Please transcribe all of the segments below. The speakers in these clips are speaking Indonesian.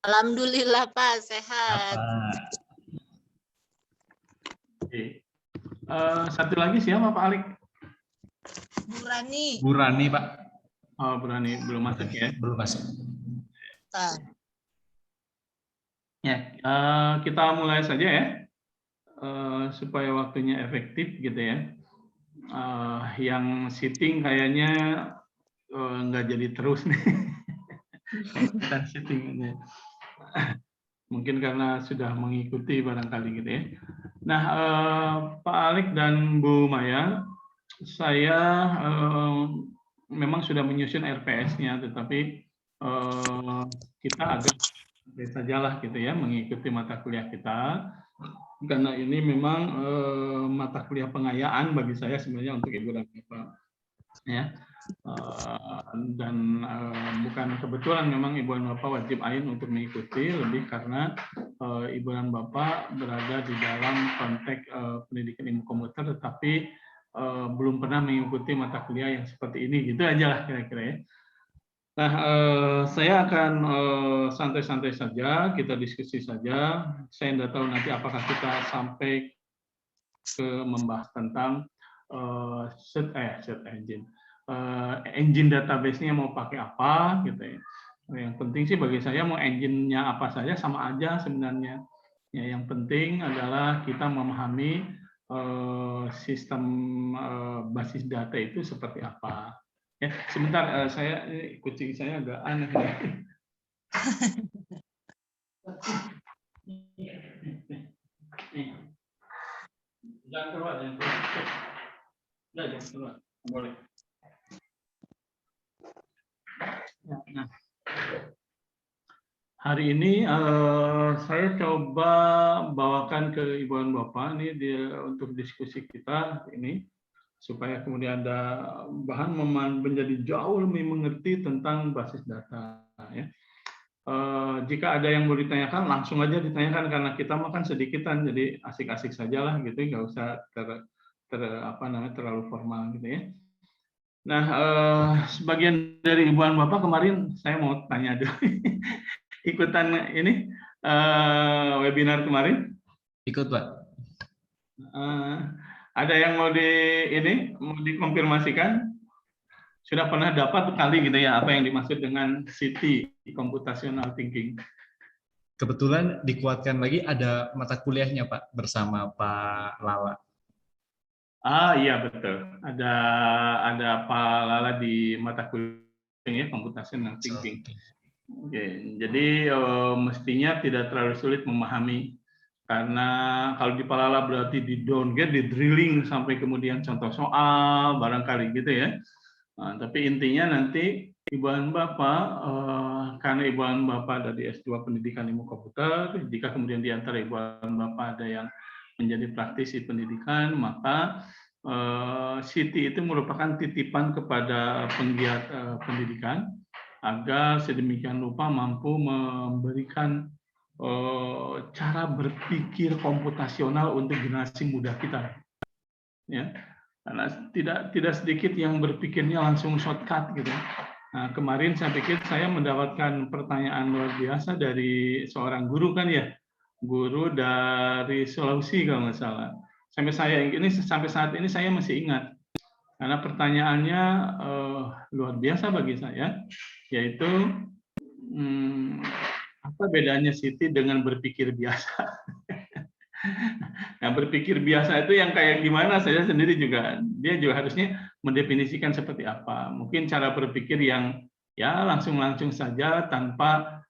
Alhamdulillah Pak, sehat. Apa? Oke. Satu lagi siapa Pak Alik? Bu Rani. Bu Rani Pak. Oh, Bu Rani belum masuk ya? Belum masuk. Pak. Ya, kita mulai saja ya, supaya waktunya efektif gitu ya. Yang sitting kayaknya nggak jadi terus nih. Dan sitting ini. Mungkin karena sudah mengikuti barangkali gitu ya. Nah, Pak Alik dan Bu Maya, saya memang sudah menyusun RPS-nya, tetapi kita agak sajalah gitu ya mengikuti mata kuliah kita, karena ini memang mata kuliah pengayaan bagi saya sebenarnya untuk Ibu dan Bapak ya. Dan bukan kebetulan memang Ibu dan Bapak wajib ain untuk mengikuti, lebih karena Ibu dan Bapak berada di dalam konteks pendidikan ilmu komputer, tetapi belum pernah mengikuti mata kuliah yang seperti ini, gitu aja lah kira-kira ya. Nah, saya akan santai-santai saja, kita diskusi saja. Saya tidak tahu nanti apakah kita sampai ke membahas tentang search engine. Engine database-nya mau pakai apa gitu ya. Yang penting sih bagi saya mau engine-nya apa saja sama aja sebenarnya. Ya, yang penting adalah kita memahami sistem basis data itu seperti apa. Ya, sebentar, kucing saya agak aneh. Jangan keluar, jangan keluar. Jangan keluar, boleh. Nah, hari ini saya coba bawakan ke Ibu dan Bapak ini untuk diskusi kita ini, supaya kemudian ada bahan menjadi jauh lebih mengerti tentang basis data. Ya. Jika ada yang mau ditanyakan, langsung aja ditanyakan, karena kita makan sedikitan, jadi asik-asik sajalah gitu, nggak usah terlalu formal gitu ya. Nah, sebagian dari Ibu dan Bapak kemarin saya mau tanya dulu, ikutan ini webinar kemarin? Ikut Pak. Ada yang mau dikonfirmasikan? Sudah pernah dapat kali gitu ya apa yang dimaksud dengan CT, computational thinking? Kebetulan dikuatkan lagi ada mata kuliahnya Pak bersama Pak Lala. Iya betul. Ada Pak Lala di mata kuliahnya computational thinking. Oke, jadi mestinya tidak terlalu sulit memahami, karena kalau di Pak Lala berarti di downgrade, di drilling sampai kemudian contoh soal barangkali gitu ya. Nah, tapi intinya nanti Ibu dan Bapak, karena Ibu dan Bapak dari S2 Pendidikan Ilmu Komputer, jika kemudian di antara Ibu dan Bapak ada yang menjadi praktisi pendidikan, maka Siti itu merupakan titipan kepada penggiat pendidikan, agar sedemikian rupa mampu memberikan cara berpikir komputasional untuk generasi muda kita. Ya. Karena tidak sedikit yang berpikirnya langsung shortcut gitu. Nah, kemarin saya pikir saya mendapatkan pertanyaan luar biasa dari seorang guru kan ya, guru dari Sulawesi kalau nggak salah. Sampai saat ini saya masih ingat, karena pertanyaannya luar biasa bagi saya, yaitu apa bedanya Siti dengan berpikir biasa? Nah, berpikir biasa itu yang kayak gimana, saya sendiri dia juga harusnya mendefinisikan seperti apa. Mungkin cara berpikir yang ya langsung saja tanpa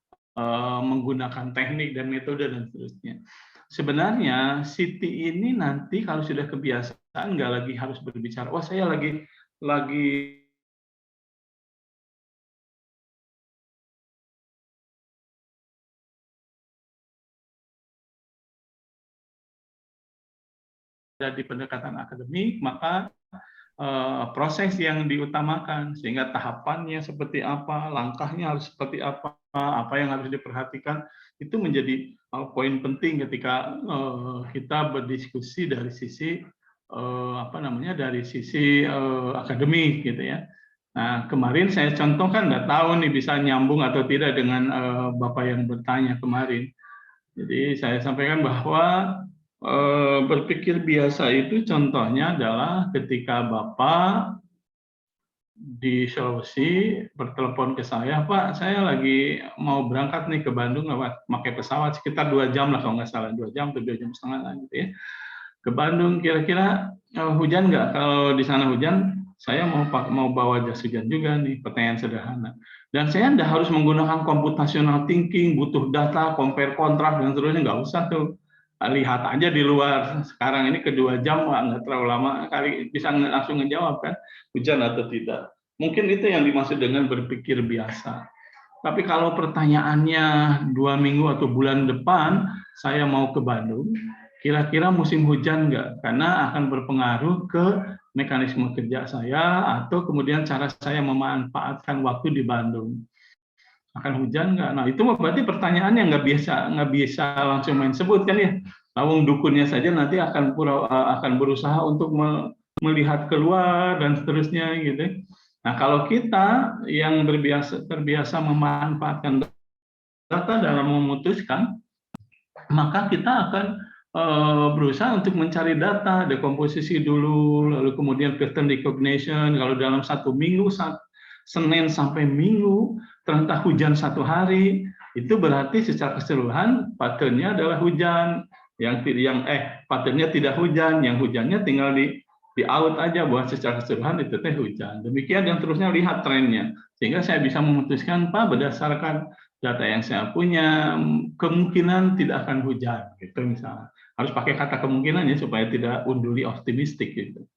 menggunakan teknik dan metode dan seterusnya. Sebenarnya Siti ini nanti kalau sudah kebiasaan nggak lagi harus berbicara, oh saya lagi di pendekatan akademik, maka proses yang diutamakan, sehingga tahapannya seperti apa, langkahnya harus seperti apa yang harus diperhatikan, itu menjadi poin penting ketika kita berdiskusi dari sisi akademik gitu ya. Nah, kemarin saya contohkan, nggak tahu nih bisa nyambung atau tidak dengan Bapak yang bertanya kemarin. Jadi saya sampaikan bahwa berpikir biasa itu contohnya adalah ketika Bapak di Sulawesi bertelepon ke saya, Pak, saya lagi mau berangkat nih ke Bandung lewat pakai pesawat sekitar 2 jam lah kalau nggak salah, 2 jam atau 2 jam setengah lah gitu ya. Ke Bandung kira-kira hujan nggak? Kalau di sana hujan, saya mau bawa jas hujan juga nih, pertanyaan sederhana. Dan saya nggak harus menggunakan computational thinking, butuh data, compare kontrak dan seterusnya, nggak usah tuh. Lihat aja di luar. Sekarang ini ke 2 jam nggak terlalu lama, kali bisa langsung ngejawab kan, hujan atau tidak. Mungkin itu yang dimaksud dengan berpikir biasa. Tapi kalau pertanyaannya 2 minggu atau bulan depan saya mau ke Bandung, kira-kira musim hujan nggak? Karena akan berpengaruh ke mekanisme kerja saya atau kemudian cara saya memanfaatkan waktu di Bandung. Akan hujan nggak? Nah itu berarti pertanyaannya nggak bisa langsung main sebut kan ya? Lawung dukunnya saja nanti akan berusaha untuk melihat keluar dan seterusnya gitu. Nah kalau kita yang terbiasa memanfaatkan data dalam memutuskan, maka kita akan berusaha untuk mencari data, dekomposisi dulu, lalu kemudian pattern recognition. Kalau dalam 1 minggu, Senin sampai Minggu, ternyata hujan 1 hari, itu berarti secara keseluruhan patternnya adalah hujan. Patternnya tidak hujan, yang hujannya tinggal di out aja bahwa secara keseluruhan itu teh hujan. Demikian dan terusnya lihat trennya, sehingga saya bisa memutuskan, Pak, berdasarkan data yang saya punya, kemungkinan tidak akan hujan, gitu misalnya. Harus pakai kata kemungkinan ya supaya tidak unduli optimistik gitu.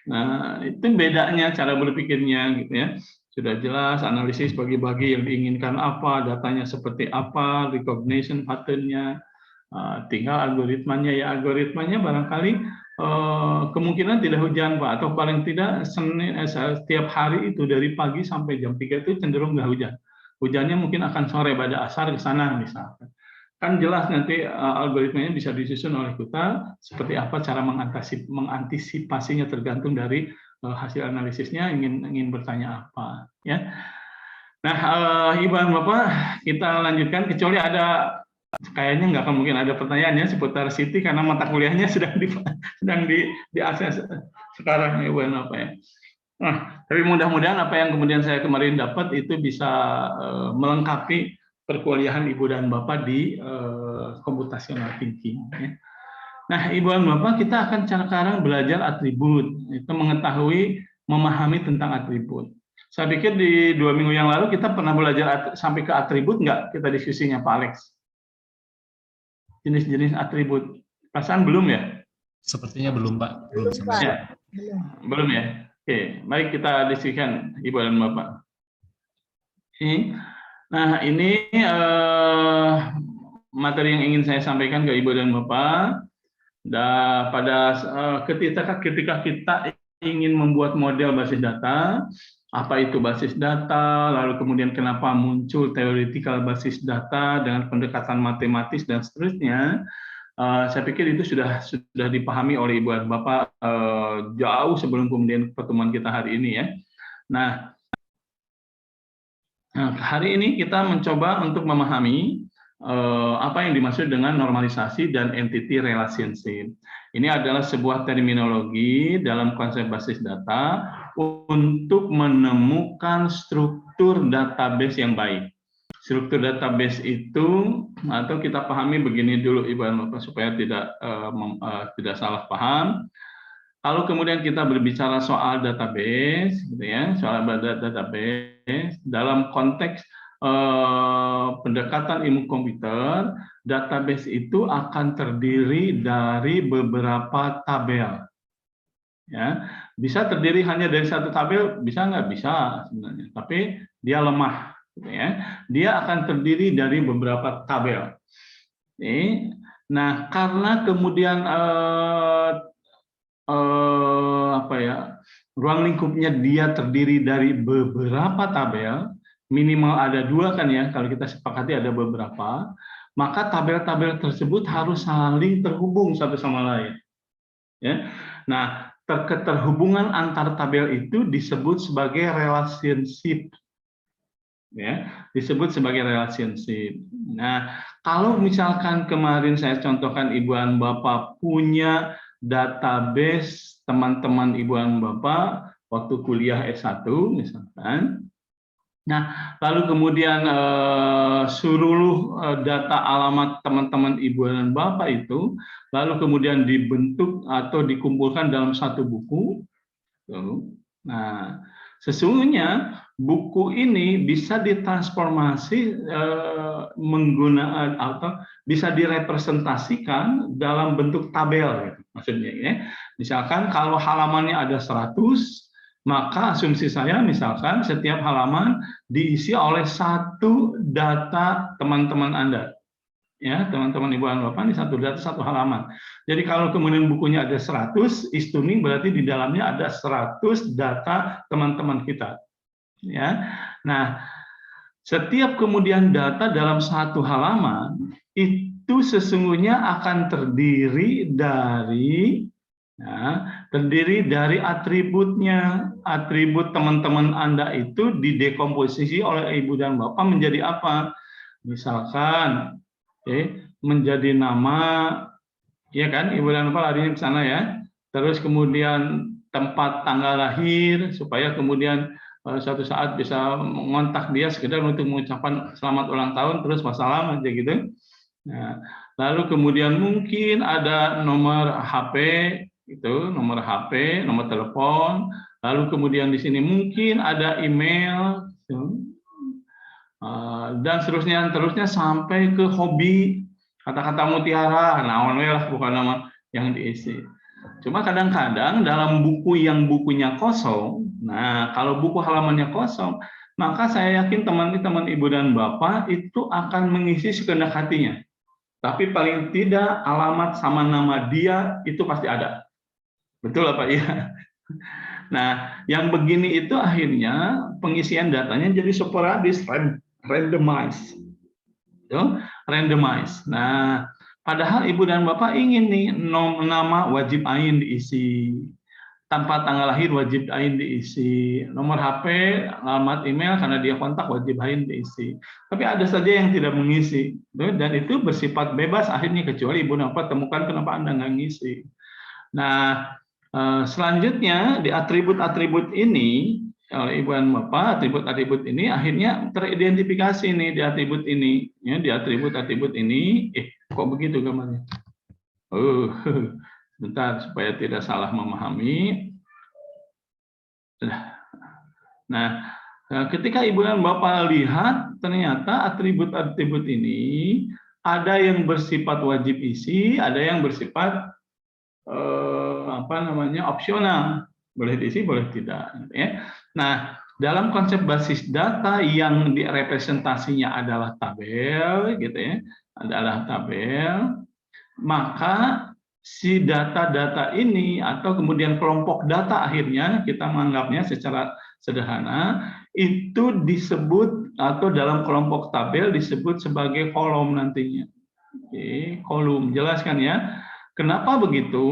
Nah itu bedanya cara berpikirnya gitu ya. Sudah jelas analisis bagi-bagi yang diinginkan apa, datanya seperti apa, recognition patternnya, tinggal algoritmanya ya algoritmanya barangkali kemungkinan tidak hujan Pak, atau paling tidak setiap hari itu dari pagi sampai jam 3 itu cenderung nggak hujan. Hujannya mungkin akan sore pada asar ke sana misalkan. Kan jelas nanti algoritmanya bisa disusun oleh kita seperti apa cara mengantisipasinya tergantung dari hasil analisisnya ingin bertanya apa ya. Nah, Ibu dan Bapak, kita lanjutkan kecuali ada kayaknya nggak akan mungkin ada pertanyaannya seputar Siti karena mata kuliahnya sedang diakses sekarang Ibu dan Bapak ya. Nah, tapi mudah-mudahan apa yang kemudian saya kemarin dapat itu bisa melengkapi perkuliahan Ibu dan Bapak di computational thinking. Ya. Nah, Ibu dan Bapak, kita akan sekarang belajar atribut, itu mengetahui, memahami tentang atribut. Saya pikir di 2 minggu yang lalu kita pernah belajar sampai ke atribut nggak kita diskusinya Pak Alex? Jenis-jenis atribut. Perasaan belum ya? Sepertinya belum Pak. Belum. Ya. Belum ya? Oke, mari kita diskusikan Ibu dan Bapak. Nah, ini materi yang ingin saya sampaikan ke Ibu dan Bapak. Ketika kita ingin membuat model basis data, apa itu basis data, lalu kemudian kenapa muncul theoretical basis data dengan pendekatan matematis dan seterusnya, saya pikir itu sudah dipahami oleh Ibu dan Bapak jauh sebelum kemudian pertemuan kita hari ini ya. Nah, hari ini kita mencoba untuk memahami apa yang dimaksud dengan normalisasi dan entity relationship. Ini adalah sebuah terminologi dalam konsep basis data untuk menemukan struktur database yang baik. Struktur database itu, atau kita pahami begini dulu Ibu dan Bapak supaya tidak salah paham. Kalau kemudian kita berbicara soal database, gitu ya, soal database dalam konteks pendekatan ilmu komputer, database itu akan terdiri dari beberapa tabel. Ya, bisa terdiri hanya dari satu tabel, bisa nggak? Bisa sebenarnya, tapi dia lemah. Gitu ya. Dia akan terdiri dari beberapa tabel. Nah, karena kemudian ruang lingkupnya dia terdiri dari beberapa tabel, minimal ada 2 kan ya, kalau kita sepakati ada beberapa, maka tabel-tabel tersebut harus saling terhubung satu sama lain. Ya. Nah, keterhubungan antar tabel itu disebut sebagai relationship. Ya, disebut sebagai relationship. Nah, kalau misalkan kemarin saya contohkan Ibu dan Bapak punya database teman-teman Ibu dan Bapak waktu kuliah S1 misalkan. Nah, lalu kemudian seluruh data alamat teman-teman Ibu dan Bapak itu lalu kemudian dibentuk atau dikumpulkan dalam satu buku. Nah, sesungguhnya buku ini bisa ditransformasi menggunakan atau bisa direpresentasikan dalam bentuk tabel, gitu, maksudnya ya. Misalkan kalau halamannya ada 100, maka asumsi saya misalkan setiap halaman diisi oleh satu data teman-teman Anda. Ya, teman-teman Ibu dan Bapak, ini satu data satu halaman. Jadi kalau kemudian bukunya ada 100, istuning berarti di dalamnya ada 100 data teman-teman kita. Ya. Nah, setiap kemudian data dalam satu halaman itu sesungguhnya akan terdiri dari atributnya. Atribut teman-teman Anda itu didekomposisi oleh Ibu dan Bapak menjadi apa? Misalkan menjadi nama, ya kan, Ibu dan Bapak larinya ke sana ya. Terus kemudian tempat tanggal lahir supaya kemudian suatu saat bisa mengontak dia sekedar untuk mengucapkan selamat ulang tahun terus wassalam aja gitu. Nah, lalu kemudian mungkin ada nomor HP itu, nomor HP, nomor telepon. Lalu kemudian di sini mungkin ada email dan seterusnya sampai ke hobi, kata-kata mutiara, naon lah bukan nama yang diisi. Cuma kadang-kadang dalam buku yang bukunya kosong, nah kalau buku halamannya kosong, maka saya yakin teman-teman Ibu dan Bapak itu akan mengisi sekehendak hatinya. Tapi paling tidak alamat sama nama dia itu pasti ada. Betul apa ya? Nah, yang begini itu akhirnya pengisian datanya jadi sporadis, randomize. Randomize. Nah, padahal Ibu dan Bapak ingin nih nama wajib ain diisi, tanpa tanggal lahir wajib ain diisi, nomor HP, alamat email karena dia kontak wajib ain diisi. Tapi ada saja yang tidak mengisi, dan itu bersifat bebas akhirnya kecuali Ibu dan Bapak temukan kenapa Anda nggak ngisi. Nah, selanjutnya di atribut-atribut ini oleh Ibu dan Bapak, atribut-atribut ini akhirnya teridentifikasi nih di atribut ini, ya, di atribut-atribut ini. Kok begitu gambarnya? Bentar supaya tidak salah memahami. Nah, ketika Ibu dan Bapak lihat ternyata atribut-atribut ini ada yang bersifat wajib isi, ada yang bersifat opsional, boleh diisi boleh tidak, ya. Nah, dalam konsep basis data yang direpresentasinya adalah tabel, gitu ya, adalah tabel, maka si data-data ini atau kemudian kelompok data akhirnya kita menganggapnya secara sederhana itu disebut atau dalam kelompok tabel disebut sebagai kolom nantinya. Oke, kolom, jelaskan ya. Kenapa begitu?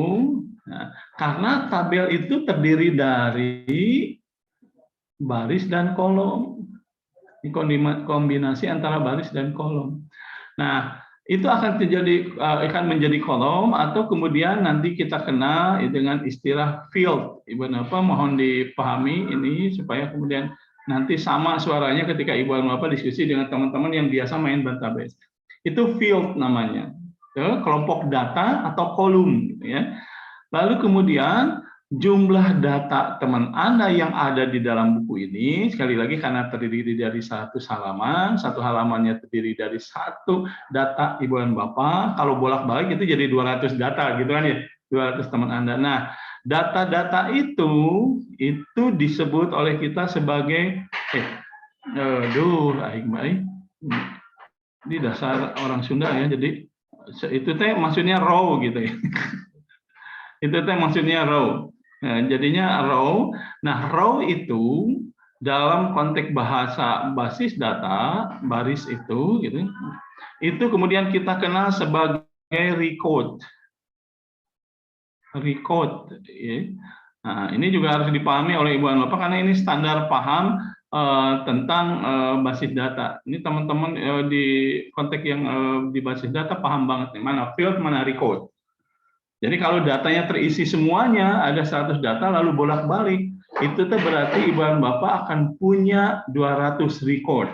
Nah, karena tabel itu terdiri dari baris dan kolom. Kombinasi antara baris dan kolom. Nah, itu akan menjadi kolom atau kemudian nanti kita kenal dengan istilah field. Ibu dan Bapak mohon dipahami ini supaya kemudian nanti sama suaranya ketika Ibu dan Bapak diskusi dengan teman-teman yang biasa main database. Itu field namanya. Kelompok data atau kolom, gitu ya. Lalu kemudian jumlah data teman Anda yang ada di dalam buku ini, sekali lagi karena terdiri dari satu halamannya terdiri dari satu data Ibu dan Bapak, kalau bolak-balik itu jadi 200 data gitu kan ya, 200 teman Anda. Nah, data-data itu disebut oleh kita sebagai ini dasar orang Sunda ya, jadi itu teh maksudnya row gitu ya. Itu teh maksudnya row. Nah, jadinya row. Nah, row itu dalam konteks bahasa basis data, baris itu gitu. Itu kemudian kita kenal sebagai record. Record ya. Nah, ini juga harus dipahami oleh Ibu dan Bapak karena ini standar paham tentang basis data. Ini teman-teman di konteks yang di basis data paham banget nih, mana field, mana record. Jadi kalau datanya terisi semuanya, ada 100 data lalu bolak-balik, itu tuh berarti Ibu dan Bapak akan punya 200 record.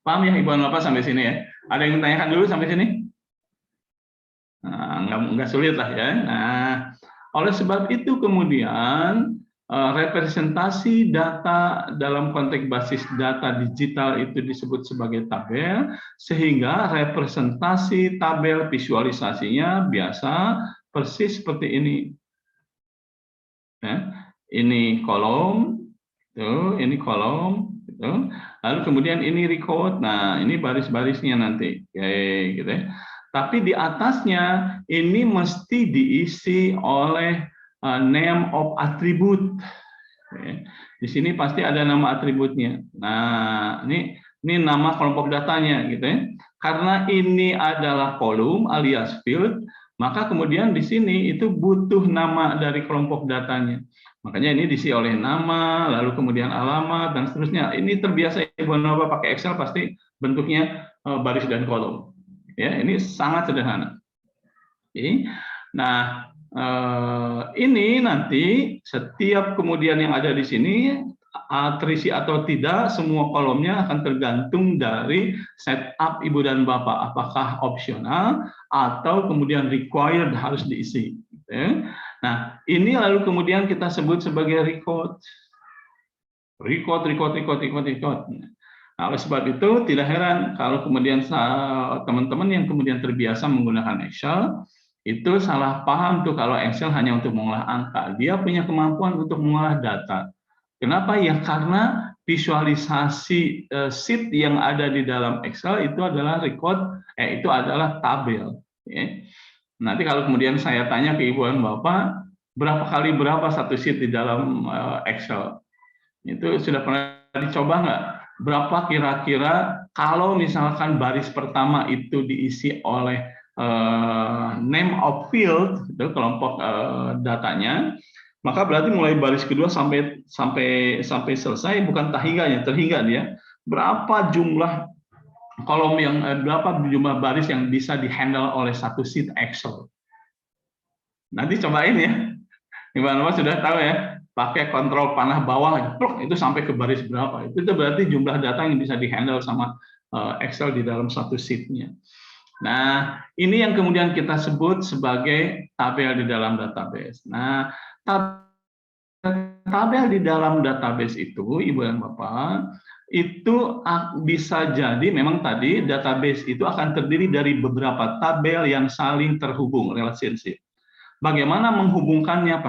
Paham ya Ibu dan Bapak sampai sini ya? Ada yang tanyakan dulu sampai sini? Nah, nggak sulit lah ya. Nah, oleh sebab itu kemudian representasi data dalam konteks basis data digital itu disebut sebagai tabel, sehingga representasi tabel visualisasinya biasa persis seperti ini. Ya, ini kolom, ini kolom, gitu. Lalu kemudian ini record. Nah, ini baris-barisnya nanti, kayak gitu ya. Tapi di atasnya ini mesti diisi oleh name of attribute. Di sini pasti ada nama atributnya. Nah, ini nama kelompok datanya, gitu ya. Karena ini adalah kolom alias field, maka kemudian di sini itu butuh nama dari kelompok datanya. Makanya ini diisi oleh nama, lalu kemudian alamat dan seterusnya. Ini terbiasa Ibu dan Bapak pakai Excel pasti bentuknya baris dan kolom. Ya, ini sangat sederhana. Oke. Nah, ini nanti setiap kemudian yang ada di sini terisi atau tidak, semua kolomnya akan tergantung dari setup Ibu dan Bapak, apakah opsional atau kemudian required harus diisi. Nah, ini lalu kemudian kita sebut sebagai record. Nah, oleh sebab itu tidak heran kalau kemudian teman-teman yang kemudian terbiasa menggunakan Excel itu salah paham tuh kalau Excel hanya untuk mengolah angka. Dia punya kemampuan untuk mengolah data. Kenapa? Ya karena visualisasi sheet yang ada di dalam Excel itu adalah record, itu adalah tabel. Nanti kalau kemudian saya tanya ke Ibu dan Bapak, berapa kali berapa satu sheet di dalam Excel? Itu sudah pernah dicoba nggak? Berapa kira-kira kalau misalkan baris pertama itu diisi oleh name of field, itu kelompok datanya, maka berarti mulai baris kedua sampai selesai bukan terhingga dia. Berapa jumlah kolom berapa jumlah baris yang bisa dihandle oleh satu sheet Excel? Nanti cobain ya. Ibu sudah tahu ya. Pakai kontrol panah bawah, itu sampai ke baris berapa. Itu berarti jumlah data yang bisa dihandle sama Excel di dalam satu sheet-nya. Nah, ini yang kemudian kita sebut sebagai tabel di dalam database. Nah, tabel di dalam database itu, Ibu dan Bapak, itu bisa jadi memang tadi database itu akan terdiri dari beberapa tabel yang saling terhubung, relationship. Bagaimana menghubungkannya?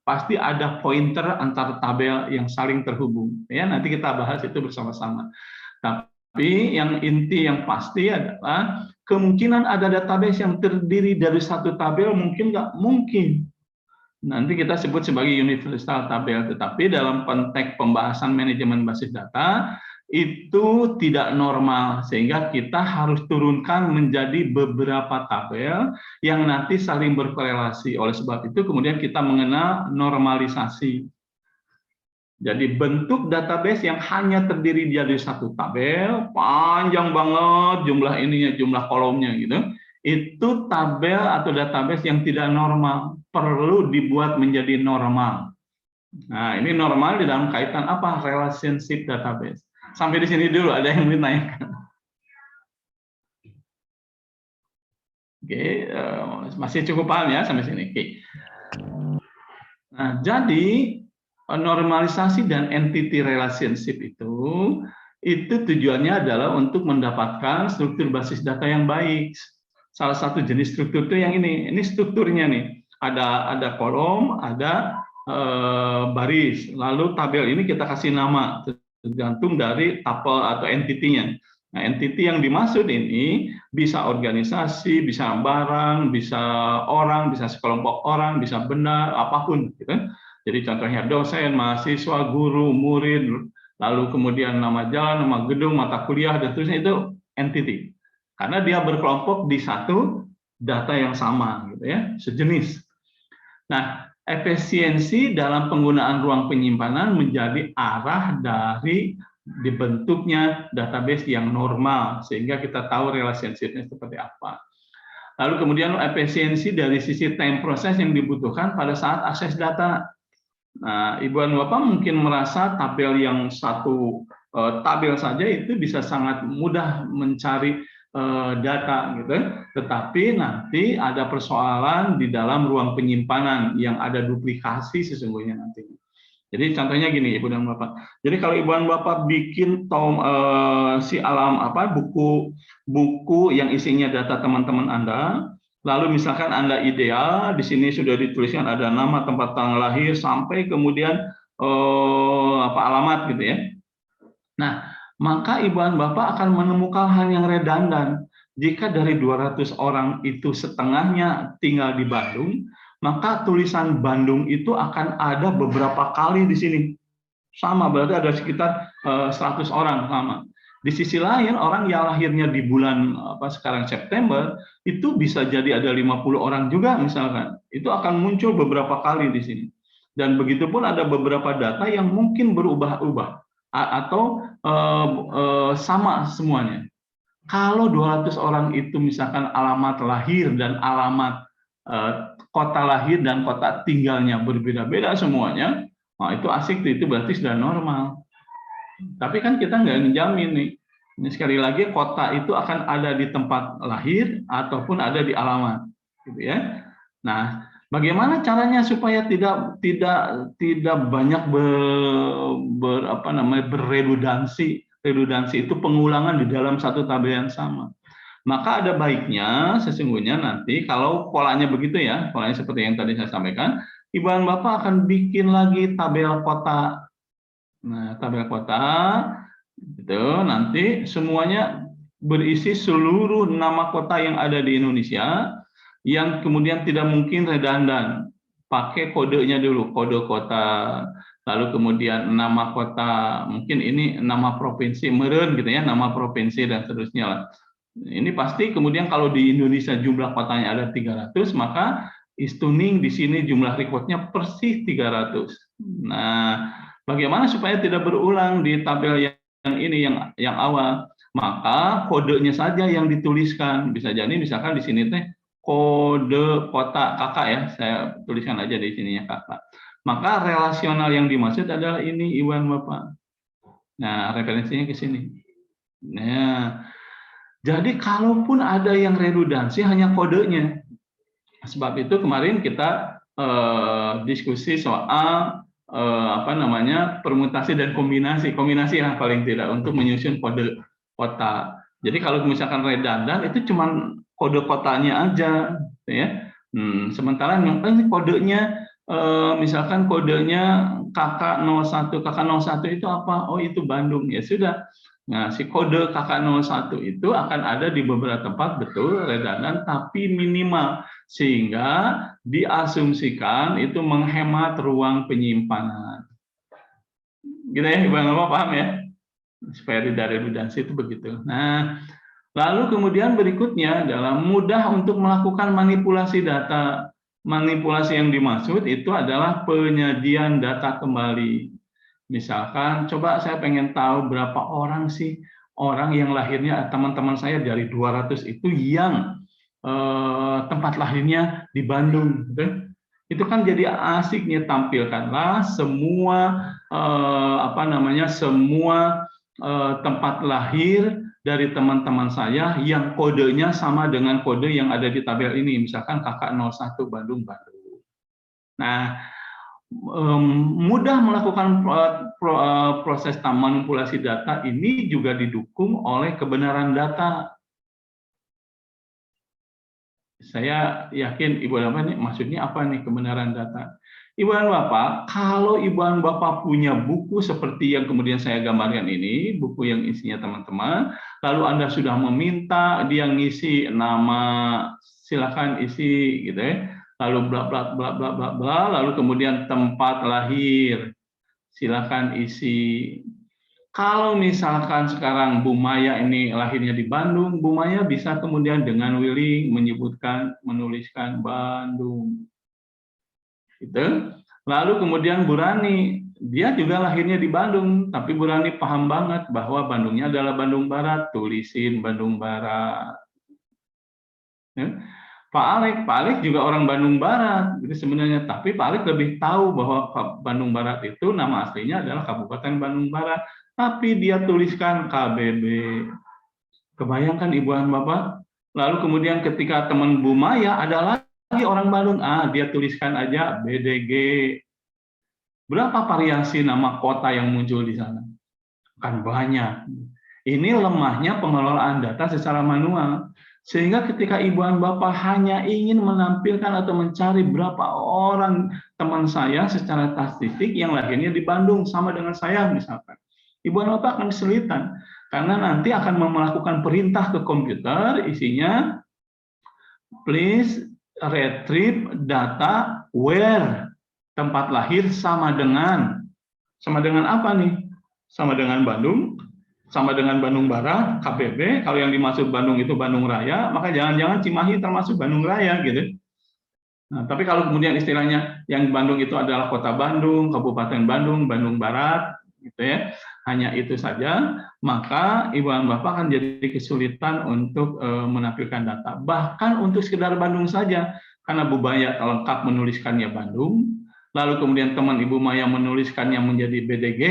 Pasti ada pointer antar tabel yang saling terhubung. Ya, nanti kita bahas itu bersama-sama. Tapi yang inti yang pasti adalah kemungkinan ada database yang terdiri dari satu tabel mungkin nggak mungkin. Nanti kita sebut sebagai universal tabel. Tetapi dalam konteks pembahasan manajemen basis data itu tidak normal, sehingga kita harus turunkan menjadi beberapa tabel yang nanti saling berkorelasi. Oleh sebab itu kemudian kita mengenal normalisasi. Jadi bentuk database yang hanya terdiri dari satu tabel, panjang banget jumlah ininya, jumlah kolomnya gitu. Itu tabel atau database yang tidak normal, perlu dibuat menjadi normal. Nah, ini normal di dalam kaitan apa? Relationship database. Sampai di sini dulu, ada yang ditanyakan. Oke, masih cukup paham ya sampai sini. Oke. Nah, jadi normalisasi dan entity relationship itu tujuannya adalah untuk mendapatkan struktur basis data yang baik. Salah satu jenis struktur itu yang ini strukturnya nih. Ada kolom, ada baris. Lalu tabel ini kita kasih nama tergantung dari tuple atau entity-nya. Nah, entity yang dimaksud ini bisa organisasi, bisa barang, bisa orang, bisa sekelompok orang, bisa benda, apapun. Gitu. Jadi contohnya dosen, mahasiswa, guru, murid, lalu kemudian nama jalan, nama gedung, mata kuliah, dan seterusnya itu entity. Karena dia berkelompok di satu data yang sama, gitu ya, sejenis. Nah, efisiensi dalam penggunaan ruang penyimpanan menjadi arah dari dibentuknya database yang normal, sehingga kita tahu relationship-nya seperti apa. Lalu kemudian efisiensi dari sisi time proses yang dibutuhkan pada saat akses data. Nah, Ibu dan Bapak mungkin merasa tabel yang satu tabel saja itu bisa sangat mudah mencari data, gitu. Tetapi nanti ada persoalan di dalam ruang penyimpanan yang ada duplikasi sesungguhnya nantinya. Jadi contohnya gini, Ibu dan Bapak. Jadi kalau Ibu dan Bapak bikin buku yang isinya data teman-teman Anda, lalu misalkan Anda ideal, di sini sudah dituliskan ada nama, tempat tanggal lahir, sampai kemudian alamat gitu ya. Nah, maka Ibu dan Bapak akan menemukan hal yang redundan. Jika dari 200 orang itu setengahnya tinggal di Bandung, maka tulisan Bandung itu akan ada beberapa kali di sini. Sama, berarti ada sekitar 100 orang sama. Di sisi lain, orang yang lahirnya di bulan sekarang September, itu bisa jadi ada 50 orang juga misalkan. Itu akan muncul beberapa kali di sini. Dan begitu pun ada beberapa data yang mungkin berubah-ubah atau sama semuanya. Kalau 200 orang itu misalkan alamat lahir dan alamat kota lahir dan kota tinggalnya berbeda-beda semuanya, nah itu asik, itu berarti sudah normal. Tapi kan kita nggak menjamin nih. Ini sekali lagi, kota itu akan ada di tempat lahir ataupun ada di alamat, gitu ya. Nah, bagaimana caranya supaya tidak banyak berredundansi? Redundansi itu pengulangan di dalam satu tabel yang sama. Maka ada baiknya sesungguhnya nanti kalau polanya begitu ya, polanya seperti yang tadi saya sampaikan, Ibu dan Bapak akan bikin lagi tabel kota. Nah, tabel kota itu nanti semuanya berisi seluruh nama kota yang ada di Indonesia yang kemudian tidak mungkin redundan. Pakai kodenya dulu, kode kota, lalu kemudian nama kota, mungkin ini nama provinsi, meren gitu ya, nama provinsi dan seterusnya lah. Ini pasti kemudian kalau di Indonesia jumlah kotanya ada 300, maka istuning di sini jumlah recordnya persis 300. Nah, bagaimana supaya tidak berulang di tabel yang ini yang awal? Maka kodenya saja yang dituliskan. Bisa jadi misalkan di sini teh kode kota kakak ya, saya tuliskan aja di sininya kakak. Maka relasional yang dimaksud adalah ini, Ibu dan Bapak. Nah, referensinya ke sini. Nah, jadi kalaupun ada yang redundansi hanya kodenya. Sebab itu kemarin kita diskusi soal permutasi dan kombinasi yang paling tidak untuk menyusun kode kota. Jadi kalau misalkan redundan itu cuma kode kotanya aja, ya. Sementara ini kodenya misalkan kodenya KK01 itu apa? Oh, itu Bandung, ya sudah. Nah, si kode KK01 itu akan ada di beberapa tempat, betul, redundan, tapi minimal, sehingga diasumsikan itu menghemat ruang penyimpanan. Gitu ya, Ibu dan Bapak, paham ya? Supaya tidak redundansi itu begitu. Nah, lalu kemudian berikutnya adalah mudah untuk melakukan manipulasi data. Manipulasi yang dimaksud itu adalah penyajian data kembali. Misalkan, coba saya pengen tahu berapa orang sih orang yang lahirnya, teman-teman saya dari 200 itu yang tempat lahirnya di Bandung. Gitu. Itu kan jadi asiknya, tampilkanlah semua semua tempat lahir dari teman-teman saya yang kodenya sama dengan kode yang ada di tabel ini, misalkan KK01 Bandung. Nah, mudah melakukan proses manipulasi data ini juga didukung oleh kebenaran data. Saya yakin Ibu dan Bapak ini maksudnya apa nih kebenaran data? Ibu dan Bapak, kalau Ibu dan Bapak punya buku seperti yang kemudian saya gambarkan ini, buku yang isinya teman-teman, lalu Anda sudah meminta dia ngisi nama, silakan isi gitu ya. Lalu bla bla bla bla bla bla, lalu kemudian tempat lahir, silakan isi. Kalau misalkan sekarang Bu Maya ini lahirnya di Bandung, Bu Maya bisa kemudian dengan willing menuliskan Bandung. Gitu. Lalu kemudian Bu Rani, dia juga lahirnya di Bandung, tapi Bu Rani paham banget bahwa Bandungnya adalah Bandung Barat, tulisin Bandung Barat. Ya. Pak Alek juga orang Bandung Barat, jadi sebenarnya, tapi Pak Alek lebih tahu bahwa Bandung Barat itu nama aslinya adalah Kabupaten Bandung Barat, tapi dia tuliskan KBB. Kebayangkan Ibu dan Bapak? Lalu kemudian ketika teman Bu Maya ada lagi orang Bandung, dia tuliskan aja BDG. Berapa variasi nama kota yang muncul di sana? Kan banyak. Ini lemahnya pengelolaan data secara manual. Sehingga ketika Ibu dan Bapak hanya ingin menampilkan atau mencari berapa orang teman saya secara statistik yang lahirnya di Bandung sama dengan saya misalkan, Ibu dan Bapak akan kesulitan karena nanti akan melakukan perintah ke komputer isinya please retrieve data where, tempat lahir sama dengan apa nih? Sama dengan Bandung, sama dengan Bandung Barat, KBB. Kalau yang dimaksud Bandung itu Bandung Raya, maka jangan-jangan Cimahi termasuk Bandung Raya gitu. Nah, tapi kalau kemudian istilahnya yang Bandung itu adalah Kota Bandung, Kabupaten Bandung, Bandung Barat, gitu ya. Hanya itu saja, maka Ibu dan Bapak akan jadi kesulitan untuk menampilkan data. Bahkan untuk sekedar Bandung saja, karena Bu Maya lengkap menuliskannya Bandung, lalu kemudian teman Ibu Maya menuliskannya menjadi BDG,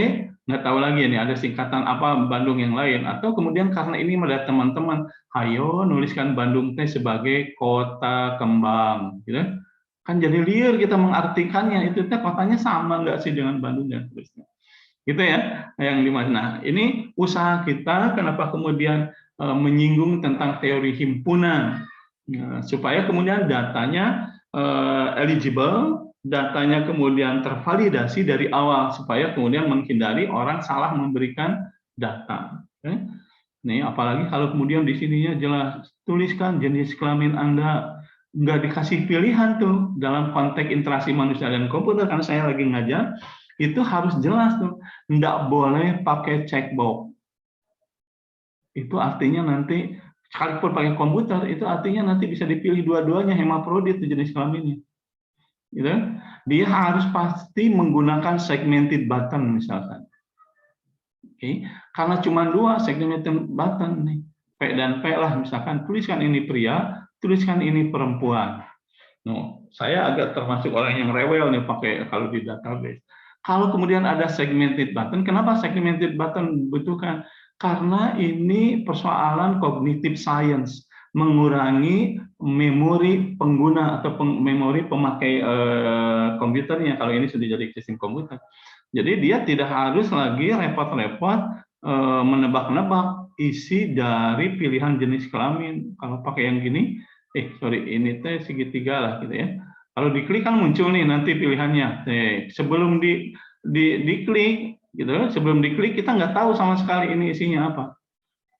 nggak tahu lagi ini ada singkatan apa Bandung yang lain, atau kemudian karena ini ada teman-teman, ayo nuliskan Bandung teh sebagai kota kembang, gitu. Kan jadi liar kita mengartikannya, itu teh kotanya sama nggak sih dengan Bandung dan seterusnya. Gitu ya, yang dimaksud. Nah, ini usaha kita kenapa kemudian menyinggung tentang teori himpunan, supaya kemudian datanya eligible, datanya kemudian tervalidasi dari awal, supaya kemudian menghindari orang salah memberikan data. Nih, apalagi kalau kemudian di sininya jelas, tuliskan jenis kelamin Anda, nggak dikasih pilihan tuh dalam konteks interaksi manusia dan komputer, karena saya lagi ngajar, itu harus jelas tuh, nggak boleh pakai checkbox. Itu artinya nanti, sekalipun pakai komputer, itu artinya nanti bisa dipilih dua-duanya hemafrodit jenis kelaminnya. Gitu? Dia harus pasti menggunakan segmented button misalkan. Oke, karena cuma dua segmented button nih, P dan P lah misalkan, tuliskan ini pria, tuliskan ini perempuan. No, saya agak termasuk orang yang rewel nih pakai kalau di database. Kalau kemudian ada segmented button, kenapa segmented button dibutuhkan? Karena ini persoalan cognitive science, mengurangi memori pengguna atau memori pemakai komputernya kalau ini sudah jadi sistem komputer. Jadi dia tidak harus lagi repot-repot menebak-nebak isi dari pilihan jenis kelamin. Kalau pakai yang gini, ini teh segitiga lah gitu ya. Kalau diklik kan muncul nih nanti pilihannya. Sebelum diklik gitu, sebelum diklik kita nggak tahu sama sekali ini isinya apa.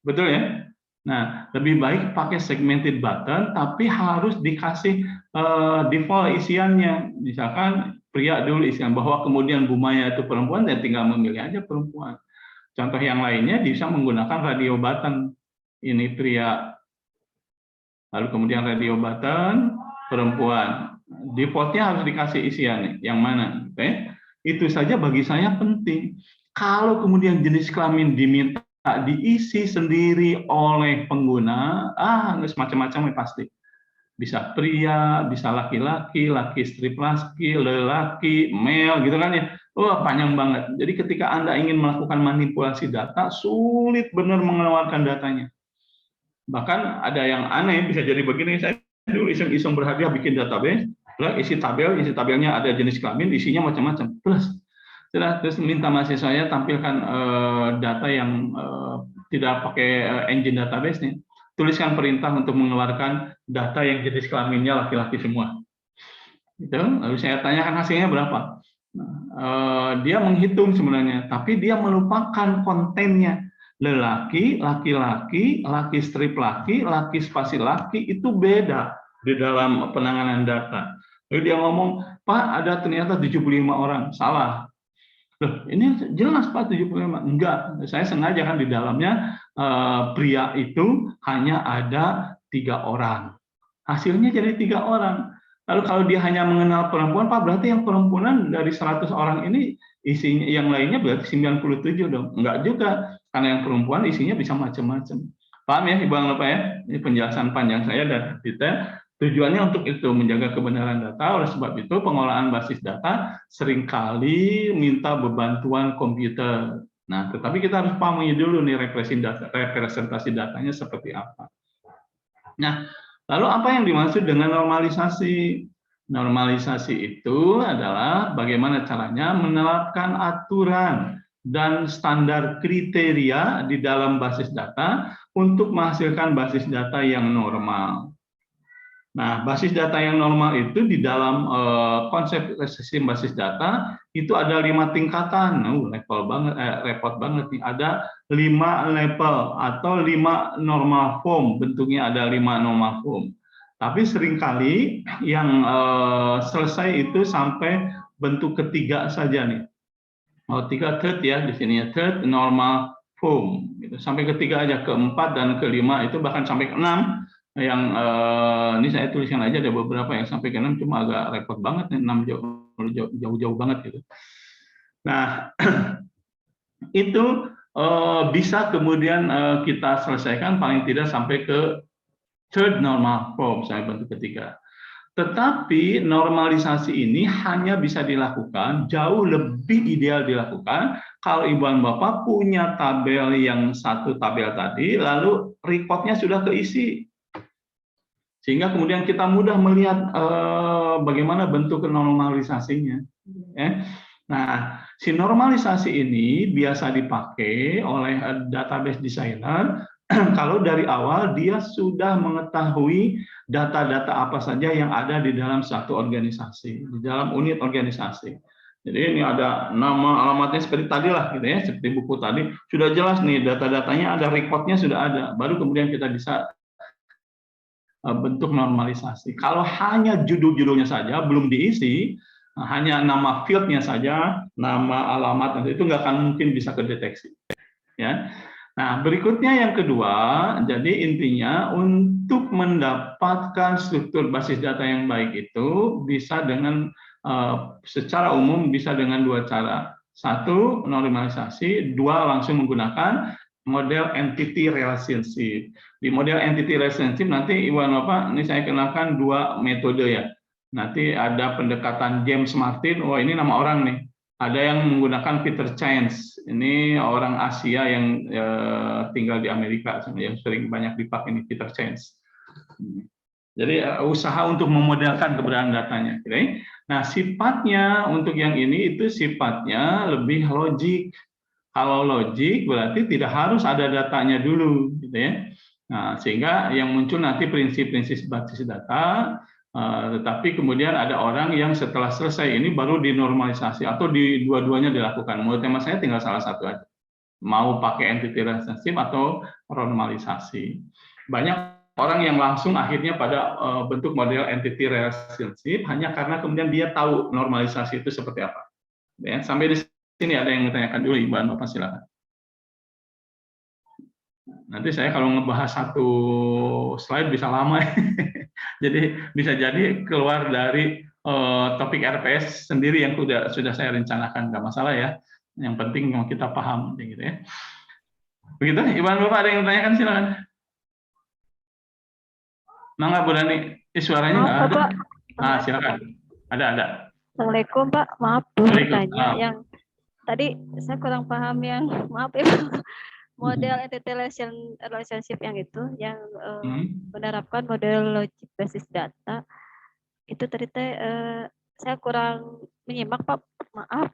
Betul ya? Nah, lebih baik pakai segmented button, tapi harus dikasih default isiannya. Misalkan pria dulu isian, bahwa kemudian Bu Maya itu perempuan, dan tinggal memilih aja perempuan. Contoh yang lainnya bisa menggunakan radio button. Ini pria. Lalu kemudian radio button, perempuan. Defaultnya harus dikasih isian, yang mana? Okay? Itu saja bagi saya penting. Kalau kemudian jenis kelamin diminta diisi sendiri oleh pengguna, semacam-macam pasti. Bisa pria, bisa laki-laki, laki strip laki, lelaki, male, gitu kan ya. Panjang banget. Jadi ketika Anda ingin melakukan manipulasi data, sulit benar mengeluarkan datanya. Bahkan ada yang aneh, bisa jadi begini, saya dulu iseng-iseng berhadiah bikin database, isi tabelnya ada jenis kelamin, isinya macam-macam. Terus minta mahasiswa saya tampilkan data yang tidak pakai engine database-nya. Tuliskan perintah untuk mengeluarkan data yang jenis kelaminnya laki-laki semua. Gitu. Lalu saya tanyakan hasilnya berapa. Dia menghitung sebenarnya, tapi dia melupakan kontennya. Lelaki, laki-laki, laki strip laki, laki spasi laki, itu beda di dalam penanganan data. Lalu dia ngomong, Pak, ada ternyata 75 orang. Salah. Loh, ini jelas Pak 75. Enggak, saya sengaja kan di dalamnya pria itu hanya ada 3 orang. Hasilnya jadi 3 orang. Lalu kalau dia hanya mengenal perempuan, Pak, berarti yang perempuan dari 100 orang ini isinya yang lainnya berarti 97 dong. Enggak juga, karena yang perempuan isinya bisa macam-macam. Paham ya, Ibu Bapak ya? Ini penjelasan panjang saya dan detail. Tujuannya untuk itu, menjaga kebenaran data. Oleh sebab itu, pengolahan basis data seringkali minta bantuan komputer. Nah, tetapi kita harus pahami dulu nih representasi datanya seperti apa. Nah, lalu apa yang dimaksud dengan normalisasi? Normalisasi itu adalah bagaimana caranya menerapkan aturan dan standar kriteria di dalam basis data untuk menghasilkan basis data yang normal. Nah, basis data yang normal itu di dalam konsep sistem basis data itu ada 5 tingkatan. Repot banget nih. Ada 5 level atau 5 normal form. Bentuknya ada 5 normal form. Tapi seringkali yang selesai itu sampai bentuk ketiga saja nih. Third ya di sini ya, third normal form. Gitu. Sampai ketiga aja, keempat dan kelima itu bahkan sampai keenam. Yang ini saya tuliskan aja, ada beberapa yang sampai ke 6, cuma agak repot banget nih, 6 jauh-jauh banget gitu. Nah, itu bisa kemudian kita selesaikan paling tidak sampai ke third normal form, saya bentuk ketiga. Tetapi normalisasi ini hanya bisa dilakukan, jauh lebih ideal dilakukan kalau Ibu dan Bapak punya tabel yang satu tabel tadi, lalu reportnya sudah keisi. Sehingga kemudian kita mudah melihat bagaimana bentuk normalisasinya. Nah, si normalisasi ini biasa dipakai oleh database designer kalau dari awal dia sudah mengetahui data-data apa saja yang ada di dalam satu organisasi, di dalam unit organisasi. Jadi ini ada nama alamatnya seperti tadi lah, gitu ya, seperti buku tadi sudah jelas nih data-datanya, ada recordnya sudah ada. Baru kemudian kita bisa bentuk normalisasi. Kalau hanya judul-judulnya saja belum diisi, hanya nama fieldnya saja, nama alamat, itu nggak akan mungkin bisa kedeteksi. Ya. Nah, berikutnya yang kedua, jadi intinya untuk mendapatkan struktur basis data yang baik itu bisa dengan secara umum bisa dengan 2 cara. 1, normalisasi, 2, langsung menggunakan model entity relationship. Di model entity relationship nanti Ibu dan Bapak, ini saya kenalkan 2 metode ya. Nanti ada pendekatan James Martin, oh ini nama orang nih. Ada yang menggunakan Peter Chance, ini orang Asia yang tinggal di Amerika, yang sering banyak dipakai ini Peter Chance. Jadi usaha untuk memodelkan keberadaan datanya. Nah, sifatnya untuk yang ini itu sifatnya lebih logik. Kalau logik berarti tidak harus ada datanya dulu, gitu ya. Nah, sehingga yang muncul nanti prinsip-prinsip basis data, tetapi kemudian ada orang yang setelah selesai ini baru dinormalisasi atau di dua-duanya dilakukan. Menurut tema saya tinggal salah satu aja. Mau pakai entity relationship atau normalisasi. Banyak orang yang langsung akhirnya pada bentuk model entity relationship hanya karena kemudian dia tahu normalisasi itu seperti apa. Ya, sampai di sini ada yang menanyakan dulu, Ibu dan Bapak, silakan. Nanti saya kalau ngebahas satu slide bisa lama, jadi bisa jadi keluar dari topik RPS sendiri yang sudah saya rencanakan, nggak masalah ya. Yang penting kita paham, gitu ya. Begitu, Ibu dan Bapak, ada yang menanyakan, silakan. Mangga Bu Dani, suaranya nggak ada. Ah, silakan. Ada. Assalamualaikum Pak, maaf bertanya yang tadi saya kurang paham yang maaf ya model entity relationship yang itu yang menerapkan model logic basis data itu tadi saya kurang menyimak Pak, maaf.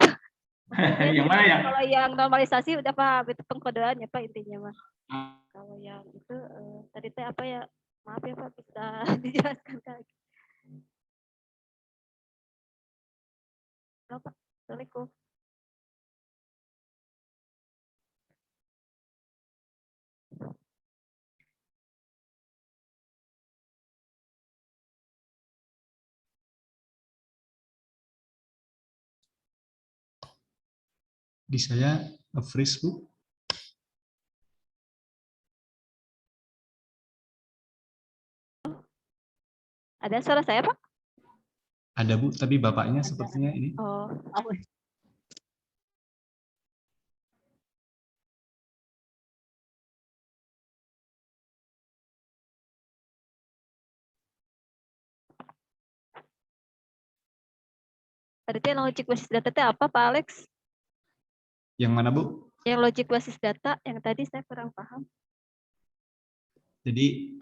Yang mana ya? Kalau yang normalisasi udah paham itu pengkodean ya Pak intinya Mas. Kalau yang itu tadi apa ya, maaf ya Pak, bisa dijelaskan lagi. Pak, Assalamualaikum. Di saya freeze Bu. Ada suara saya Pak? Ada Bu, tapi bapaknya sepertinya ini. Oh, berarti yang logic basis data itu apa Pak Alex? Yang mana Bu? Yang logic basis data yang tadi saya kurang paham. Jadi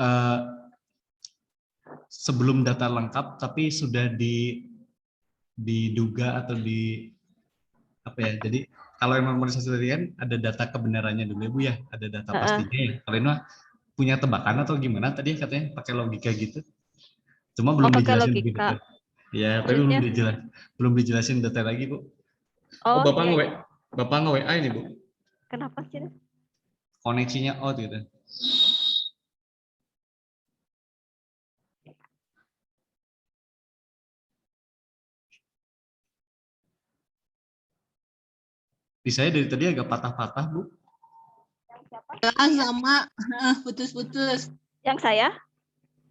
sebelum data lengkap tapi sudah diduga atau apa ya? Jadi kalau yang normalisasi tadi kan ada data kebenarannya dulu ya Bu ya, ada data pastinya ya. Kalau ini punya tebakan atau gimana tadi katanya pakai logika gitu. Cuma belum dijelasin lebih detail. Ya, tapi belum dijelasin detail lagi Bu. Oh, Bapak iya. nge-WA ini Bu. Kenapa sih? Koneksinya out gitu. Di saya dari tadi agak patah-patah Bu. Sama putus-putus. Yang saya?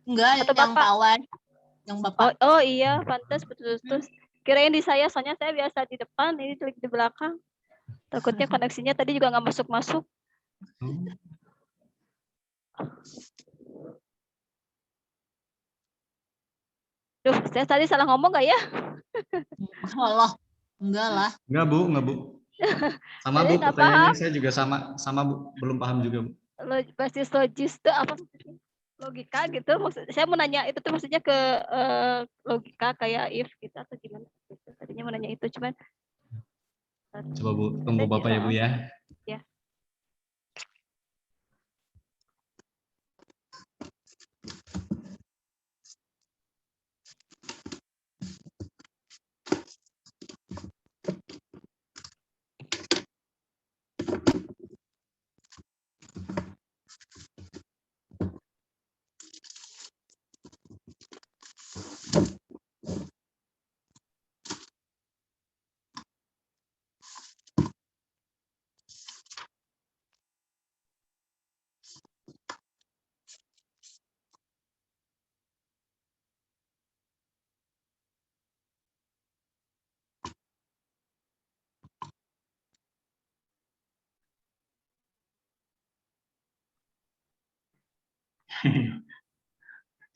Enggak, atau yang Bapak? Pawan. Yang Bapak. Oh iya, pantas putus-putus. Kirain di saya, soalnya saya biasa di depan, ini di belakang. Takutnya koneksinya tadi juga nggak masuk-masuk. Duh, saya tadi salah ngomong nggak ya? Allah, enggak lah. Enggak Bu. Sama Bu, pertanyaannya saya juga sama Bu, belum paham juga Bu. Basis logis itu apa? Logika gitu, saya mau nanya itu tuh maksudnya ke logika kayak if gitu atau gimana? Gitu. Tadinya mau nanya itu, cuman coba Bu, tunggu Bapak ya Bu ya. Ya.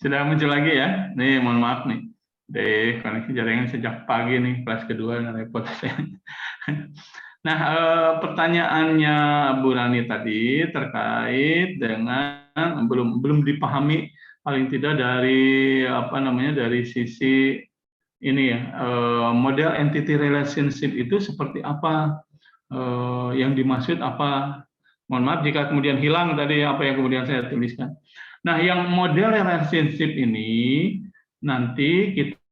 Sudah muncul lagi ya? Nih, mohon maaf nih. Dari koneksi jaringan sejak pagi nih, kelas kedua, repot saya. Nah, pertanyaannya Bu Rani tadi terkait dengan belum dipahami paling tidak dari dari sisi ini ya, model entity relationship itu seperti apa, yang dimaksud apa. Mohon maaf jika kemudian hilang tadi apa yang kemudian saya tuliskan. Nah, yang model relationship ini nanti kita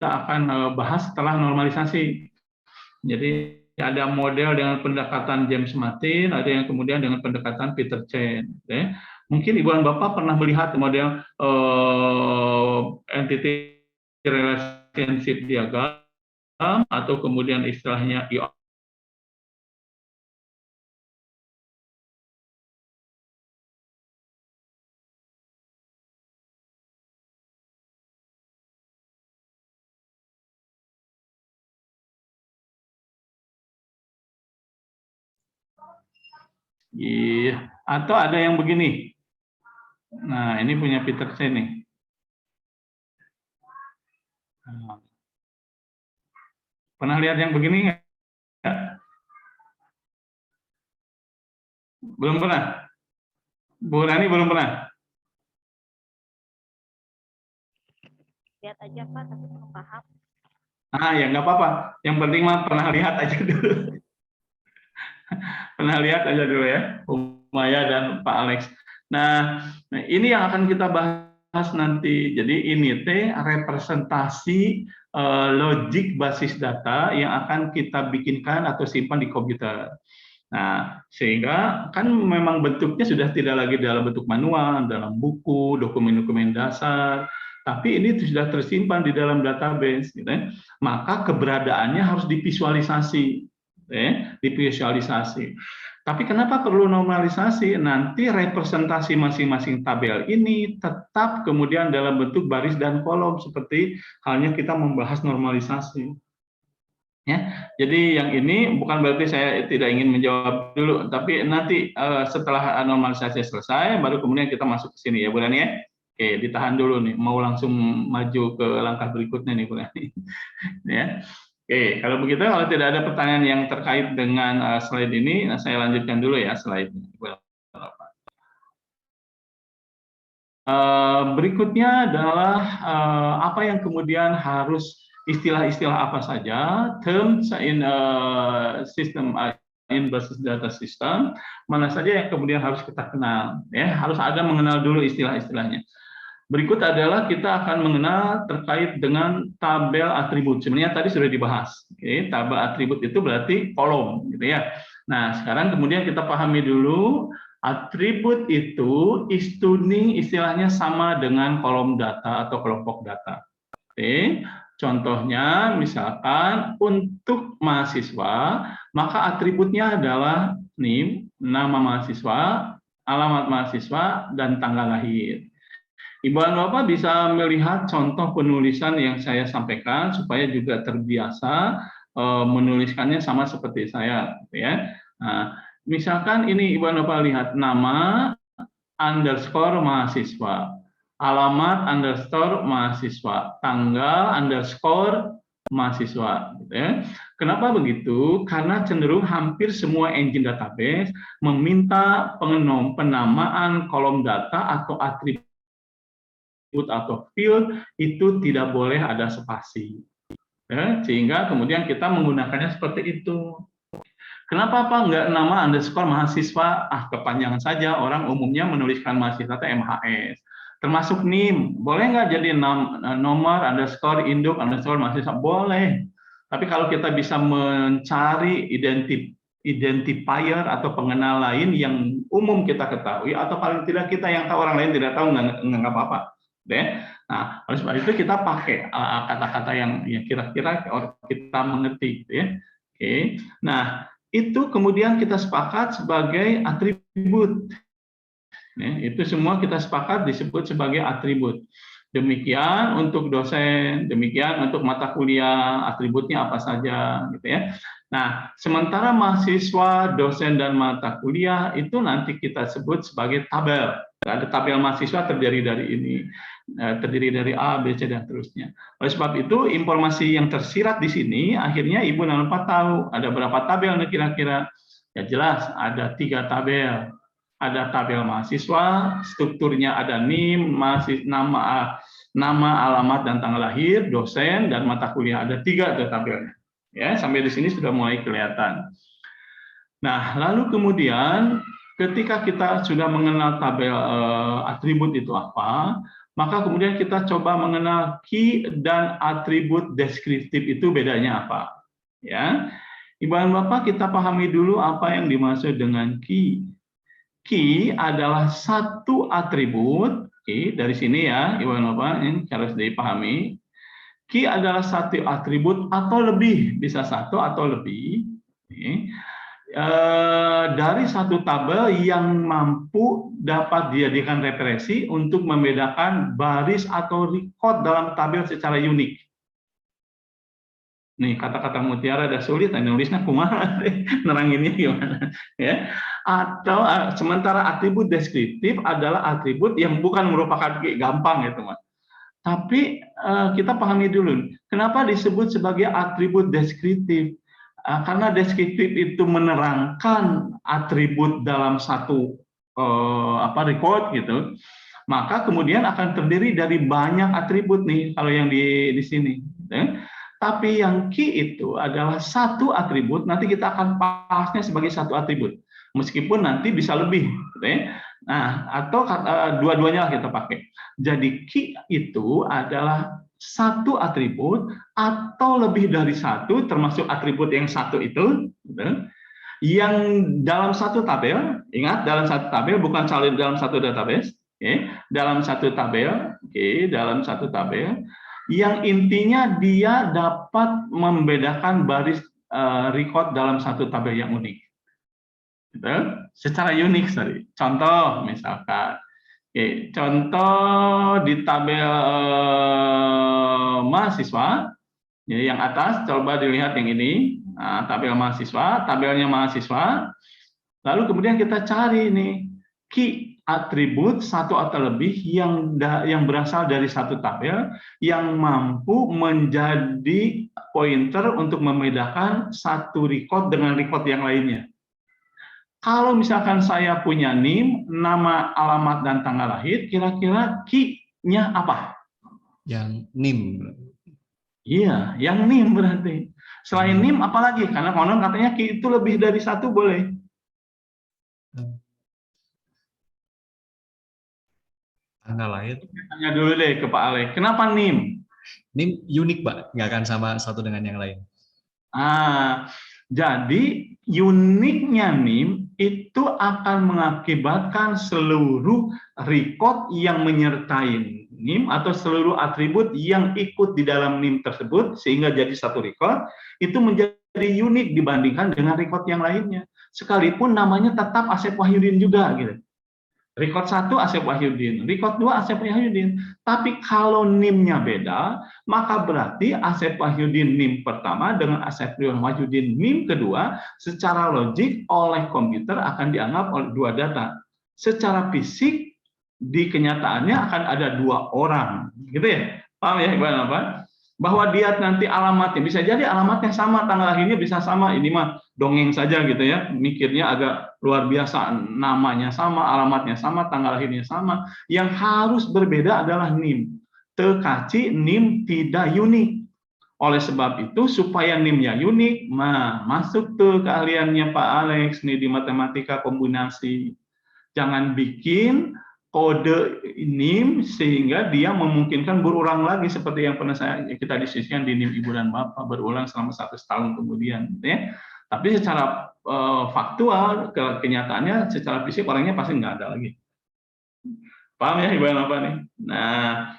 akan bahas setelah normalisasi. Jadi ada model dengan pendekatan James Martin, ada yang kemudian dengan pendekatan Peter Chen. Okay. Mungkin Ibu dan Bapak pernah melihat model entity relationship diagram atau kemudian istilahnya iya, atau ada yang begini. Nah, ini punya Peter Chen nih. Pernah lihat yang begini nggak? Belum pernah? Bu Rani belum pernah? Lihat aja Pak, tapi belum paham. Ya nggak apa-apa. Yang penting mah pernah lihat aja dulu. Pernah lihat aja dulu ya, Maya dan Pak Alex. Nah, ini yang akan kita bahas nanti. Jadi ini representasi logik basis data yang akan kita bikinkan atau simpan di komputer. Nah, sehingga kan memang bentuknya sudah tidak lagi dalam bentuk manual, dalam buku, dokumen-dokumen dasar, tapi ini sudah tersimpan di dalam database, gitu ya. Maka keberadaannya harus divisualisasi, divisualisasi. Tapi kenapa perlu normalisasi? Nanti representasi masing-masing tabel ini tetap kemudian dalam bentuk baris dan kolom seperti halnya kita membahas normalisasi. Ya, jadi yang ini bukan berarti saya tidak ingin menjawab dulu, tapi nanti setelah normalisasi selesai, baru kemudian kita masuk ke sini ya, Bu Rani ya. Oke, ditahan dulu nih, mau langsung maju ke langkah berikutnya nih, Bu Rani. Ya. Oke, kalau begitu, kalau tidak ada pertanyaan yang terkait dengan slide ini, saya lanjutkan dulu ya slide. Berikutnya adalah apa yang kemudian harus istilah-istilah apa saja, terms in system in basis data system, mana saja yang kemudian harus kita kenal. Ya, harus ada mengenal dulu istilah-istilahnya. Berikut adalah kita akan mengenal terkait dengan tabel atribut. Sebenarnya tadi sudah dibahas. Oke, tabel atribut itu berarti kolom, gitu ya. Nah, sekarang kemudian kita pahami dulu atribut itu istilahnya sama dengan kolom data atau kelompok data. Oke, contohnya misalkan untuk mahasiswa, maka atributnya adalah NIM, nama mahasiswa, alamat mahasiswa, dan tanggal lahir. Ibu dan Bapak bisa melihat contoh penulisan yang saya sampaikan supaya juga terbiasa menuliskannya sama seperti saya, ya. Nah, misalkan ini Ibu dan Bapak lihat nama underscore mahasiswa, alamat underscore mahasiswa, tanggal underscore mahasiswa. Gitu ya. Kenapa begitu? Karena cenderung hampir semua engine database meminta penamaan kolom data atau atribut atau field itu tidak boleh ada spasi, ya, sehingga kemudian kita menggunakannya seperti itu. Kenapa Pak nggak nama underscore mahasiswa? Kepanjangan saja, orang umumnya menuliskan mahasiswa itu MHS. Termasuk NIM, boleh nggak jadi nomor underscore induk underscore mahasiswa? Boleh. Tapi kalau kita bisa mencari identifier atau pengenal lain yang umum kita ketahui, atau paling tidak kita yang tahu orang lain tidak tahu, nggak apa-apa. Nah, oleh sebab itu kita pakai kata-kata yang kira-kira kita mengerti, gitu ya. Oke. Nah, itu kemudian kita sepakat sebagai atribut. Itu semua kita sepakat disebut sebagai atribut. Demikian untuk dosen, demikian untuk mata kuliah, atributnya apa saja, gitu ya. Nah, sementara mahasiswa, dosen, dan mata kuliah itu nanti kita sebut sebagai tabel. Ada tabel mahasiswa terdiri dari ini, terdiri dari A, B, C, dan seterusnya. Oleh sebab itu, informasi yang tersirat di sini, akhirnya Ibu dan Bapak tahu ada berapa tabel kira-kira. Ya jelas, ada 3 tabel. Ada tabel mahasiswa, strukturnya ada NIM, nama, alamat, dan tanggal lahir, dosen, dan mata kuliah. Ada 3 tabelnya. Ya, sampai di sini sudah mulai kelihatan. Nah, lalu kemudian ketika kita sudah mengenal tabel atribut itu apa, maka kemudian kita coba mengenal key dan atribut deskriptif itu bedanya apa. Ya, Ibu dan Bapak, kita pahami dulu apa yang dimaksud dengan key. Key adalah satu atribut, dari sini ya, Ibu dan Bapak, ini harus dipahami. Key adalah satu atribut atau lebih, bisa 1 atau lebih, dari satu tabel yang mampu dapat dijadikan referensi untuk membedakan baris atau record dalam tabel secara unik. Nih, kata-kata mutiara ada sulit, nulisnya kumaha, neranginnya gimana, ya. Atau sementara atribut deskriptif adalah atribut yang bukan merupakan gampang, gitu, Mas. Tapi kita pahami dulu, kenapa disebut sebagai atribut deskriptif? Karena deskriptif itu menerangkan atribut dalam satu record, gitu. Maka kemudian akan terdiri dari banyak atribut nih, kalau yang di sini. Gitu. Tapi yang key itu adalah satu atribut, nanti kita akan bahasnya sebagai satu atribut. Meskipun nanti bisa lebih. Gitu ya. Nah, atau dua-duanya kita pakai. Jadi key itu adalah satu atribut atau lebih dari satu, termasuk atribut yang satu itu, gitu, yang dalam satu tabel, ingat dalam satu tabel, bukan salin dalam satu database, dalam satu tabel, dalam satu tabel, yang intinya dia dapat membedakan baris record dalam satu tabel yang unik. gitu, secara unik tadi. Contoh misalkan, oke, contoh di tabel mahasiswa, jadi yang atas coba dilihat yang ini, nah, tabel mahasiswa, tabelnya mahasiswa, lalu kemudian kita cari nih key atribut satu atau lebih yang berasal dari satu tabel yang mampu menjadi pointer untuk membedakan satu record dengan record yang lainnya. Kalau misalkan saya punya NIM, nama, alamat, dan tanggal lahir, kira-kira key-nya apa? Yang NIM. Iya, yang NIM berarti. Selain NIM, apalagi? Karena konon katanya key itu lebih dari satu boleh. Tanggal lahir. Tanya dulu deh ke Pak Alek, kenapa NIM? NIM unik, Pak, nggak akan sama satu dengan yang lain. Jadi uniknya NIM itu akan mengakibatkan seluruh record yang menyertai NIM atau seluruh atribut yang ikut di dalam NIM tersebut sehingga jadi satu record itu menjadi unik dibandingkan dengan record yang lainnya. Sekalipun namanya tetap Asep Wahyudin juga gitu. Record 1 Asep Wahyudin, record 2 Asep Wahyudin. Tapi kalau NIM-nya beda, maka berarti Asep Wahyudin NIM pertama dengan Asep Wahyudin NIM kedua secara logik oleh komputer akan dianggap oleh dua data. Secara fisik di kenyataannya akan ada dua orang, gitu ya. Paham ya Ibu apa? Bahwa dia nanti alamatnya bisa jadi alamatnya sama, tanggal lahirnya bisa sama, ini mah dongeng saja gitu ya, mikirnya agak luar biasa, namanya sama, alamatnya sama, tanggal lahirnya sama. Yang harus berbeda adalah NIM. Tekaci NIM tidak unik. Oleh sebab itu supaya NIM-nya unik, masuk tuh keahliannya Pak Alex nih di matematika kombinasi. Jangan bikin kode NIM sehingga dia memungkinkan berulang lagi seperti yang pernah kita diskusikan di NIM Ibu dan Bapak, berulang selama 1 tahun kemudian, gitu ya. Tapi secara faktual kenyataannya secara fisik orangnya pasti nggak ada lagi. Paham ya Ibu dan Bapak nih? Nah,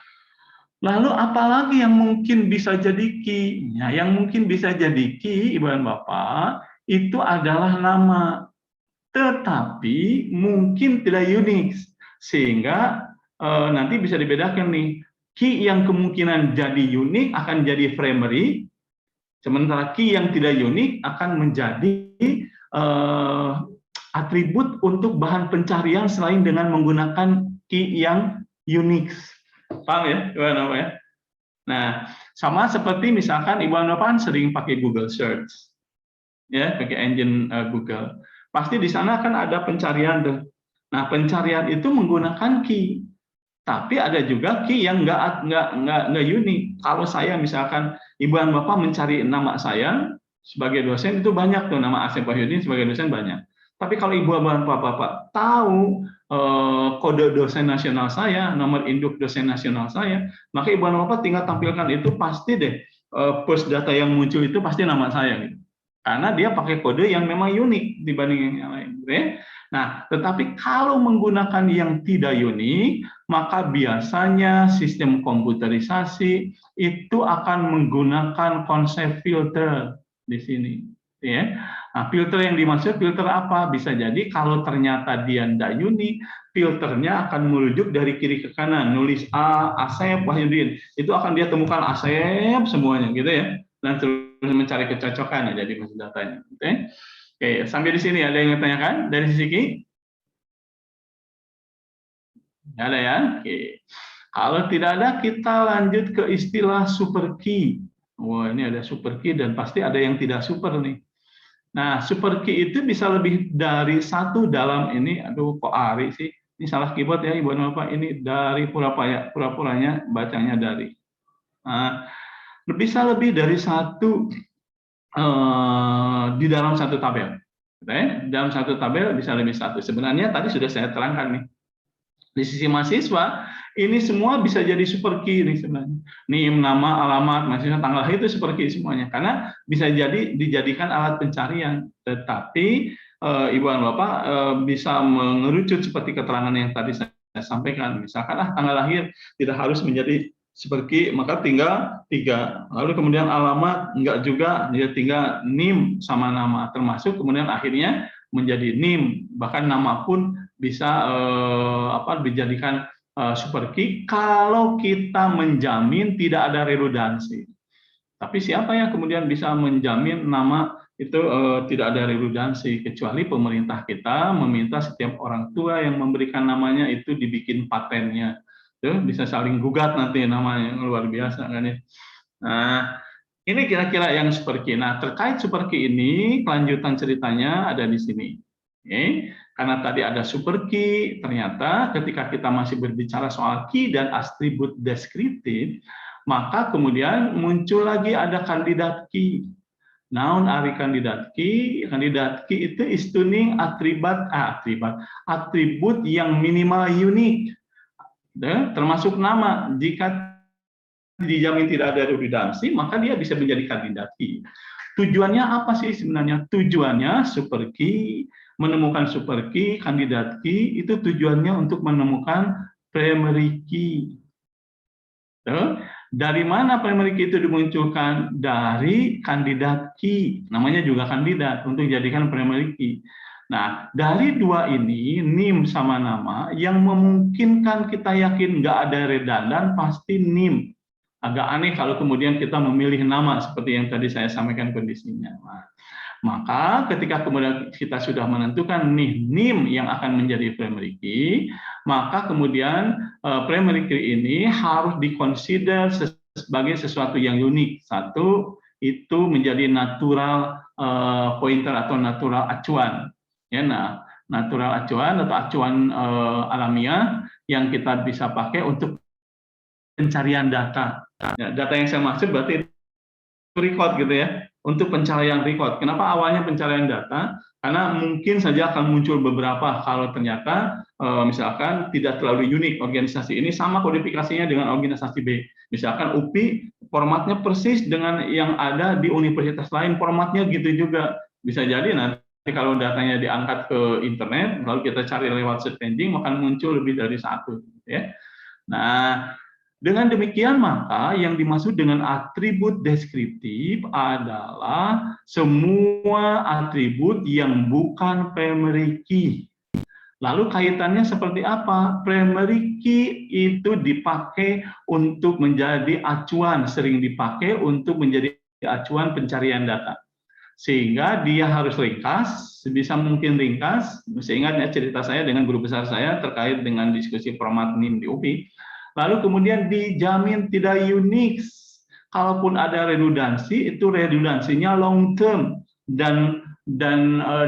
lalu apalagi yang mungkin bisa jadi key? Ya, yang mungkin bisa jadi key Ibu dan Bapak itu adalah nama, tetapi mungkin tidak unik. Sehingga nanti bisa dibedakan nih, key yang kemungkinan jadi unik akan jadi primary, sementara key yang tidak unik akan menjadi atribut untuk bahan pencarian selain dengan menggunakan key yang unik. Paham ya? Apa ya? Nah, sama seperti misalkan Ibu Anopan sering pakai Google Search, ya, pakai engine Google. Pasti di sana kan ada pencarian tuh. Nah, pencarian itu menggunakan key, tapi ada juga key yang nggak unik. Kalau saya misalkan Ibu dan Bapak mencari nama saya sebagai dosen itu banyak tuh, nama Asep Wahyudin sebagai dosen banyak. Tapi kalau Ibu dan Bapak tahu kode dosen nasional saya, nomor induk dosen nasional saya, maka Ibu dan Bapak tinggal tampilkan itu, pasti deh post data yang muncul itu pasti nama saya gitu. Karena dia pakai kode yang memang unik dibanding yang lain. Okay? Nah, tetapi kalau menggunakan yang tidak unik, maka biasanya sistem komputerisasi itu akan menggunakan konsep filter di sini. Ya. Nah, filter yang dimaksud filter apa? Bisa jadi kalau ternyata dia tidak unik, filternya akan merujuk dari kiri ke kanan, nulis A, Asep, Wahyudin. Itu akan dia temukan Asep semuanya, gitu ya. Dan terus mencari kecocokan ya jadi masuk datanya. Okay? Oke, sampai di sini ada yang ditanyakan dari sisi Ki? Nggak ada ya? Oke. Kalau tidak ada, kita lanjut ke istilah super key. Wah, ini ada super key dan pasti ada yang tidak super nih. Nah, super key itu bisa lebih dari satu dalam ini. Aduh, kok Ari sih? Ini salah keyboard ya, Ibu dan Bapak. Ini dari pura-puranya bacanya dari. Nah, bisa lebih dari satu di dalam satu tabel. Dalam satu tabel bisa lebih satu. Sebenarnya tadi sudah saya terangkan nih. Di sisi mahasiswa, ini semua bisa jadi super key nih sebenarnya. NIM, nama, alamat, mahasiswa, tanggal lahir itu super key semuanya. Karena bisa jadi dijadikan alat pencarian. Tetapi Ibu dan Bapak bisa mengerucut seperti keterangan yang tadi saya sampaikan. Misalkan tanggal lahir tidak harus menjadi super key, maka tinggal 3. Lalu kemudian alamat enggak juga, dia tinggal NIM sama nama termasuk, kemudian akhirnya menjadi NIM, bahkan nama pun bisa dijadikan super key kalau kita menjamin tidak ada redundansi. Tapi siapa yang kemudian bisa menjamin nama itu tidak ada redundansi, kecuali pemerintah kita meminta setiap orang tua yang memberikan namanya itu dibikin patennya. Tuh, bisa saling gugat nanti namanya, luar biasa kan ya. Nah, ini kira-kira yang super key. Nah, terkait super key ini, kelanjutan ceritanya ada di sini. Oke. Karena tadi ada super key, ternyata ketika kita masih berbicara soal key dan atribut deskriptif, maka kemudian muncul lagi ada kandidat key. Noun ari kandidat key itu istuning atribut yang minimal unik, termasuk nama. Jika dijamin tidak ada redundansi, maka dia bisa menjadi kandidat key. Tujuannya apa sih sebenarnya? Tujuannya super key, menemukan super key, kandidat key, itu tujuannya untuk menemukan primary key. Dari mana primary key itu dimunculkan? Dari kandidat key, namanya juga kandidat, untuk dijadikan primary key. Nah, dari dua ini, NIM sama nama, yang memungkinkan kita yakin nggak ada redundan, pasti NIM. Agak aneh kalau kemudian kita memilih nama seperti yang tadi saya sampaikan kondisinya. Nah, maka ketika kemudian kita sudah menentukan nih NIM yang akan menjadi primary key, maka kemudian primary key ini harus dikonsider sebagai sesuatu yang unik. Satu, itu menjadi natural pointer atau natural acuan. Ya, nah, natural acuan atau acuan alamiah yang kita bisa pakai untuk pencarian data. Ya, data yang saya maksud berarti record gitu ya, untuk pencarian record. Kenapa awalnya pencarian data? Karena mungkin saja akan muncul beberapa kalau ternyata misalkan tidak terlalu unik organisasi ini sama kodifikasinya dengan organisasi B. Misalkan UPI formatnya persis dengan yang ada di universitas lain, formatnya gitu juga. Bisa jadi nanti kalau datanya diangkat ke internet, lalu kita cari lewat search engine, maka muncul lebih dari satu. Ya. Nah, dengan demikian, maka yang dimaksud dengan atribut deskriptif adalah semua atribut yang bukan primary key. Lalu kaitannya seperti apa? Primary key itu dipakai untuk menjadi acuan, sering dipakai untuk menjadi acuan pencarian data. Sehingga dia harus ringkas, sebisa mungkin ringkas. Seingat ya cerita saya dengan guru besar saya terkait dengan diskusi format NIM di UPI. Lalu kemudian dijamin tidak unik. Kalaupun ada redundansi, itu redundansinya long term dan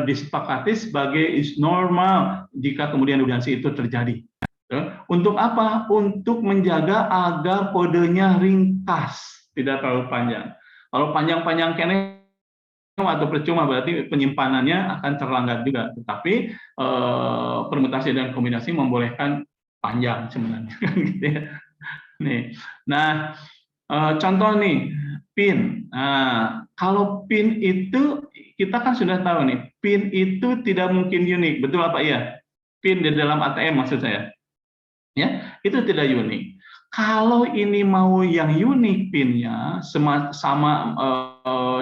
disepakati sebagai is normal jika kemudian redundansi itu terjadi. Untuk apa? Untuk menjaga agar kodenya ringkas, tidak terlalu panjang. Kalau panjang-panjang kene atau percuma berarti penyimpanannya akan terlambat juga. Tetapi permutasi dan kombinasi membolehkan panjang sebenarnya. Gitu ya. Nih, nah contoh nih PIN. Nah, kalau PIN itu kita kan sudah tahu nih, PIN itu tidak mungkin unik, betul apa iya? PIN di dalam ATM maksud saya, ya itu tidak unik. Kalau ini mau yang unik PIN-nya sama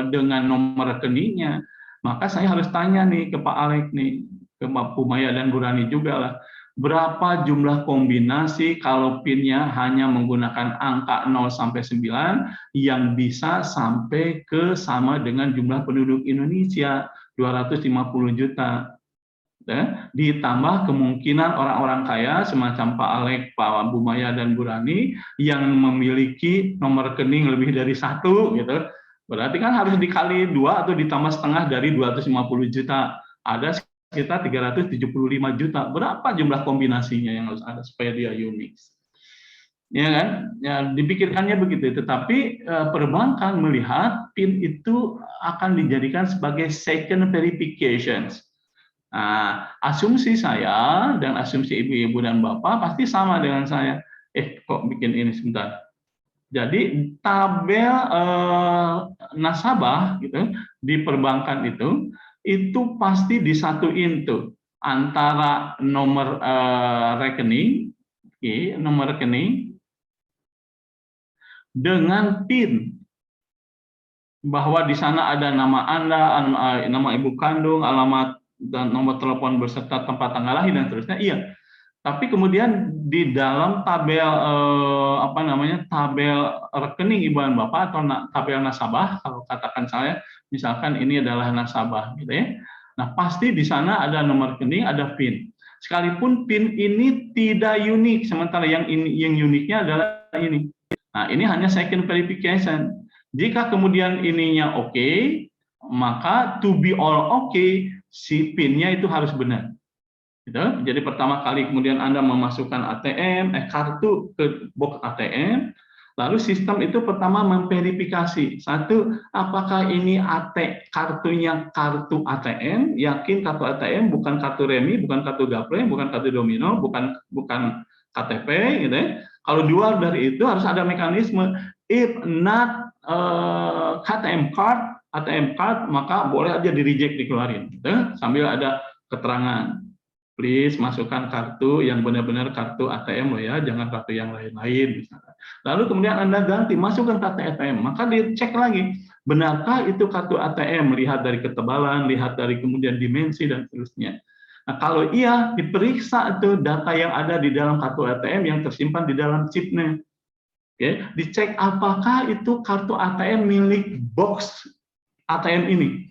dengan nomor rekeningnya, maka saya harus tanya nih ke Pak Alek nih, ke Mbak Pumaya dan Bu Rani juga lah. Berapa jumlah kombinasi kalau PIN-nya hanya menggunakan angka 0 sampai 9 yang bisa sampai ke sama dengan jumlah penduduk Indonesia 250 juta. Ditambah kemungkinan orang-orang kaya semacam Pak Alek, Pak Bumaya dan Bu Rani yang memiliki nomor rekening lebih dari 1 gitu. Berarti kan harus dikali 2 atau ditambah setengah dari 250 juta. Ada sekitar 375 juta. Berapa jumlah kombinasinya yang harus ada supaya dia unik? Ya kan? Ya, dipikirkannya begitu. Tetapi perbankan melihat PIN itu akan dijadikan sebagai second verification. Nah, asumsi saya dan asumsi ibu-ibu dan bapak pasti sama dengan saya. Kok bikin ini sebentar. Jadi tabel nasabah gitu di perbankan itu pasti disatuin tuh antara nomor rekening, nomor rekening dengan PIN, bahwa di sana ada nama Anda, nama ibu kandung, alamat dan nomor telepon beserta tempat tanggal lahir dan seterusnya, iya. Tapi kemudian di dalam tabel tabel rekening ibu dan bapak atau tabel nasabah, kalau katakan saya misalkan ini adalah nasabah gitu ya. Nah, pasti di sana ada nomor rekening, ada PIN. Sekalipun PIN ini tidak unik, sementara yang uniknya adalah ini. Nah, ini hanya second verification. Jika kemudian ininya oke, maka to be all oke, si PIN-nya itu harus benar. Gitu. Jadi pertama kali kemudian Anda memasukkan kartu ke box ATM, lalu sistem itu pertama memverifikasi. Satu, apakah ini kartunya kartu ATM, yakin kartu ATM, bukan kartu remi, bukan kartu gaple, bukan kartu domino, bukan KTP, gitu ya. Kalau dua dari itu harus ada mekanisme. If not ATM card, maka boleh aja di-reject, dikeluarin. Gitu. Sambil ada keterangan. Please masukkan kartu yang benar-benar kartu ATM loh ya, jangan kartu yang lain-lain misalnya. Lalu kemudian Anda ganti, masukkan kartu ATM, maka dicek lagi, benarkah itu kartu ATM, lihat dari ketebalan, lihat dari kemudian dimensi dan seterusnya. Nah, kalau iya, diperiksa itu data yang ada di dalam kartu ATM yang tersimpan di dalam chipnya. Oke, dicek apakah itu kartu ATM milik box ATM ini.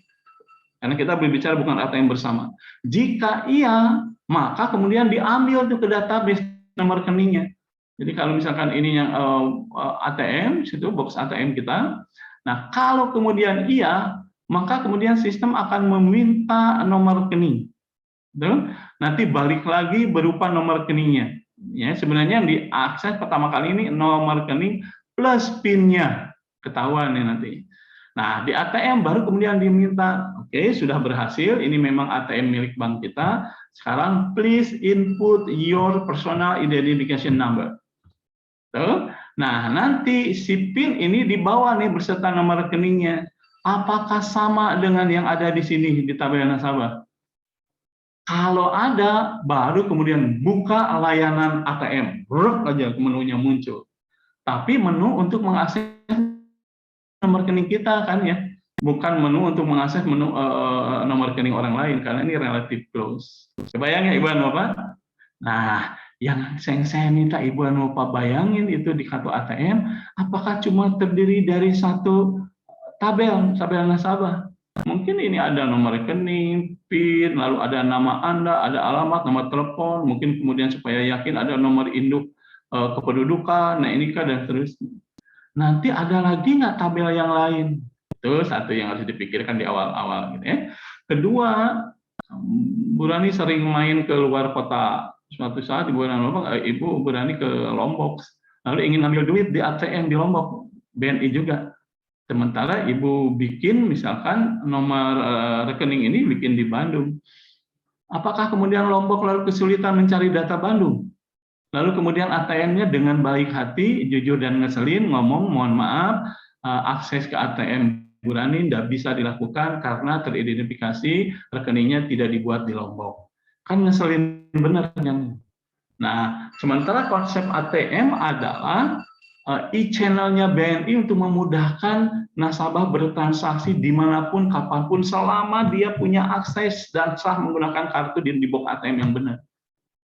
Karena kita berbicara bukan ATM bersama. Jika iya, maka kemudian diambil tuh ke database nomor rekeningnya. Jadi kalau misalkan ini yang ATM, situ box ATM kita. Nah, kalau kemudian iya, maka kemudian sistem akan meminta nomor rekening. Nanti balik lagi berupa nomor rekeningnya. Ya, sebenarnya yang diakses pertama kali ini nomor rekening plus PIN-nya. Ketahuan nih nanti. Nah, di ATM baru kemudian diminta, oke, sudah berhasil, ini memang ATM milik bank kita, sekarang please input your personal identification number. Tuh. Nah, nanti si PIN ini dibawa nih beserta nomor rekeningnya. Apakah sama dengan yang ada di sini di tabel nasabah? Kalau ada, baru kemudian buka layanan ATM. Bruk aja menunya muncul. Tapi menu untuk mengakses nomor rekening kita kan ya, bukan menu untuk mengakses nomor rekening orang lain karena ini relatif close. Kebayang ya Ibu dan Bapak? Nah, yang saya minta Ibu dan Bapak bayangin itu di kartu ATM, apakah cuma terdiri dari satu tabel nasabah? Mungkin ini ada nomor rekening, PIN, lalu ada nama Anda, ada alamat, nomor telepon, mungkin kemudian supaya yakin ada nomor induk kependudukan, nah ini kan dan seterusnya. Nanti ada lagi nggak tabel yang lain? Itu satu yang harus dipikirkan di awal-awal. Gitu ya. Kedua, Bu Rani sering main ke luar kota. Suatu saat Ibu Rani ke Lombok, lalu ingin ambil duit di ATM di Lombok, BNI juga. Sementara Ibu bikin misalkan nomor rekening ini bikin di Bandung. Apakah kemudian Lombok lalu kesulitan mencari data Bandung? Lalu kemudian ATM-nya dengan baik hati, jujur dan ngeselin, ngomong, mohon maaf, akses ke ATM Bu Rani tidak bisa dilakukan karena teridentifikasi rekeningnya tidak dibuat di Lombok. Kan ngeselin bener. Nah, sementara konsep ATM adalah e-channel-nya BNI untuk memudahkan nasabah bertransaksi dimanapun, kapanpun, selama dia punya akses dan sah menggunakan kartu di box ATM yang benar.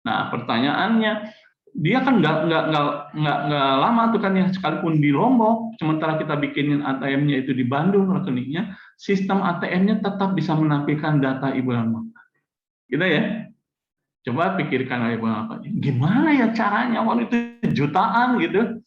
Nah, pertanyaannya, dia kan nggak lama tuh kan ya, sekalipun di Lombok, sementara kita bikinin ATM-nya itu di Bandung rekeningnya, sistem ATM-nya tetap bisa menampilkan data Ibu dan Bapak. Gitu ya. Coba pikirkan Ibu dan Bapak, gimana ya caranya? Waktu itu jutaan gitu,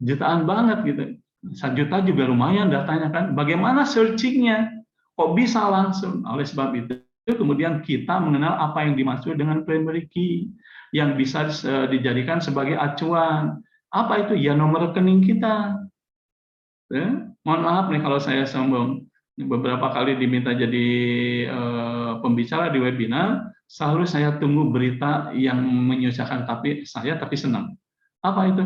jutaan banget gitu. 1 juta juga lumayan datanya kan. Bagaimana searching-nya? Kok bisa langsung? Oleh sebab itu, kemudian kita mengenal apa yang dimaksud dengan primary key yang bisa dijadikan sebagai acuan. Apa itu? Ya nomor rekening kita. Mohon maaf nih kalau saya sombong. Beberapa kali diminta jadi pembicara di webinar, selalu saya tunggu berita yang menyusahkan tapi senang. Apa itu?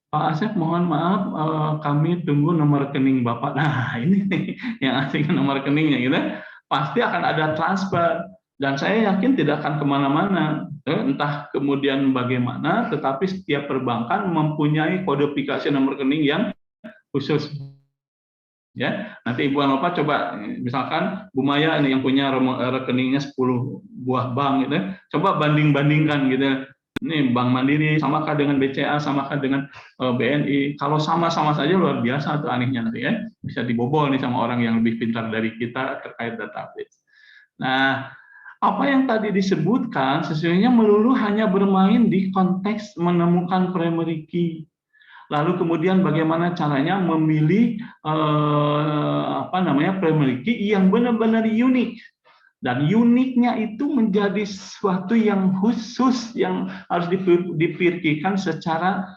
Pak Asep, mohon maaf, kami tunggu nomor rekening Bapak. Nah, ini nih yang asing nomor rekeningnya gitu. Pasti akan ada transfer. Dan saya yakin tidak akan kemana-mana, entah kemudian bagaimana, tetapi setiap perbankan mempunyai kodifikasi nomor rekening yang khusus. Ya, nanti Ibu Anopa coba, misalkan Bu Maya ini yang punya rekeningnya 10 buah bank gitu, coba banding-bandingkan gitu. Ini Bank Mandiri samakah dengan BCA, samakah dengan BNI. Kalau sama-sama saja luar biasa tuh anehnya nanti ya. Bisa dibobol nih sama orang yang lebih pintar dari kita terkait database. Nah, apa yang tadi disebutkan sesungguhnya melulu hanya bermain di konteks menemukan primary key. Lalu kemudian bagaimana caranya memilih primary key yang benar-benar unik, dan uniknya itu menjadi sesuatu yang khusus yang harus dipikirkan secara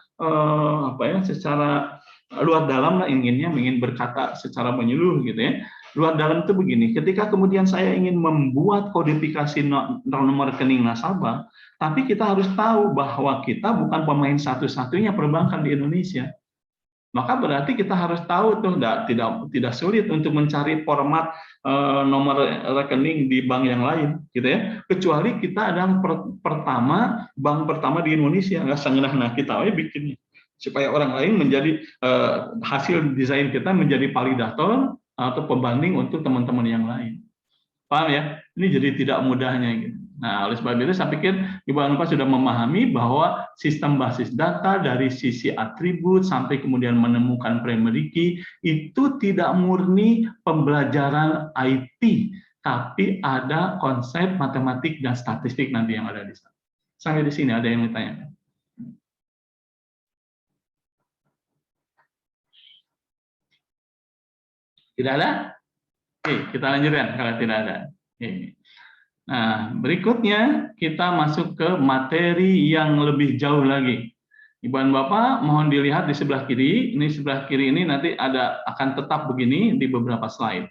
secara luar dalam lah, ingin berkata secara menyeluruh gitu ya. Luar dalam itu begini, ketika kemudian saya ingin membuat kodifikasi nomor rekening nasabah, tapi kita harus tahu bahwa kita bukan pemain satu-satunya perbankan di Indonesia. Maka berarti kita harus tahu tuh tidak sulit untuk mencari format nomor rekening di bank yang lain, gitu ya. Kecuali kita adalah bank pertama di Indonesia, nggak sengaja kita aja bikinnya supaya orang lain menjadi hasil desain kita menjadi validator atau pembanding untuk teman-teman yang lain. Paham ya? Ini jadi tidak mudahnya gitu. Nah, oleh sebab itu saya pikir Ibu Anopa sudah memahami bahwa sistem basis data dari sisi atribut sampai kemudian menemukan primary key itu tidak murni pembelajaran IT, tapi ada konsep matematik dan statistik nanti yang ada di sana. Sampai di sini ada yang bertanya? Tidak ada? Oke, kita lanjutkan kalau tidak ada. Oke. Nah, berikutnya kita masuk ke materi yang lebih jauh lagi. Ibu dan Bapak, mohon dilihat di sebelah kiri. Ini sebelah kiri ini nanti akan tetap begini di beberapa slide.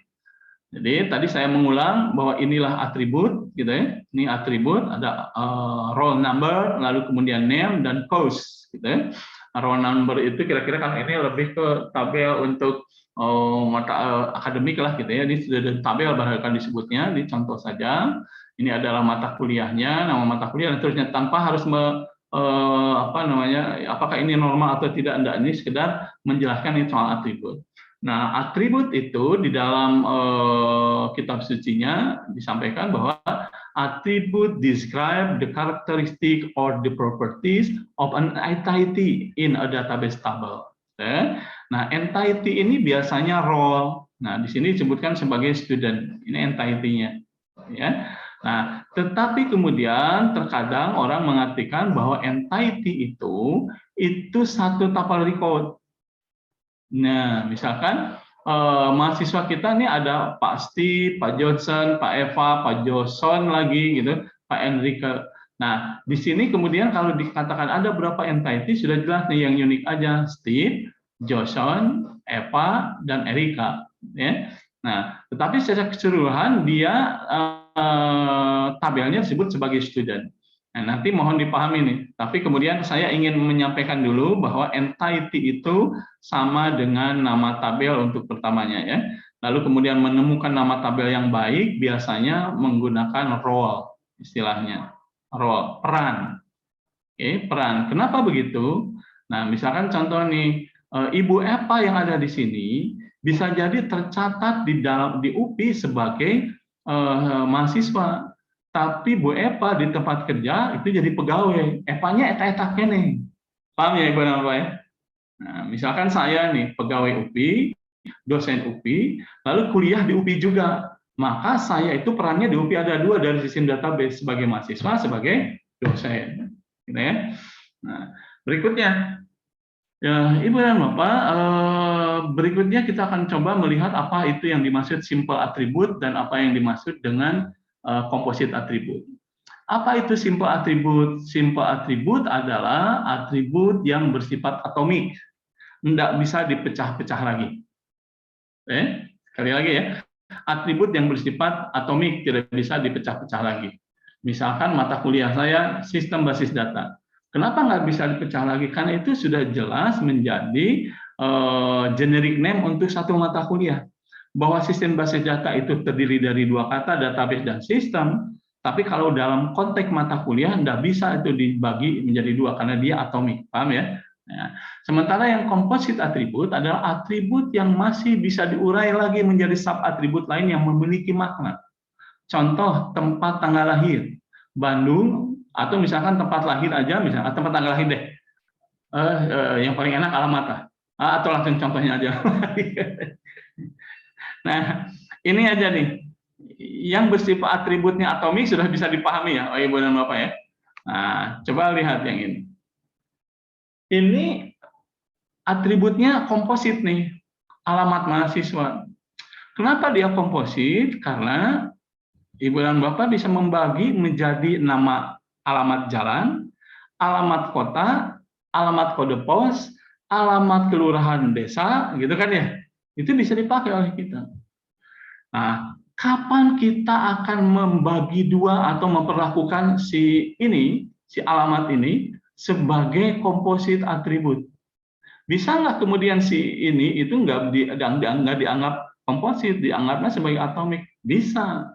Jadi tadi saya mengulang bahwa inilah atribut, gitu ya. Ini atribut, ada roll number, lalu kemudian name dan course, gitu ya. Roll number itu kira-kira kalau ini lebih ke tabel untuk mata akademik lah, gitu ya. Ini sudah ada tabel barangkali disebutnya, ini contoh saja. Ini adalah mata kuliahnya, nama mata kuliah dan terusnya, tanpa harus apakah ini normal atau tidak, enggak, ini sekedar menjelaskan ini soal atribut. Nah, atribut itu di dalam kitab sucinya disampaikan bahwa atribut describe the characteristic or the properties of an entity in a database table. Nah, entity ini biasanya role. Nah, di sini disebutkan sebagai student. Ini entity-nya. Ya. Nah, tetapi kemudian terkadang orang mengartikan bahwa entity itu satu tuple record. Nah, misalkan mahasiswa kita nih ada Pak Steve, Pak Johnson, Pak Eva, Pak Johnson lagi gitu, Pak Enrique. Nah, di sini kemudian kalau dikatakan ada berapa entity sudah jelas nih yang unik aja, Steve, Johnson, Eva, dan Erika. Ya. Nah, tetapi secara keseluruhan dia tabelnya disebut sebagai student. Nah, nanti mohon dipahami nih. Tapi kemudian saya ingin menyampaikan dulu bahwa entity itu sama dengan nama tabel untuk pertamanya ya. Lalu kemudian menemukan nama tabel yang baik biasanya menggunakan role, istilahnya role, peran. Oke, peran. Kenapa begitu? Nah, misalkan contoh nih, Ibu Eva yang ada di sini bisa jadi tercatat di UPI sebagai mahasiswa, tapi Bu Eva di tempat kerja itu jadi pegawai. Evanya eta-eta kene. Paham ya Ibu dan Bapak ya? Nah, misalkan saya nih pegawai UPI, dosen UPI, lalu kuliah di UPI juga. Maka saya itu perannya di UPI ada dua dari sistem database, sebagai mahasiswa, sebagai dosen. Gitu ya. Nah, berikutnya, ya, Ibu dan Bapak, berikutnya kita akan coba melihat apa itu yang dimaksud simple attribute dan apa yang dimaksud dengan composite attribute. Apa itu simple attribute? Simple attribute adalah atribut yang bersifat atomik, tidak bisa dipecah-pecah lagi. Sekali lagi ya, atribut yang bersifat atomik tidak bisa dipecah-pecah lagi. Misalkan mata kuliah saya sistem basis data. Kenapa nggak bisa dipecah lagi? Karena itu sudah jelas menjadi generic name untuk satu mata kuliah. Bahwa sistem basis data itu terdiri dari dua kata, database dan sistem. Tapi kalau dalam konteks mata kuliah, nggak bisa itu dibagi menjadi dua karena dia atomik. Paham ya? Ya. Sementara yang composite atribut adalah atribut yang masih bisa diurai lagi menjadi sub-atribut lain yang memiliki makna. Contoh, tempat tanggal lahir. Bandung, atau misalkan tempat lahir aja, misalkan tempat tanggal lahir deh. Yang paling enak alamat lah. Atau langsung contohnya aja. Nah, ini aja nih. Yang bersifat atributnya atomik sudah bisa dipahami ya, Ibu dan Bapak ya. Nah, coba lihat yang ini. Ini atributnya komposit nih, alamat mahasiswa. Kenapa dia komposit? Karena Ibu dan Bapak bisa membagi menjadi nama alamat jalan, alamat kota, alamat kode pos, alamat kelurahan desa, gitu kan ya? Itu bisa dipakai oleh kita. Nah, kapan kita akan membagi dua atau memperlakukan si alamat ini sebagai komposit atribut? Bisa nggak kemudian si ini itu nggak dianggap komposit, dianggapnya sebagai atomik? Bisa.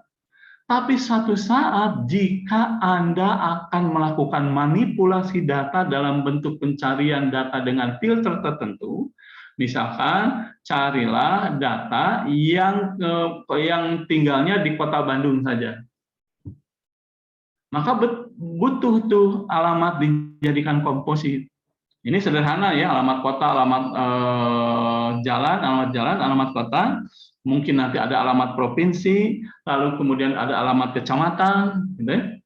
Tapi suatu saat jika Anda akan melakukan manipulasi data dalam bentuk pencarian data dengan filter tertentu, misalkan carilah data yang tinggalnya di Kota Bandung saja. Maka butuh tuh alamat dijadikan komposit. Ini sederhana ya, alamat kota, alamat jalan, alamat kota. Mungkin nanti ada alamat provinsi, lalu kemudian ada alamat kecamatan, gitu.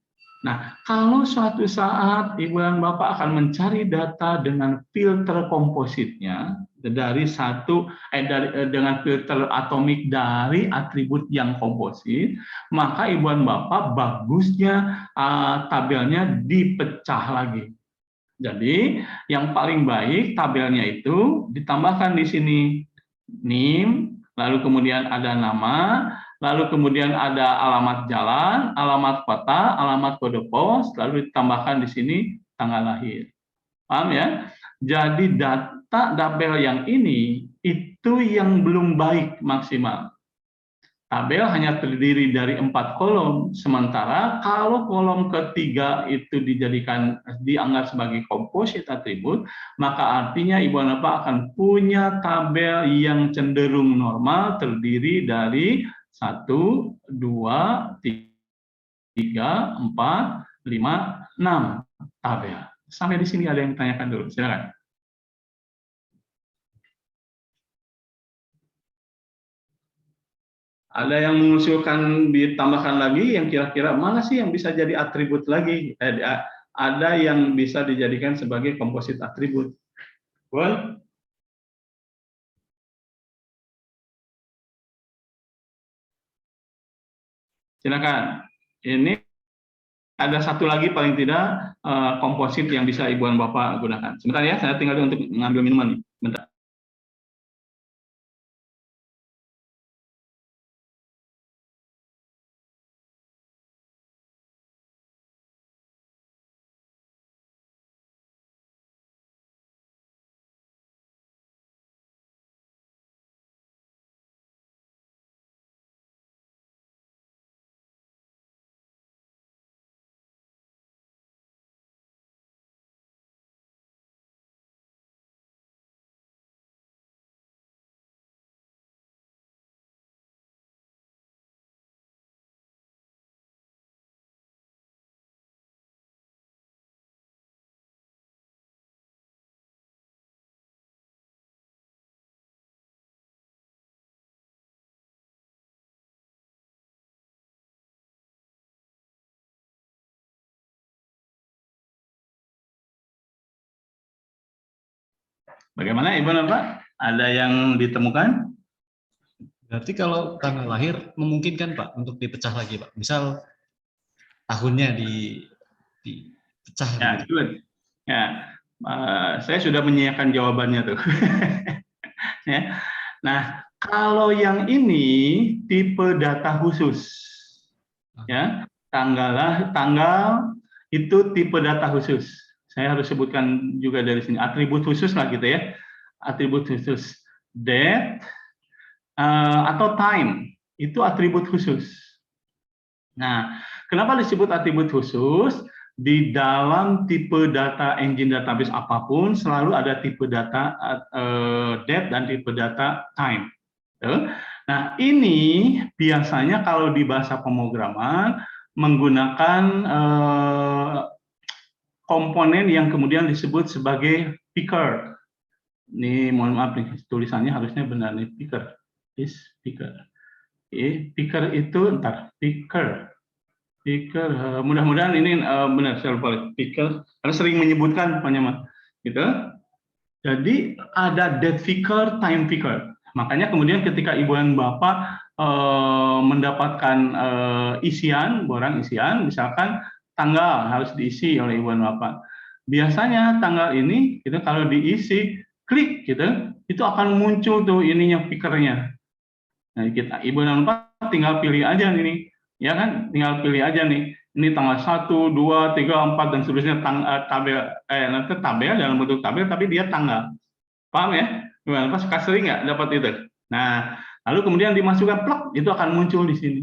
Nah, kalau suatu saat Ibu dan Bapak akan mencari data dengan filter kompositnya dengan filter atomik dari atribut yang komposit, maka Ibu dan Bapak bagusnya tabelnya dipecah lagi. Jadi, yang paling baik tabelnya itu ditambahkan di sini NIM, lalu kemudian ada nama, lalu kemudian ada alamat jalan, alamat kota, alamat kode pos, lalu ditambahkan di sini tanggal lahir. Paham ya? Jadi data tabel yang ini itu yang belum baik maksimal. Tabel hanya terdiri dari 4 kolom, sementara kalau kolom ketiga itu dianggap sebagai komposit atribut, maka artinya Ibu dan Bapak akan punya tabel yang cenderung normal terdiri dari 1, 2, 3, 4, 5, 6 tabel. Sampai di sini ada yang ditanyakan dulu, silakan. Ada yang mengusulkan ditambahkan lagi yang kira-kira mana sih yang bisa jadi atribut lagi? Ada yang bisa dijadikan sebagai komposit atribut. Boleh? Silakan. Ini ada satu lagi paling tidak komposit yang bisa Ibu dan Bapak gunakan. Sebentar ya, saya tinggal untuk mengambil minuman nih. Bentar. Bagaimana Ibu dan Pak? Ada yang ditemukan? Berarti kalau tanggal lahir memungkinkan Pak untuk dipecah lagi Pak. Misal tahunnya dipecah. Ya, gitu. Ya, saya sudah menyiapkan jawabannya tuh. Ya. Nah, kalau yang ini tipe data khusus, ya tanggal itu tipe data khusus. Saya harus sebutkan juga dari sini atribut khusus lah gitu ya, atribut khusus. Date atau time itu atribut khusus. Nah, kenapa disebut atribut khusus? di dalam tipe data engine database apapun selalu ada tipe data date dan tipe data time. Nah, ini biasanya kalau di bahasa pemrograman menggunakan komponen yang kemudian disebut sebagai picker. Ini mohon maaf nih, tulisannya harusnya benar nih, picker. Picker. Picker itu picker. Mudah-mudahan ini benar, saya lupa picker karena sering menyebutkan penyamaan gitu. Jadi ada date picker, time picker. Makanya kemudian ketika ibu dan bapak mendapatkan barang isian, misalkan tanggal harus diisi oleh ibu dan bapak. Biasanya tanggal ini gitu kalau diisi, klik gitu, itu akan muncul tuh ininya pickernya. Nah, ibu dan bapak tinggal pilih aja nih, ya kan? Tinggal pilih aja nih. Ini tanggal 1, 2, 3, 4 dan seterusnya nanti tabel dalam bentuk tabel tapi dia tanggal. Paham ya? Gimana? Suka sering nggak dapat itu? Nah, lalu kemudian dimasukkan plak, itu akan muncul di sini.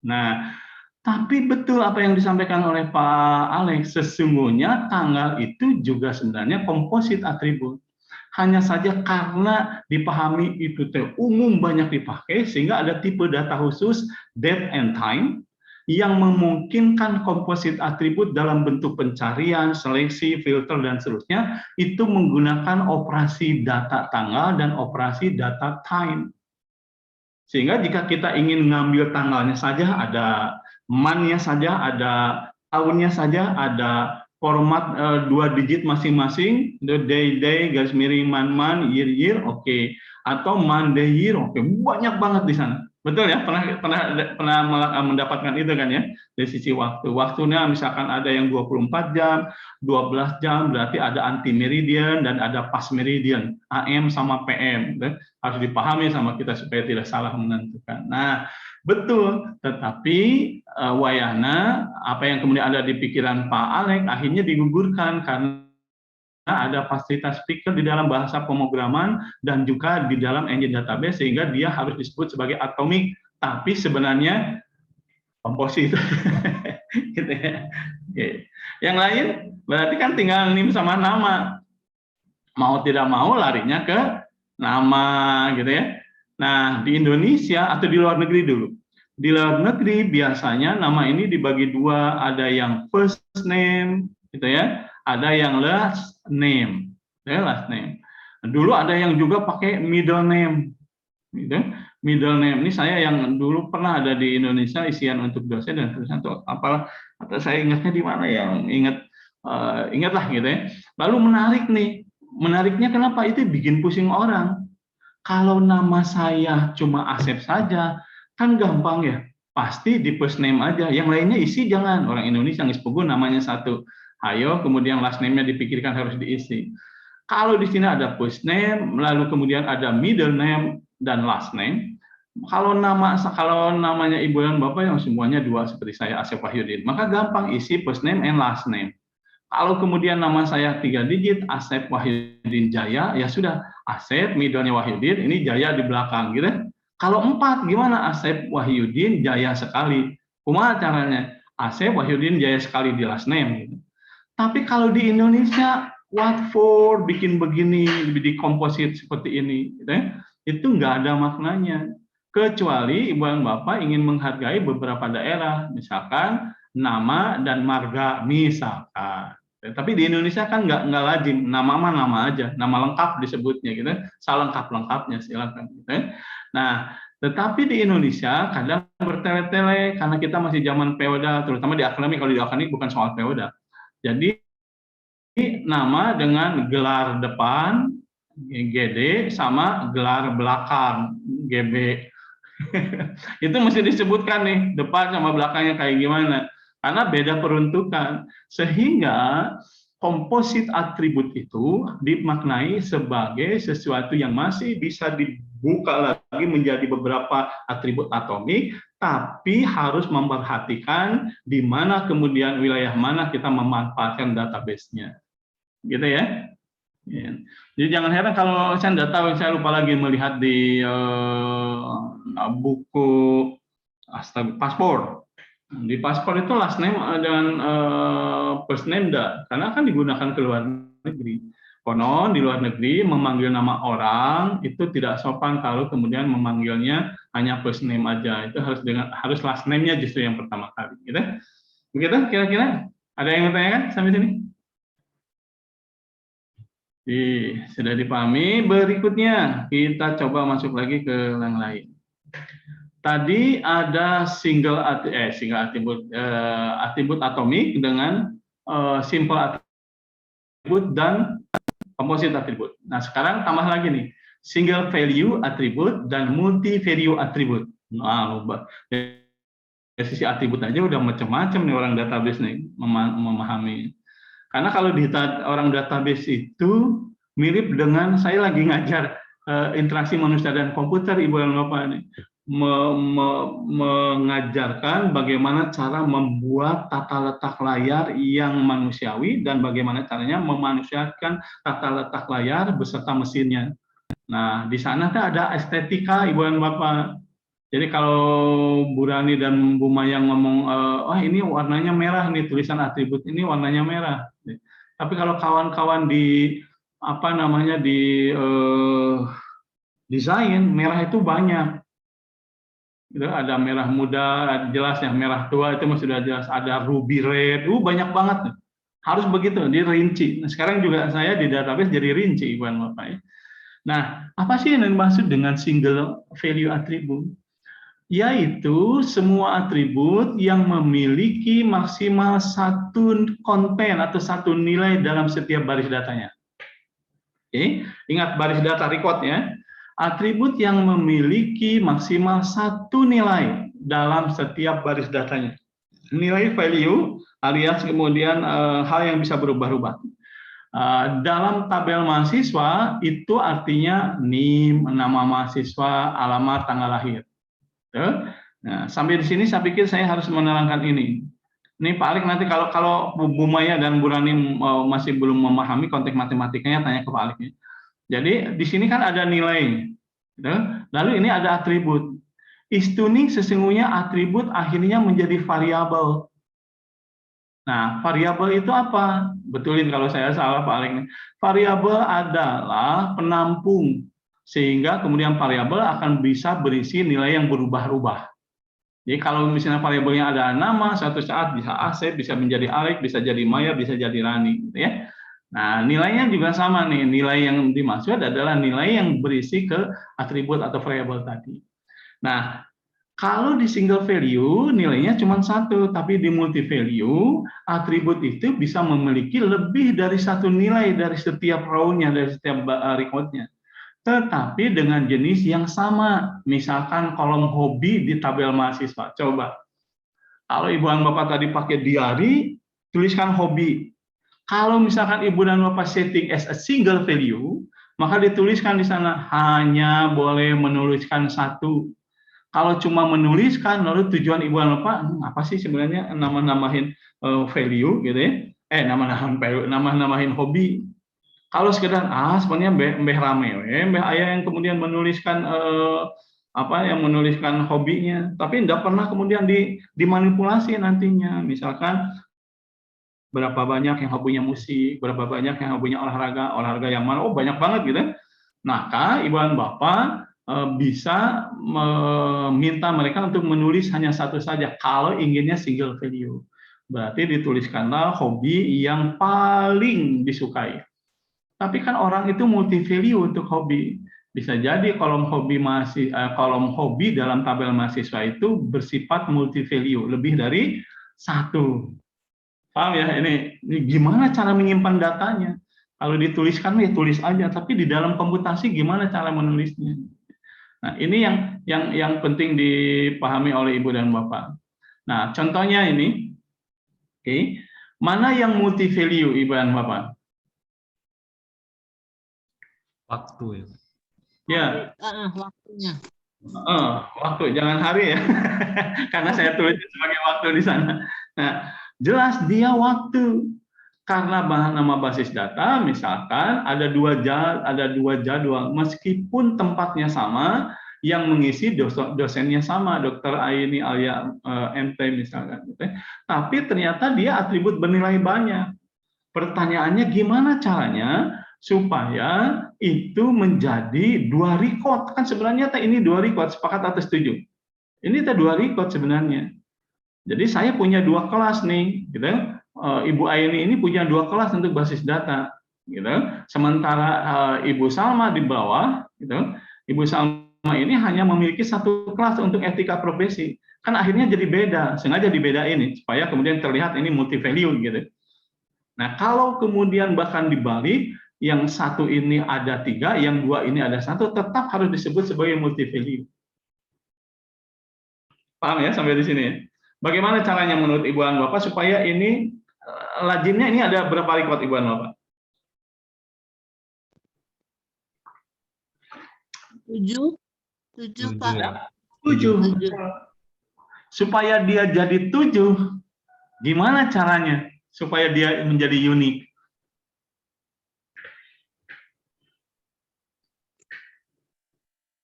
Nah, tapi betul apa yang disampaikan oleh Pak Alex, sesungguhnya tanggal itu juga sebenarnya komposit atribut. Hanya saja karena dipahami itu umum banyak dipakai, sehingga ada tipe data khusus, date and time, yang memungkinkan komposit atribut dalam bentuk pencarian, seleksi, filter, dan seterusnya, itu menggunakan operasi data tanggal dan operasi data time. Sehingga jika kita ingin mengambil tanggalnya saja, ada month-nya saja, ada tahunnya saja, ada format 2 digit masing-masing, day, garis miring, month, year, oke. Atau month, day, year, oke. Banyak banget di sana. Betul ya, pernah mendapatkan itu kan ya, dari sisi waktu. Waktunya misalkan ada yang 24 jam, 12 jam, berarti ada anti meridian dan ada pas meridian, AM sama PM. Harus dipahami sama kita supaya tidak salah menentukan. Nah, betul, tetapi wayana apa yang kemudian ada di pikiran Pak Alex akhirnya digugurkan karena ada fasilitas picker di dalam bahasa pemrograman dan juga di dalam engine database sehingga dia harus disebut sebagai atomic, tapi sebenarnya komposit. Gitu ya. Oke. Yang lain berarti kan tinggal nim sama nama. Mau tidak mau larinya ke nama gitu ya. Nah, di Indonesia atau di luar negeri dulu. Di luar negeri biasanya nama ini dibagi dua, ada yang first name gitu ya, ada yang last name. Ya, last name. Dulu ada yang juga pakai middle name. Gitu. Middle name ini saya yang dulu pernah ada di Indonesia isian untuk dosen dan tulisan atau apalah, atau saya ingatnya di mana ya, ingatlah gitu ya. Lalu menariknya kenapa itu bikin pusing orang. Kalau nama saya cuma Asep saja, kan gampang ya. Pasti di first name aja. Yang lainnya isi jangan. Orang Indonesia nggak sepugu namanya satu. Ayo, kemudian last name-nya dipikirkan harus diisi. Kalau di sini ada first name, lalu kemudian ada middle name dan last name. Kalau namanya ibu dan bapak yang semuanya dua seperti saya Asep Wahyudin, maka gampang isi first name and last name. Kalau kemudian nama saya 3 digit, Asep Wahyudin Jaya, ya sudah, Asep, middle-nya Wahyudin, ini Jaya di belakang, gitu. Kalau 4, gimana? Asep Wahyudin Jaya sekali. Kumaha caranya? Asep Wahyudin Jaya sekali di last name. Gitu. Tapi kalau di Indonesia, what for bikin begini, di komposit seperti ini, gitu ya, itu nggak ada maknanya. Kecuali ibu dan bapak ingin menghargai beberapa daerah, misalkan nama dan marga, misalkan. Tapi di Indonesia kan nggak lazim, nama aja, nama lengkap disebutnya gitu, selengkap-lengkapnya silakan. Gitu. Nah, tetapi di Indonesia kadang bertele-tele karena kita masih zaman feodal, terutama di akademik. Kalau di akademik bukan soal feodal. Jadi nama dengan gelar depan GD sama gelar belakang GB. Itu mesti disebutkan nih depan sama belakangnya kayak gimana. Karena beda peruntukan, sehingga komposit atribut itu dimaknai sebagai sesuatu yang masih bisa dibuka lagi menjadi beberapa atribut atomik, tapi harus memperhatikan di mana kemudian wilayah mana kita memanfaatkan database-nya. Gitu ya. Jadi jangan heran kalau saya tidak tahu, saya lupa lagi melihat di buku paspor. Di paspor itu last name dan first name enggak, karena kan digunakan ke luar negeri. Konon di luar negeri memanggil nama orang itu tidak sopan kalau kemudian memanggilnya hanya first name aja. Itu harus last name-nya justru yang pertama kali. Gitu? Begitu kira-kira? Ada yang bertanyakan sampai sini? Sudah dipahami. Berikutnya kita coba masuk lagi ke yang lain. Tadi ada single atribut atomik dengan simple atribut dan composite atribut. Nah, sekarang tambah lagi nih, single value atribut dan multi value atribut. Nah, dari sisi atribut aja udah macam-macam nih orang database nih memahami. Karena kalau di orang database itu mirip dengan saya lagi ngajar interaksi manusia dan komputer, Ibu dan Bapak nih. Mengajarkan bagaimana cara membuat tata letak layar yang manusiawi dan bagaimana caranya memanusiakan tata letak layar beserta mesinnya. Nah, di sana tuh ada estetika, Ibu dan Bapak. Jadi kalau Bu Rani dan Bu Maya ngomong, ini warnanya merah nih, tulisan atribut ini warnanya merah. Tapi kalau kawan-kawan di desain, merah itu banyak. Gitu, ada merah muda, jelas ya, merah tua itu masih sudah jelas, ada ruby red, banyak banget. Harus begitu, dirinci. Nah, sekarang juga saya di database jadi rinci, Ibu dan Bapak ya. Nah, apa sih yang dimaksud dengan single value attribute? Yaitu semua atribut yang memiliki maksimal satu konten atau satu nilai dalam setiap baris datanya. Oke, ingat baris data record ya. Atribut yang memiliki maksimal satu nilai dalam setiap baris datanya. Nilai value alias kemudian hal yang bisa berubah-ubah. Dalam tabel mahasiswa itu artinya NIM, nama mahasiswa, alamat, tanggal lahir. Nah, sampai di sini saya pikir saya harus menerangkan ini. Ini Pak Alik nanti kalau Bu Maya dan Bu Rani masih belum memahami konteks matematikanya, tanya ke Pak Alik ya. Jadi di sini kan ada nilai, lalu ini ada atribut. Istuning sesungguhnya atribut akhirnya menjadi variabel. Nah, variabel itu apa? Betulin kalau saya salah Pak Alik. Variabel adalah penampung, sehingga kemudian variabel akan bisa berisi nilai yang berubah-ubah. Jadi kalau misalnya variabelnya ada nama, suatu saat bisa Asep, bisa menjadi Alik, bisa jadi Maya, bisa jadi Rani, gitu ya. Nah, nilainya juga sama nih. Nilai yang dimaksud adalah nilai yang berisi ke atribut atau variabel tadi. Nah, kalau di single value nilainya cuma satu, tapi di multi value atribut itu bisa memiliki lebih dari satu nilai dari setiap row-nya, dari setiap record-nya. Tetapi dengan jenis yang sama. Misalkan kolom hobi di tabel mahasiswa. Coba. Kalau Ibu dan Bapak tadi pakai diary, tuliskan hobi. Kalau misalkan Ibu dan Bapak setting as a single value, maka dituliskan di sana hanya boleh menuliskan satu. Kalau cuma menuliskan, lalu tujuan Ibu dan Bapak, apa sih sebenarnya nama-namahin value gitu ya? Nama-namahin hobi. Kalau sekedar sebenarnya mbeh rame, mbeh ayah yang kemudian menuliskan menuliskan hobinya, tapi tidak pernah kemudian dimanipulasi nantinya. Misalkan berapa banyak yang hobinya musik, berapa banyak yang hobinya olahraga yang mana, banyak banget gitu. Maka Ibu dan Bapak bisa meminta mereka untuk menulis hanya satu saja kalau inginnya single value. Berarti dituliskanlah hobi yang paling disukai. Tapi kan orang itu multi value untuk hobi. Bisa jadi kolom hobi dalam tabel mahasiswa itu bersifat multi value, lebih dari satu. Paham ya? Ini gimana cara menyimpan datanya? Kalau dituliskan ya tulis aja, tapi di dalam komputasi gimana cara menulisnya? Nah, ini yang penting dipahami oleh Ibu dan Bapak. Nah, contohnya ini, oke, mana yang multi value Ibu dan Bapak? Waktu ya. Waktunya. Waktu, jangan hari ya, karena saya tulis sebagai waktu di sana. Nah, jelas dia waktu. Karena nama basis data, misalkan ada dua jadwal, meskipun tempatnya sama, yang mengisi dosennya sama, Dr. Aini Alia MT misalkan, gitu ya. Tapi ternyata dia atribut bernilai banyak. Pertanyaannya gimana caranya supaya itu menjadi 2 record? Kan sebenarnya ini 2 record, sepakat atau setuju? Ini 2 record sebenarnya. Jadi saya punya 2 kelas nih, gitu. Ibu Aini ini punya 2 kelas untuk basis data, gitu. Sementara Ibu Salma di bawah, gitu. Ibu Salma ini hanya memiliki 1 kelas untuk etika profesi. Kan akhirnya jadi beda, sengaja dibedain nih, supaya kemudian terlihat ini multi value, gitu. Nah, kalau kemudian bahkan dibalik, yang 1 ini ada 3, yang 2 ini ada 1, tetap harus disebut sebagai multi value. Paham ya sampai di sini ya? Bagaimana caranya menurut Ibu dan Bapak supaya ini lazimnya ini ada berapa record Ibu dan Bapak? 7 Pak. 7. Supaya dia jadi 7, gimana caranya supaya dia menjadi unik?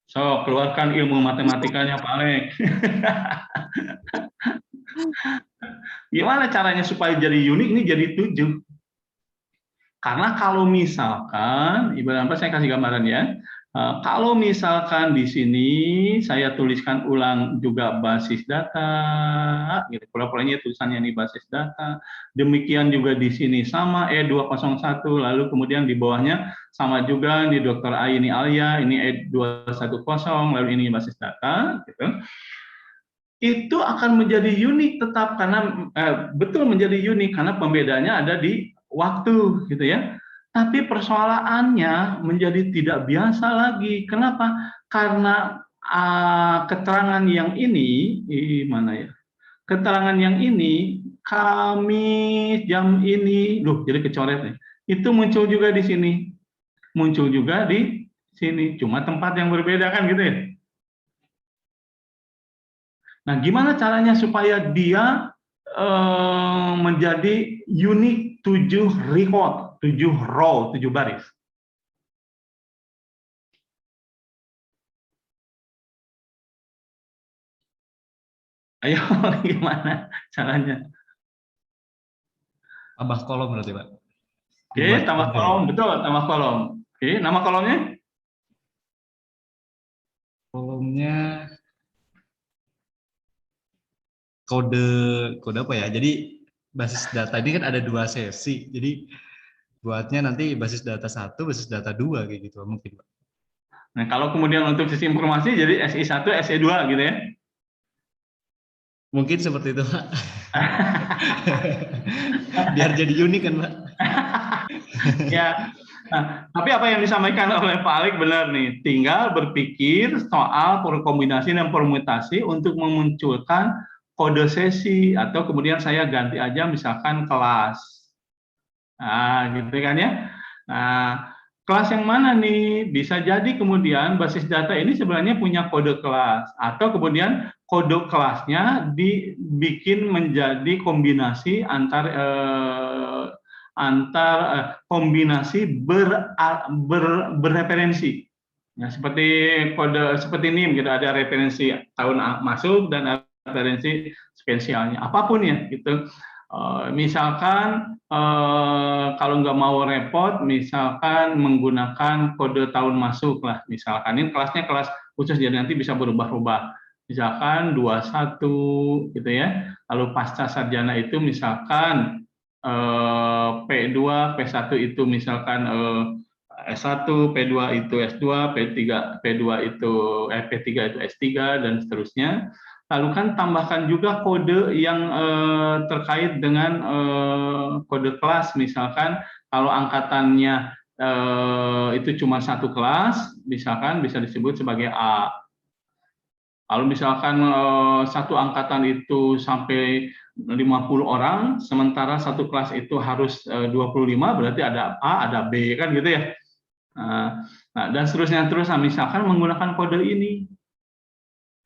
So, keluarkan ilmu matematikanya Pak Alek. Gimana caranya supaya jadi unik ini jadi 7? Karena kalau misalkan, Ibu dan Bapak saya kasih gambaran ya, kalau misalkan di sini saya tuliskan ulang juga basis data, gitu, pura-puranya tulisannya ini basis data, demikian juga di sini sama E201, lalu kemudian di bawahnya sama juga di Dr. Aini Alia, ini E210, lalu ini basis data, gitu. Itu akan menjadi unik tetap karena betul menjadi unik karena pembedanya ada di waktu, gitu ya. Tapi persoalannya menjadi tidak biasa lagi. Kenapa? Karena keterangan yang ini, mana ya? Keterangan yang ini, Kamis jam ini, loh jadi kecoret nih. Itu muncul juga di sini. Muncul juga di sini. Cuma tempat yang berbeda kan gitu ya. Nah, gimana caranya supaya dia menjadi unik 7 record, 7 row, 7 baris? Ayo, gimana caranya? Tambah kolom berarti, Pak. Oke, tambah kolom, betul, tambah kolom. Oke, nama kolomnya? Kolomnya kode apa ya? Jadi basis data ini kan ada 2 sesi. Jadi buatnya nanti basis data 1, basis data 2 kayak gitu mungkin, Pak. Nah, kalau kemudian untuk sisi informasi jadi SI1, SI2 gitu ya. Mungkin seperti itu, Pak. Biar jadi unik kan, Pak. Ya. Nah, tapi apa yang disampaikan oleh Pak Alek benar nih. Tinggal berpikir soal kombinasi dan permutasi untuk memunculkan kode sesi atau kemudian saya ganti aja misalkan kelas. Nah, gitu kan ya. Nah, kelas yang mana nih? Bisa jadi kemudian basis data ini sebenarnya punya kode kelas atau kemudian kode kelasnya dibikin menjadi kombinasi antar kombinasi berreferensi. Ya, seperti kode seperti NIM gitu, ada referensi tahun masuk dan referensi spesialnya apapun ya gitu. Misalkan kalau nggak mau repot, misalkan menggunakan kode tahun masuk lah. Misalkan ini kelasnya kelas khusus jadi nanti bisa berubah-ubah. Misalkan 21 gitu ya. Lalu pasca sarjana itu misalkan P2, P1 itu misalkan S1, P2 itu S2, P2 itu P3 itu S3 dan seterusnya. Lalu kan tambahkan juga kode yang terkait dengan kode kelas, misalkan kalau angkatannya itu cuma 1 kelas, misalkan bisa disebut sebagai A. Lalu misalkan satu angkatan itu sampai 50 orang, sementara satu kelas itu harus 25, berarti ada A, ada B, kan gitu ya. Nah, dan seterusnya terus, misalkan menggunakan kode ini.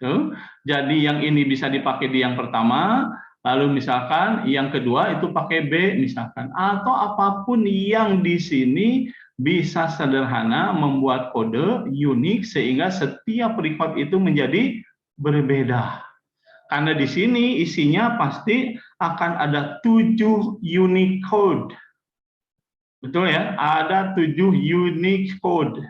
Tuh. Jadi yang ini bisa dipakai di yang pertama, lalu misalkan yang kedua itu pakai B misalkan, atau apapun yang di sini bisa sederhana membuat kode unik sehingga setiap record itu menjadi berbeda. Karena di sini isinya pasti akan ada 7 unique code. Betul ya? Ada 7 unique code.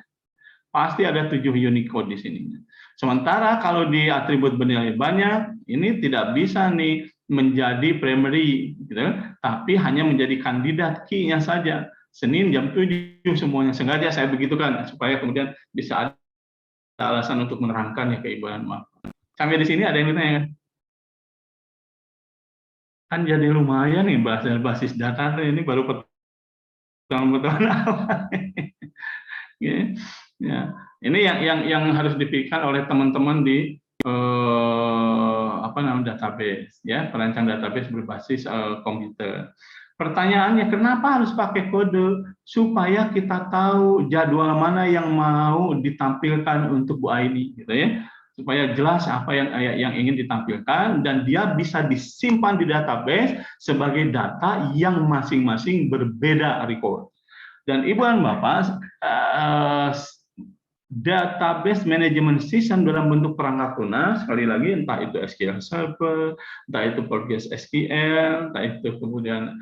Pasti ada 7 unique code di sini. Sementara kalau di atribut bernilai banyak, ini tidak bisa nih menjadi primary, gitu, tapi hanya menjadi kandidat key-nya saja. Senin jam 7 semuanya. Sengaja saya begitukan supaya kemudian bisa ada alasan untuk menerangkan ya ke Ibu dan Maaf. Sampai di sini ada yang ditanya? Kan jadi lumayan nih basis data ini baru pertemuan awal. Ya. Ini yang harus dipikirkan oleh teman-teman di database, ya, perancang database berbasis komputer. Pertanyaannya, kenapa harus pakai kode? Supaya kita tahu jadwal mana yang mau ditampilkan untuk Bu Aini, gitu ya. Supaya jelas apa yang ingin ditampilkan dan dia bisa disimpan di database sebagai data yang masing-masing berbeda record. Dan Ibu dan Bapak, database management system dalam bentuk perangkat lunak, sekali lagi entah itu SQL Server, entah itu PostgreSQL, entah itu kemudian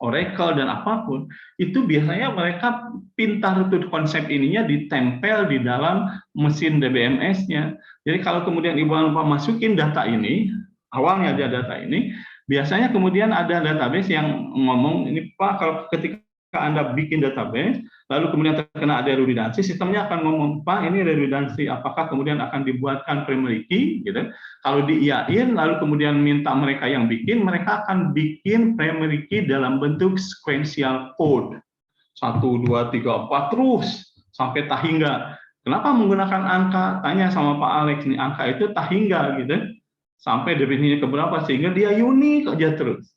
Oracle dan apapun, itu biasanya mereka pintar tuh konsep ininya ditempel di dalam mesin DBMS-nya. Jadi kalau kemudian Ibu dan Bapak masukin data ini, awalnya ada data ini, biasanya kemudian ada database yang ngomong, ini Pak, kalau ketika Anda bikin database, lalu kemudian terkena ada redundancy, sistemnya akan ngomong, Pak, ini redundancy, apakah kemudian akan dibuatkan primary key, gitu. Kalau diiyain, lalu kemudian minta mereka yang bikin, mereka akan bikin primary key dalam bentuk sequential code. 1, 2, 3, 4, terus, sampai tahingga. Kenapa menggunakan angka? Tanya sama Pak Alex, nih, angka itu tahingga, gitu. Sampai definisinya keberapa, sehingga dia unik aja terus.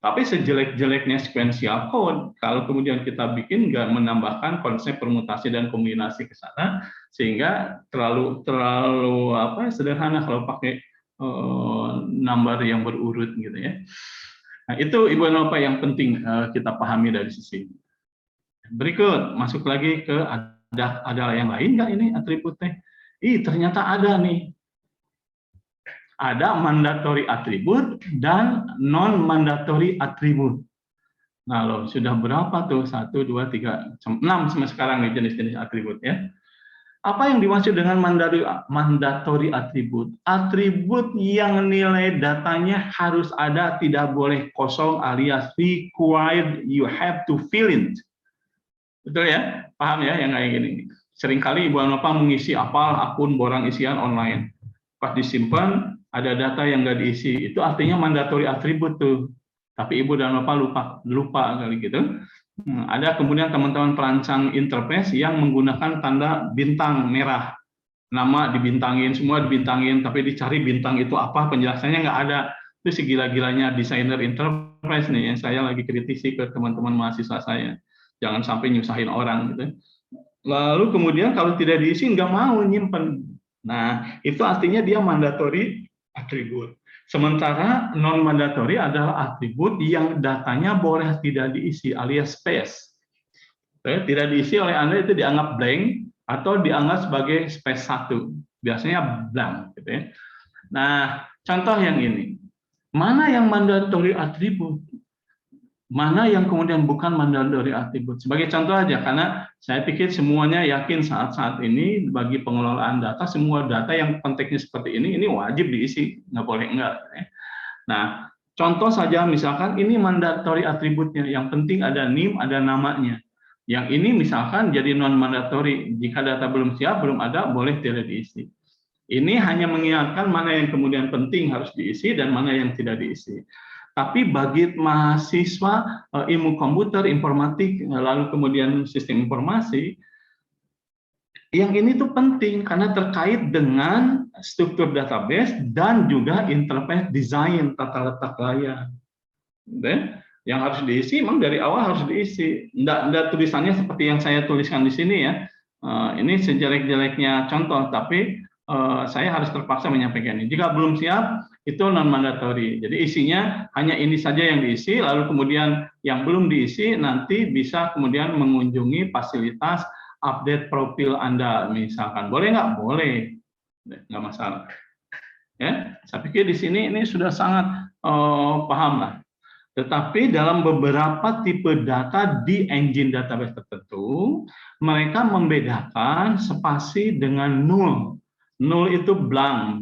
Tapi sejelek-jeleknya sequential code, kalau kemudian kita bikin nggak menambahkan konsep permutasi dan kombinasi ke sana, sehingga terlalu sederhana kalau pakai number yang berurut gitu ya. Nah, itu Ibu dan Bapak yang penting kita pahami dari sisi ini. Berikut masuk lagi ke ada yang lain nggak ini atributnya? Ternyata ada nih. Ada mandatory atribut dan non-mandatory atribut. Nah, loh, sudah berapa tuh? 1, 2, 3, 6 sama sekarang nih jenis-jenis atribut ya. Apa yang dimaksud dengan mandatory atribut? Atribut yang nilai datanya harus ada, tidak boleh kosong alias required, you have to fill in. Betul ya? Paham ya yang kayak gini? Seringkali Ibu dan Bapak mengisi akun borang isian online. Pas disimpan, ada data yang nggak diisi, itu artinya mandatory atribut tuh. Tapi Ibu dan Bapak lupa kali gitu. Ada kemudian teman-teman perancang interface yang menggunakan tanda bintang merah. Nama dibintangin, semua dibintangin, tapi dicari bintang itu apa, penjelasannya nggak ada. Itu segila-gilanya desainer interface nih, yang saya lagi kritisi ke teman-teman mahasiswa saya. Jangan sampai nyusahin orang gitu. Lalu kemudian kalau tidak diisi, nggak mau nyimpen. Nah, itu artinya dia mandatory atribut. Sementara non-mandatory adalah atribut yang datanya boleh tidak diisi alias space. Tidak diisi oleh Anda itu dianggap blank atau dianggap sebagai space 1. Biasanya blank. Gitu ya. Nah, contoh yang ini. Mana yang mandatory atribut? Mana yang kemudian bukan mandatory atribut? Sebagai contoh aja, karena saya pikir semuanya yakin saat-saat ini bagi pengelolaan data, semua data yang konteksnya seperti ini wajib diisi, nggak boleh enggak. Nah, contoh saja misalkan ini mandatory atributnya, yang penting ada NIM, ada namanya. Yang ini misalkan jadi non-mandatory, jika data belum siap, belum ada, boleh tidak diisi. Ini hanya mengingatkan mana yang kemudian penting harus diisi dan mana yang tidak diisi. Tapi bagi mahasiswa ilmu komputer, informatik, lalu kemudian sistem informasi, yang ini tuh penting karena terkait dengan struktur database dan juga interface desain tata letak layar. Yang harus diisi, memang dari awal harus diisi. Nggak tulisannya seperti yang saya tuliskan di sini ya. Ini sejelek-jeleknya contoh, tapi saya harus terpaksa menyampaikan ini. Jika belum siap, itu non-mandatory. Jadi isinya hanya ini saja yang diisi, lalu kemudian yang belum diisi nanti bisa kemudian mengunjungi fasilitas update profil Anda misalkan. Boleh nggak? Boleh, nggak masalah. Ya, saya pikir di sini ini sudah sangat paham lah. Tetapi dalam beberapa tipe data di engine database tertentu, mereka membedakan spasi dengan null. Null itu blank,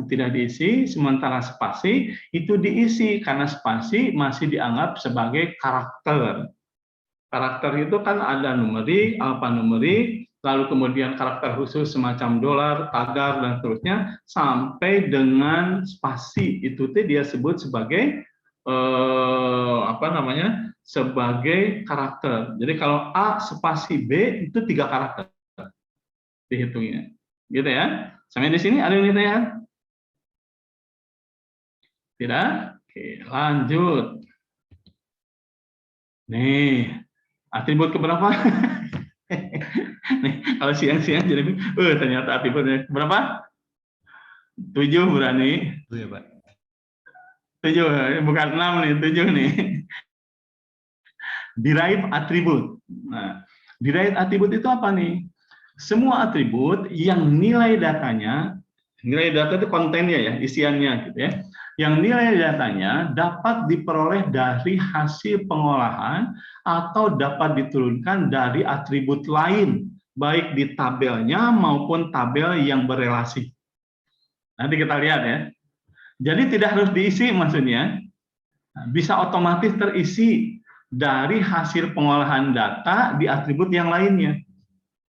tidak diisi, sementara spasi itu diisi karena spasi masih dianggap sebagai karakter. Karakter itu kan ada numerik, alfanumerik, lalu kemudian karakter khusus semacam dolar, tagar, dan seterusnya, sampai dengan spasi itu dia sebut sebagai sebagai karakter. Jadi kalau A spasi B itu 3 karakter dihitungnya. Gitu ya. Sampai di sini ada yang ditanya? Tidak? Oke, lanjut. Nih, atribut keberapa? Nih, kalau siang-siang jadi ternyata atributnya berapa? 7 berani. 7 ya, Pak. 7, bukan 6 nih, 7 nih. Derived atribut. Nah, derived atribut itu apa nih? Semua atribut yang nilai datanya, nilai data itu kontennya ya, isiannya gitu ya. Yang nilai datanya dapat diperoleh dari hasil pengolahan atau dapat diturunkan dari atribut lain, baik di tabelnya maupun tabel yang berelasi. Nanti kita lihat ya. Jadi tidak harus diisi maksudnya, bisa otomatis terisi dari hasil pengolahan data di atribut yang lainnya.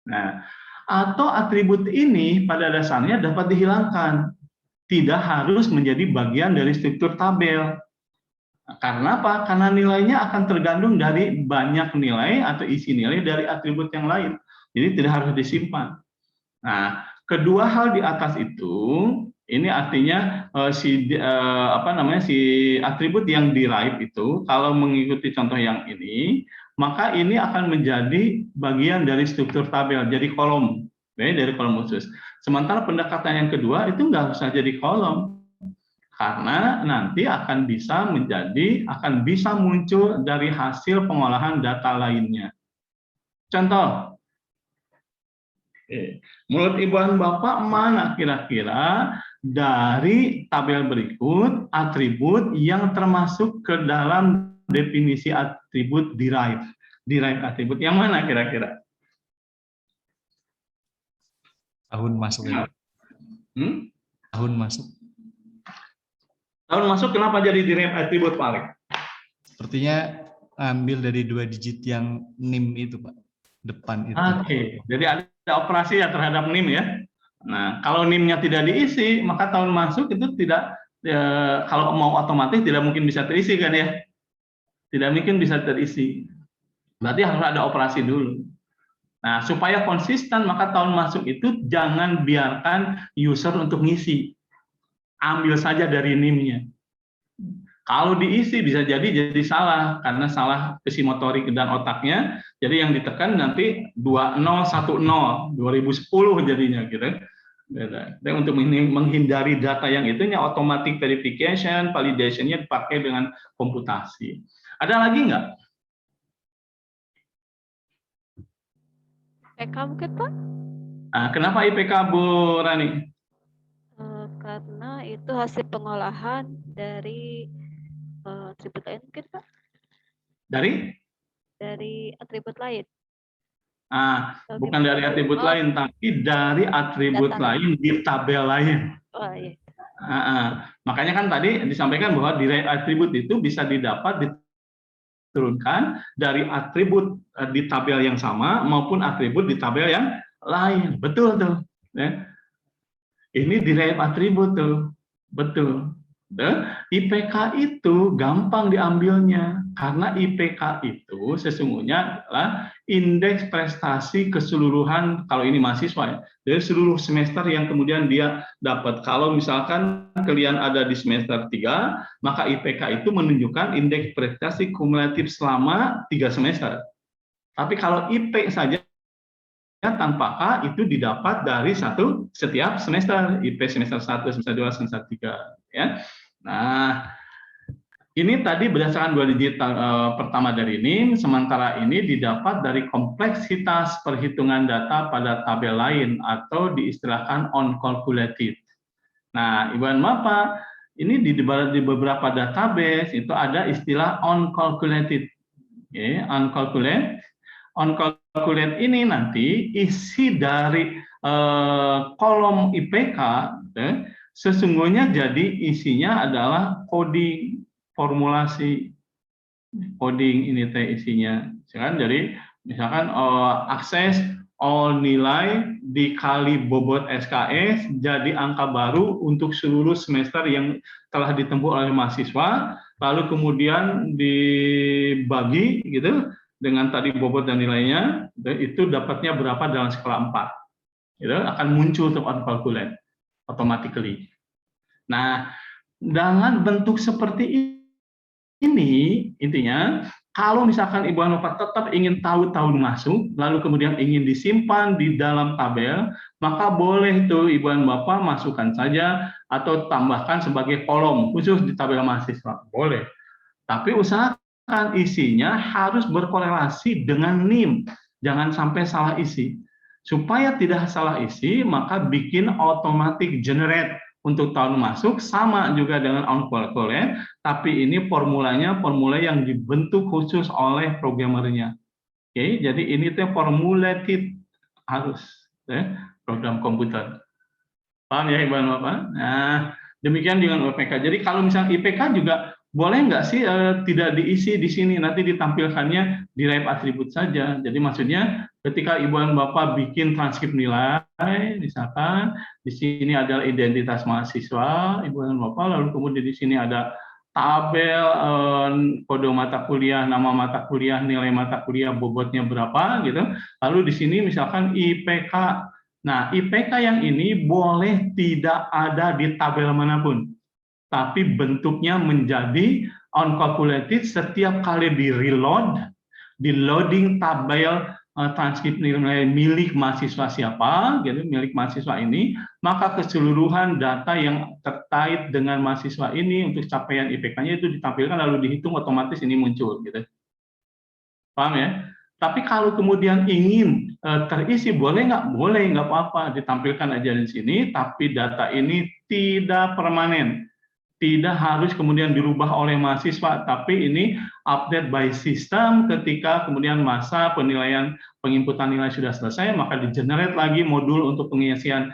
Nah, atau atribut ini pada dasarnya dapat dihilangkan, tidak harus menjadi bagian dari struktur tabel. Karena apa? Karena nilainya akan tergantung dari banyak nilai atau isi nilai dari atribut yang lain. Jadi tidak harus disimpan. Nah, kedua hal di atas itu, ini artinya si atribut yang derived itu, kalau mengikuti contoh yang ini, maka ini akan menjadi bagian dari struktur tabel, jadi kolom, dari kolom khusus. Sementara pendekatan yang kedua itu nggak usah jadi kolom, karena nanti akan bisa muncul dari hasil pengolahan data lainnya. Contoh, menurut Ibu dan Bapak mana kira-kira dari tabel berikut atribut yang termasuk ke dalam definisi atribut derived atribut yang mana kira-kira? Tahun masuk ya. Tahun masuk. Tahun masuk kenapa jadi derived atribut, Pak Alek? Sepertinya ambil dari 2 digit yang NIM itu, Pak. Depan itu. Oke, jadi ada operasi ya terhadap NIM ya. Nah, kalau NIM-nya tidak diisi, maka tahun masuk itu tidak, kalau mau otomatis tidak mungkin bisa terisi kan ya. Tidak mungkin bisa terisi. Berarti harus ada operasi dulu. Nah, supaya konsisten, maka tahun masuk itu jangan biarkan user untuk ngisi. Ambil saja dari NIM-nya. Kalau diisi bisa jadi salah, karena salah psikomotorik dan otaknya. Jadi yang ditekan nanti 2010 jadinya gitu. Dan untuk menghindari data yang itunya automatic verification, validation-nya dipakai dengan komputasi. Ada lagi nggak? IPK mungkin, Pak? Nah, kenapa IPK, Bu Rani? Karena itu hasil pengolahan dari atribut lain mungkin, Pak? Dari atribut lain. Bukan dari atribut lain, tapi dari atribut lain di tabel lain. Oh, iya. Makanya kan tadi disampaikan bahwa derived atribut itu bisa didapat diturunkan dari atribut di tabel yang sama maupun atribut di tabel yang lain. Betul tuh. Ya. Ini derived atribut tuh. Betul. IPK itu gampang diambilnya karena IPK itu sesungguhnya adalah indeks prestasi keseluruhan, kalau ini mahasiswa ya, dari seluruh semester yang kemudian dia dapat. Kalau misalkan kalian ada di semester 3, maka IPK itu menunjukkan indeks prestasi kumulatif selama 3 semester. Tapi kalau IP saja tanpa K itu didapat dari setiap semester, IP semester 1, semester 2, semester 3 ya. Nah, ini tadi berdasarkan 2 digit pertama dari NIM, sementara ini didapat dari kompleksitas perhitungan data pada tabel lain atau diistilahkan on-calculated. Nah, Ibu dan Bapak, ini di beberapa database itu ada istilah on-calculated. Okay, on-calculate ini nanti isi dari kolom IPK sesungguhnya jadi isinya adalah coding, formulasi, coding ini isinya. Jadi misalkan akses all nilai dikali bobot SKS jadi angka baru untuk seluruh semester yang telah ditempuh oleh mahasiswa, lalu kemudian dibagi gitu dengan tadi bobot dan nilainya, itu dapatnya berapa dalam skala 4. Itu akan muncul untuk on-calculate automatically. Nah, dengan bentuk seperti ini, intinya, kalau misalkan Ibu dan Bapak tetap ingin tahu tahun masuk, lalu kemudian ingin disimpan di dalam tabel, maka boleh tuh Ibu dan Bapak masukkan saja atau tambahkan sebagai kolom khusus di tabel mahasiswa. Boleh. Tapi usahakan isinya harus berkorelasi dengan NIM. Jangan sampai salah isi. Supaya tidak salah isi, maka bikin automatic generate untuk tahun masuk, sama juga dengan on-calculate, tapi ini formulanya formula yang dibentuk khusus oleh programmernya. Oke, jadi ini tuh formulated harus program komputer. Paham ya Ibu dan Bapak? Nah, demikian dengan UPK. Jadi kalau misalnya IPK juga boleh nggak sih tidak diisi di sini, nanti ditampilkannya di lab atribut saja. Jadi maksudnya ketika Ibu dan Bapak bikin transkrip nilai, misalkan di sini adalah identitas mahasiswa, Ibu dan Bapak, lalu kemudian di sini ada tabel kode mata kuliah, nama mata kuliah, nilai mata kuliah, bobotnya berapa gitu. Lalu di sini misalkan IPK. Nah, IPK yang ini boleh tidak ada di tabel manapun, tapi bentuknya menjadi on-calculated setiap kali di-reload, di loading tabel transkrip nilai milik mahasiswa siapa, gitu, milik mahasiswa ini, maka keseluruhan data yang terkait dengan mahasiswa ini untuk capaian IPK-nya itu ditampilkan lalu dihitung otomatis ini muncul, gitu. Paham ya? Tapi kalau kemudian ingin terisi, boleh nggak? Boleh, nggak apa-apa, ditampilkan aja di sini, tapi data ini tidak permanen. Tidak harus kemudian dirubah oleh mahasiswa, tapi ini update by system ketika kemudian masa penilaian penginputan nilai sudah selesai, maka di-generate lagi modul untuk pengisian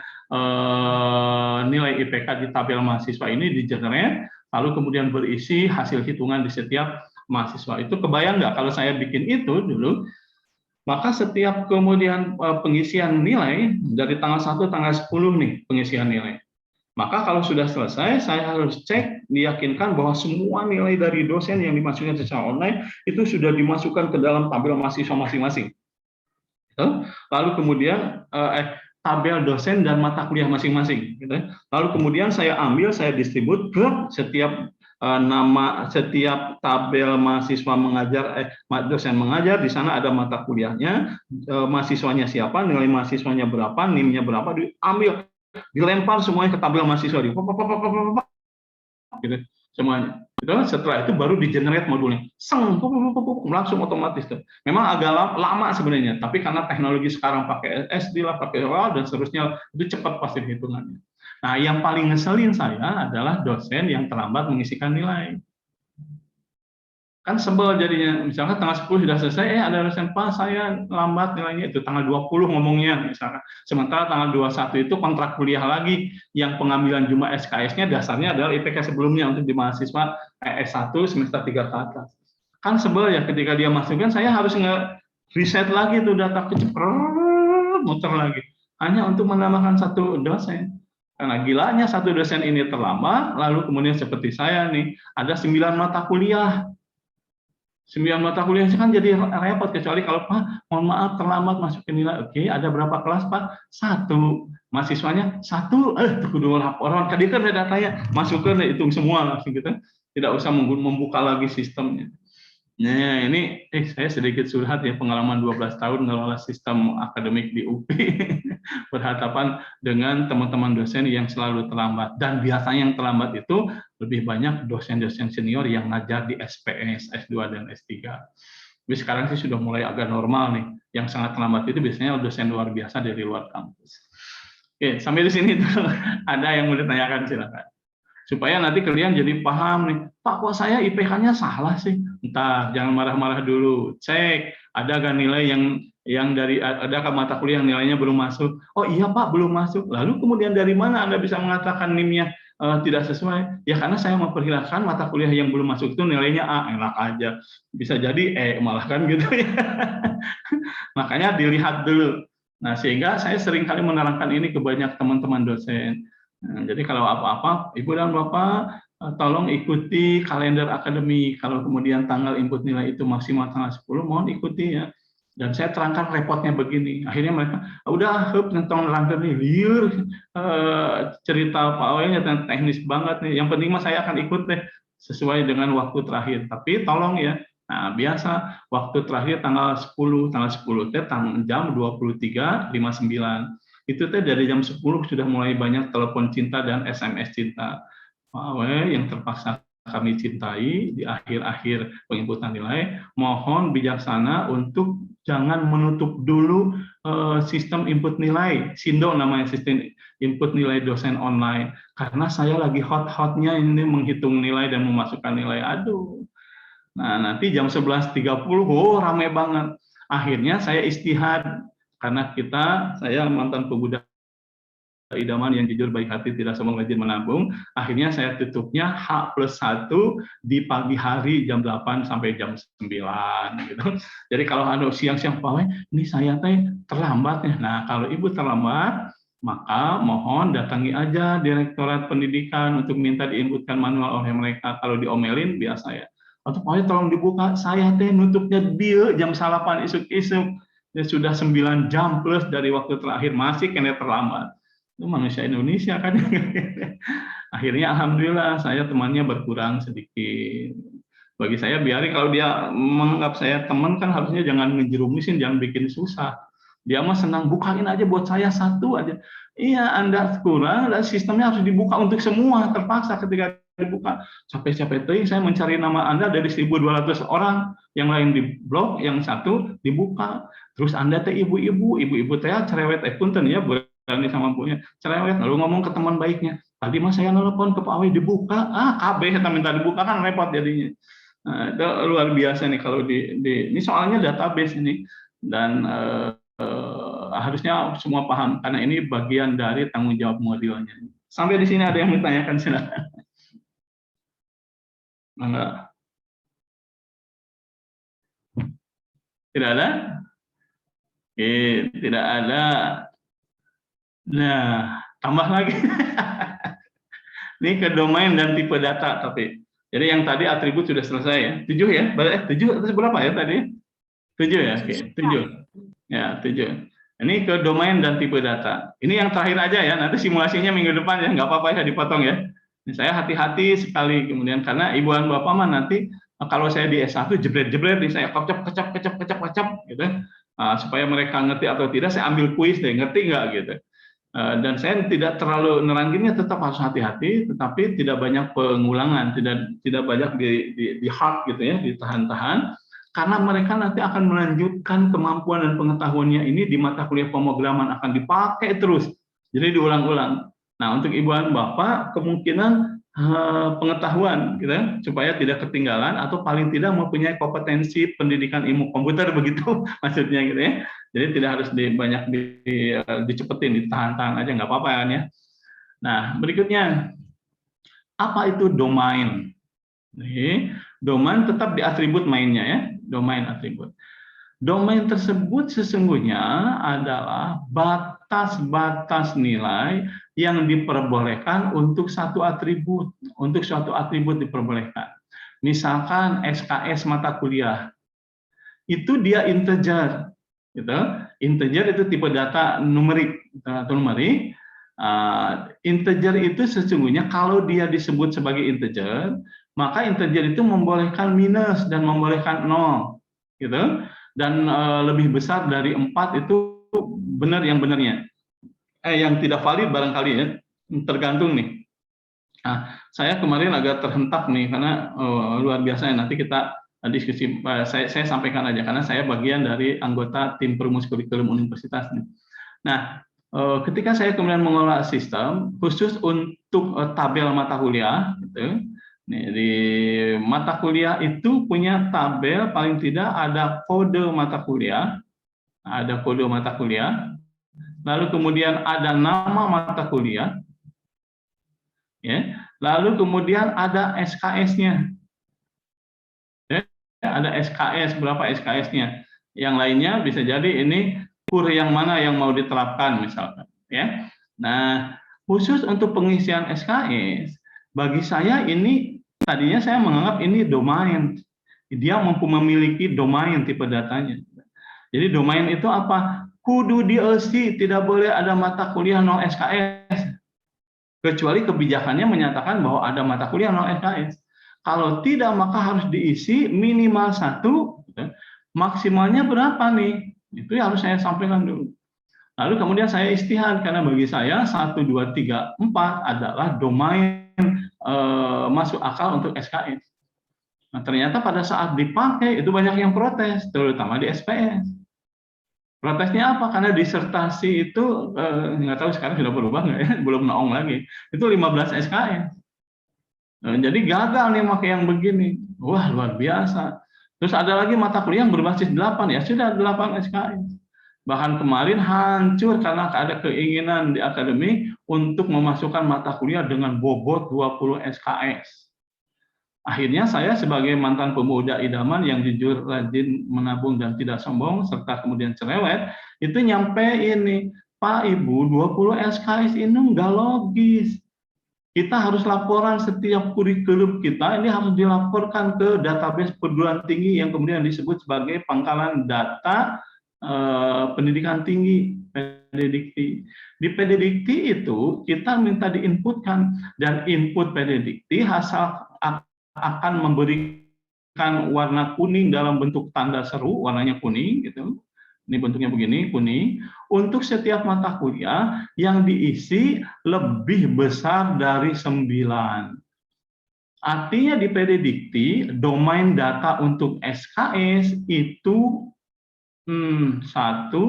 nilai IPK di tabel mahasiswa ini di-generate, lalu kemudian berisi hasil hitungan di setiap mahasiswa. Itu kebayang nggak kalau saya bikin itu dulu? Maka setiap kemudian pengisian nilai dari tanggal 1 tanggal 10 nih pengisian nilai. Maka kalau sudah selesai, saya harus cek, diyakinkan bahwa semua nilai dari dosen yang dimasukkan secara online itu sudah dimasukkan ke dalam tabel mahasiswa masing-masing. Lalu kemudian tabel dosen dan mata kuliah masing-masing. Lalu kemudian saya ambil, saya distribut ke setiap nama, setiap tabel mahasiswa mengajar, dosen mengajar, di sana ada mata kuliahnya, mahasiswanya siapa, nilai mahasiswanya berapa, NIM-nya berapa, diambil, dilempar semuanya ke tabel mahasiswa, gitu, semuanya. Setelah itu baru di-generate modulnya, langsung otomatis tuh. Memang agak lama sebenarnya, tapi karena teknologi sekarang pakai SD lah, pakai RAW dan seterusnya, itu cepat pasti hitungannya. Nah, yang paling ngeselin saya adalah dosen yang terlambat mengisikan nilai. Kan sebel jadinya, misalkan tanggal 10 sudah selesai, ada dosen, Pak, saya lambat nilainya, itu tanggal 20 ngomongnya, misalkan. Sementara tanggal 21 itu kontrak kuliah lagi, yang pengambilan jumlah SKS-nya dasarnya adalah IPK sebelumnya untuk di mahasiswa S1 semester 3 ke atas. Kan sebel ya, ketika dia masukkan, saya harus nge-reset lagi tuh data, muter lagi. Hanya untuk menambahkan satu dosen. Karena gilanya satu dosen ini terlambat, lalu kemudian seperti saya nih, ada 9 mata kuliah. 9 mata kuliah kan jadi repot, kecuali kalau Pak, mohon maaf terlambat masukin nilai. Oke, ada berapa kelas Pak? 1. Mahasiswanya 1. Kudu laporan. Tadi kan ada datanya, masukkan, hitung semua langsung gitu. Tidak usah membuka lagi sistemnya. Nah, ini saya sedikit curhat ya, pengalaman 12 tahun ngelola sistem akademik di UPI berhadapan dengan teman-teman dosen yang selalu terlambat, dan biasanya yang terlambat itu lebih banyak dosen-dosen senior yang ngajar di SPS, S2 dan S3. Tapi sekarang sih sudah mulai agak normal nih. Yang sangat terlambat itu biasanya dosen luar biasa dari luar kampus. Oke, sampai di sini tuh ada yang mau ditanyakan, silakan. Supaya nanti kalian jadi paham nih, Pak, kok saya IPK-nya salah sih? Entar, jangan marah-marah dulu. Cek, ada nggak nilai yang dari ada mata kuliah yang nilainya belum masuk? Oh iya Pak, belum masuk. Lalu kemudian dari mana Anda bisa mengatakan NIM-nya tidak sesuai? Ya karena saya memperkirakan mata kuliah yang belum masuk itu nilainya A, enak aja. Bisa jadi malah kan gitu ya. Makanya dilihat dulu. Nah, sehingga saya sering kali menerangkan ini ke banyak teman-teman dosen. Nah, jadi kalau apa-apa, Ibu dan Bapak tolong ikuti kalender akademik. Kalau kemudian tanggal input nilai itu maksimal tanggal 10, mohon ikuti ya. Dan saya terangkan repotnya begini. Akhirnya mereka, udah, nentong langgar nih, liur, cerita Pak Awalnya teknis banget nih. Yang penting mah saya akan ikut deh, sesuai dengan waktu terakhir. Tapi tolong ya, nah biasa waktu terakhir tanggal 10 teh jam 23.59. Itu teh dari jam 10 sudah mulai banyak telepon cinta dan SMS cinta. Pak Awe yang terpaksa kami cintai di akhir-akhir penginputan nilai, mohon bijaksana untuk jangan menutup dulu sistem input nilai, SINDO namanya, sistem input nilai dosen online, karena saya lagi hot-hotnya ini menghitung nilai dan memasukkan nilai. Aduh. Nah, nanti jam 11.30, ramai banget. Akhirnya saya istihad, karena saya mantan pemuda idaman yang jujur, baik hati, tidak sombong, rajin menabung. Akhirnya saya tutupnya H+1 di pagi hari jam 8 sampai jam 9. Gitu. Jadi kalau ada siang-siang, Pak, ini saya terlambat ya. Nah, kalau Ibu terlambat, maka mohon datangi aja Direktorat Pendidikan untuk minta diinputkan manual oleh mereka. Kalau diomelin, biasa ya. Atau Pak, tolong dibuka, saya nutupnya dia jam 8 isuk-isuk. Sudah 9 jam plus dari waktu terakhir, masih kena terlambat. Itu manusia Indonesia kan. Akhirnya alhamdulillah saya temannya berkurang sedikit. Bagi saya biarin, kalau dia menganggap saya teman kan harusnya jangan ngejerumusin, jangan bikin susah. Dia mah senang, bukain aja buat saya satu aja. Iya, Anda kurang, dan sistemnya harus dibuka untuk semua, terpaksa ketika dibuka. Capek-capek saya mencari nama Anda dari 1.200 orang, yang lain di blok, yang satu dibuka. Terus Anda ibu-ibu teh cerewet punten ya, berani sama punya cerewet, lalu ngomong ke teman baiknya, tadi mas saya nelpon ke Pak Awi dibuka, KB kita minta dibuka kan repot jadinya. Nah, itu luar biasa nih kalau ini soalnya database ini, dan harusnya semua paham karena ini bagian dari tanggung jawab modulnya. Sampai di sini ada yang ditanyakan, silakan. Enggak. Tidak ada? Oke, tidak ada. Nah, tambah lagi. Ini ke domain dan tipe data, tapi jadi yang tadi atribut sudah selesai ya. 7 ya? 7 atau berapa ya tadi? 7 ya? Oke, 7. Ya, 7. Ini ke domain dan tipe data. Ini yang terakhir aja ya, nanti simulasinya minggu depan ya, nggak apa-apa ya dipotong ya. Ini saya hati-hati sekali kemudian, karena ibu dan bapak mah nanti kalau saya di S1 jebret-jebret nih, saya kecap gitu. Supaya mereka ngerti atau tidak, saya ambil kuis deh, ngerti nggak gitu. Dan saya tidak terlalu neranginnya, tetap harus hati-hati, tetapi tidak banyak pengulangan, tidak banyak di hard gitu ya, ditahan-tahan, karena mereka nanti akan melanjutkan kemampuan dan pengetahuannya ini di mata kuliah pemrograman, akan dipakai terus, jadi diulang-ulang. Nah, untuk ibu dan bapak kemungkinan pengetahuan gitu ya, supaya tidak ketinggalan atau paling tidak mempunyai kompetensi pendidikan ilmu komputer begitu maksudnya gitu ya. Jadi tidak harus banyak dicepetin, ditahan-tahan aja nggak apa-apa kan ya. Nah, berikutnya apa itu domain? Domain tetap di atribut mainnya ya, domain atribut. Domain tersebut sesungguhnya adalah batas-batas nilai yang diperbolehkan untuk suatu atribut diperbolehkan. Misalkan SKS mata kuliah, itu dia integer, gitu. Integer itu tipe data numerik atau numerik. Integer itu sesungguhnya kalau dia disebut sebagai integer, maka integer itu membolehkan minus dan membolehkan 0, gitu. Dan lebih besar dari 4 itu benar yang benarnya. Yang tidak valid barangkali ya, tergantung nih. Nah, saya kemarin agak terhentak nih karena luar biasa. Nanti kita diskusi. Saya sampaikan aja karena saya bagian dari anggota tim perumus kurikulum universitas nih. Nah, ketika saya kemudian mengelola sistem khusus untuk tabel mata kuliah, gitu. Nih, di mata kuliah itu punya tabel paling tidak ada kode mata kuliah, lalu kemudian ada nama mata kuliah, ya, lalu kemudian ada SKS-nya, ya, ada SKS, berapa SKS-nya, yang lainnya bisa jadi ini kur yang mana yang mau diterapkan misalkan, ya. Nah, khusus untuk pengisian SKS, bagi saya ini tadinya saya menganggap ini domain, dia memiliki domain tipe datanya. Jadi domain itu apa? Kudu diisi, tidak boleh ada mata kuliah 0 SKS. Kecuali kebijakannya menyatakan bahwa ada mata kuliah 0 SKS. Kalau tidak maka harus diisi minimal 1, maksimalnya berapa nih? Itu harus saya sampaikan dulu. Lalu kemudian saya istihad karena bagi saya 1, 2, 3, 4 adalah domain masuk akal untuk SKS. Nah, ternyata pada saat dipakai itu banyak yang protes, terutama di SPS. Protesnya apa? Karena disertasi itu nggak tahu sekarang sudah berubah nggak ya, belum naong lagi. Itu 15 SKS. Jadi gagal nih pakai yang begini. Wah, luar biasa. Terus ada lagi mata kuliah yang berbasis 8, ya sudah 8 SKS. Bahkan kemarin hancur karena ada keinginan di akademik untuk memasukkan mata kuliah dengan bobot 20 SKS. Akhirnya saya sebagai mantan pemuda idaman yang jujur, rajin, menabung, dan tidak sombong, serta kemudian cerewet, itu nyampe ini, Pak Ibu, 20 SKS ini nggak logis. Kita harus laporan setiap kurikulum kita, ini harus dilaporkan ke database perguruan tinggi yang kemudian disebut sebagai pangkalan data pendidikan tinggi, PDDikti. Di PDDikti itu kita minta diinputkan, dan input PDDikti akan memberikan warna kuning dalam bentuk tanda seru, warnanya kuning gitu. Ini bentuknya begini, kuning. Untuk setiap mata kuliah yang diisi lebih besar dari 9. Artinya di PDDikti domain data untuk SKS itu 1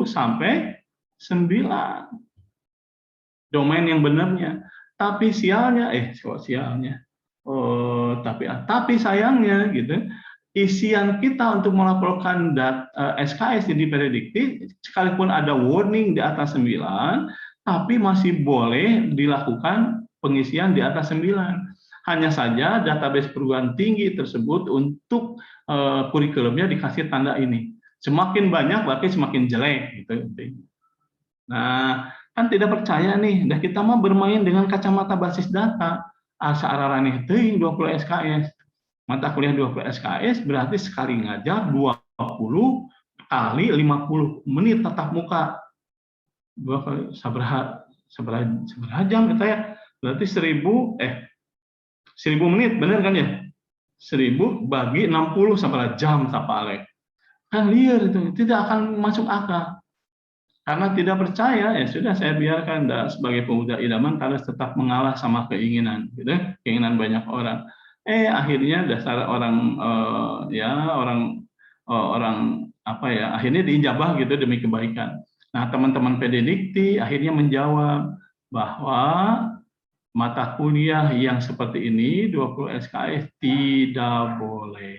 sampai 9. Domain yang benarnya. Tapi sialnya, tapi sayangnya gitu, isian kita untuk melaporkan SKS di PDDikti sekalipun ada warning di atas 9, tapi masih boleh dilakukan pengisian di atas 9. Hanya saja database perguruan tinggi tersebut untuk kurikulumnya dikasih tanda ini. Semakin banyak berarti semakin jelek gitu. Nah, kan tidak percaya nih, dan kita mau bermain dengan kacamata basis data. Asararane teuing 20 SKS. Mata kuliah 20 SKS berarti sekali ngajar 20 kali 50 menit tatap muka. 2 kali sabaraha jam kita ya? Berarti 1000 menit, benar kan ya? 1000 bagi 60 sabaraha jam sapale. Kan liar itu, tidak akan masuk akal. Karena tidak percaya, ya sudah saya biarkan sebagai pemuda idaman harus tetap mengalah sama keinginan, gitu, keinginan banyak orang. Akhirnya dasar orang akhirnya diijabah gitu demi kebaikan. Nah, teman-teman PDDikti akhirnya menjawab bahwa mata kuliah yang seperti ini 20 SKS tidak boleh.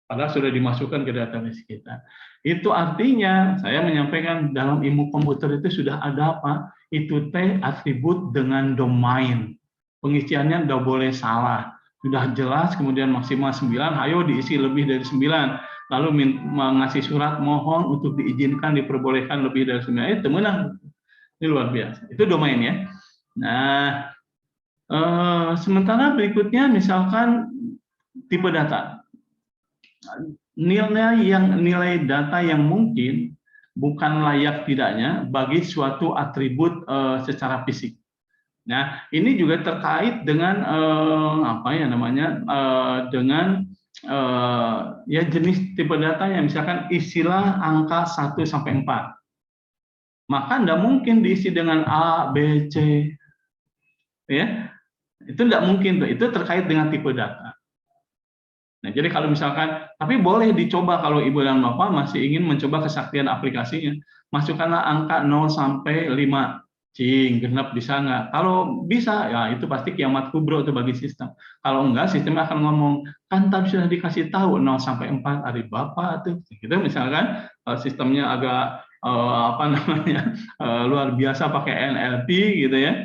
Padahal sudah dimasukkan ke database kita. Itu artinya saya menyampaikan dalam ilmu komputer itu sudah ada apa? Itu atribut dengan domain. Pengisiannya tidak boleh salah. Sudah jelas, kemudian maksimal 9, ayo diisi lebih dari 9. Lalu mengasih surat mohon untuk diizinkan, diperbolehkan lebih dari 9. Itu menang. Ini luar biasa. Itu domain ya. Nah, sementara berikutnya misalkan tipe data. Nilai data yang mungkin bukan layak tidaknya bagi suatu atribut secara fisik. Nah, ini juga terkait dengan dengan ya jenis tipe datanya, misalkan isilah angka 1 sampai 4. Maka tidak mungkin diisi dengan A, B, C. Ya. Itu tidak mungkin tuh. Itu terkait dengan tipe data. Nah, jadi kalau misalkan, tapi boleh dicoba kalau Ibu dan Bapak masih ingin mencoba kesaktian aplikasinya. Masukkanlah angka 0 sampai 5. Cing, genap bisa nggak? Kalau bisa, ya itu pasti kiamat kubro itu bagi sistem. Kalau enggak, sistemnya akan ngomong, kan tadi sudah dikasih tahu 0 sampai 4 hari Bapak tuh. Gitu misalkan sistemnya agak luar biasa pakai NLP gitu ya.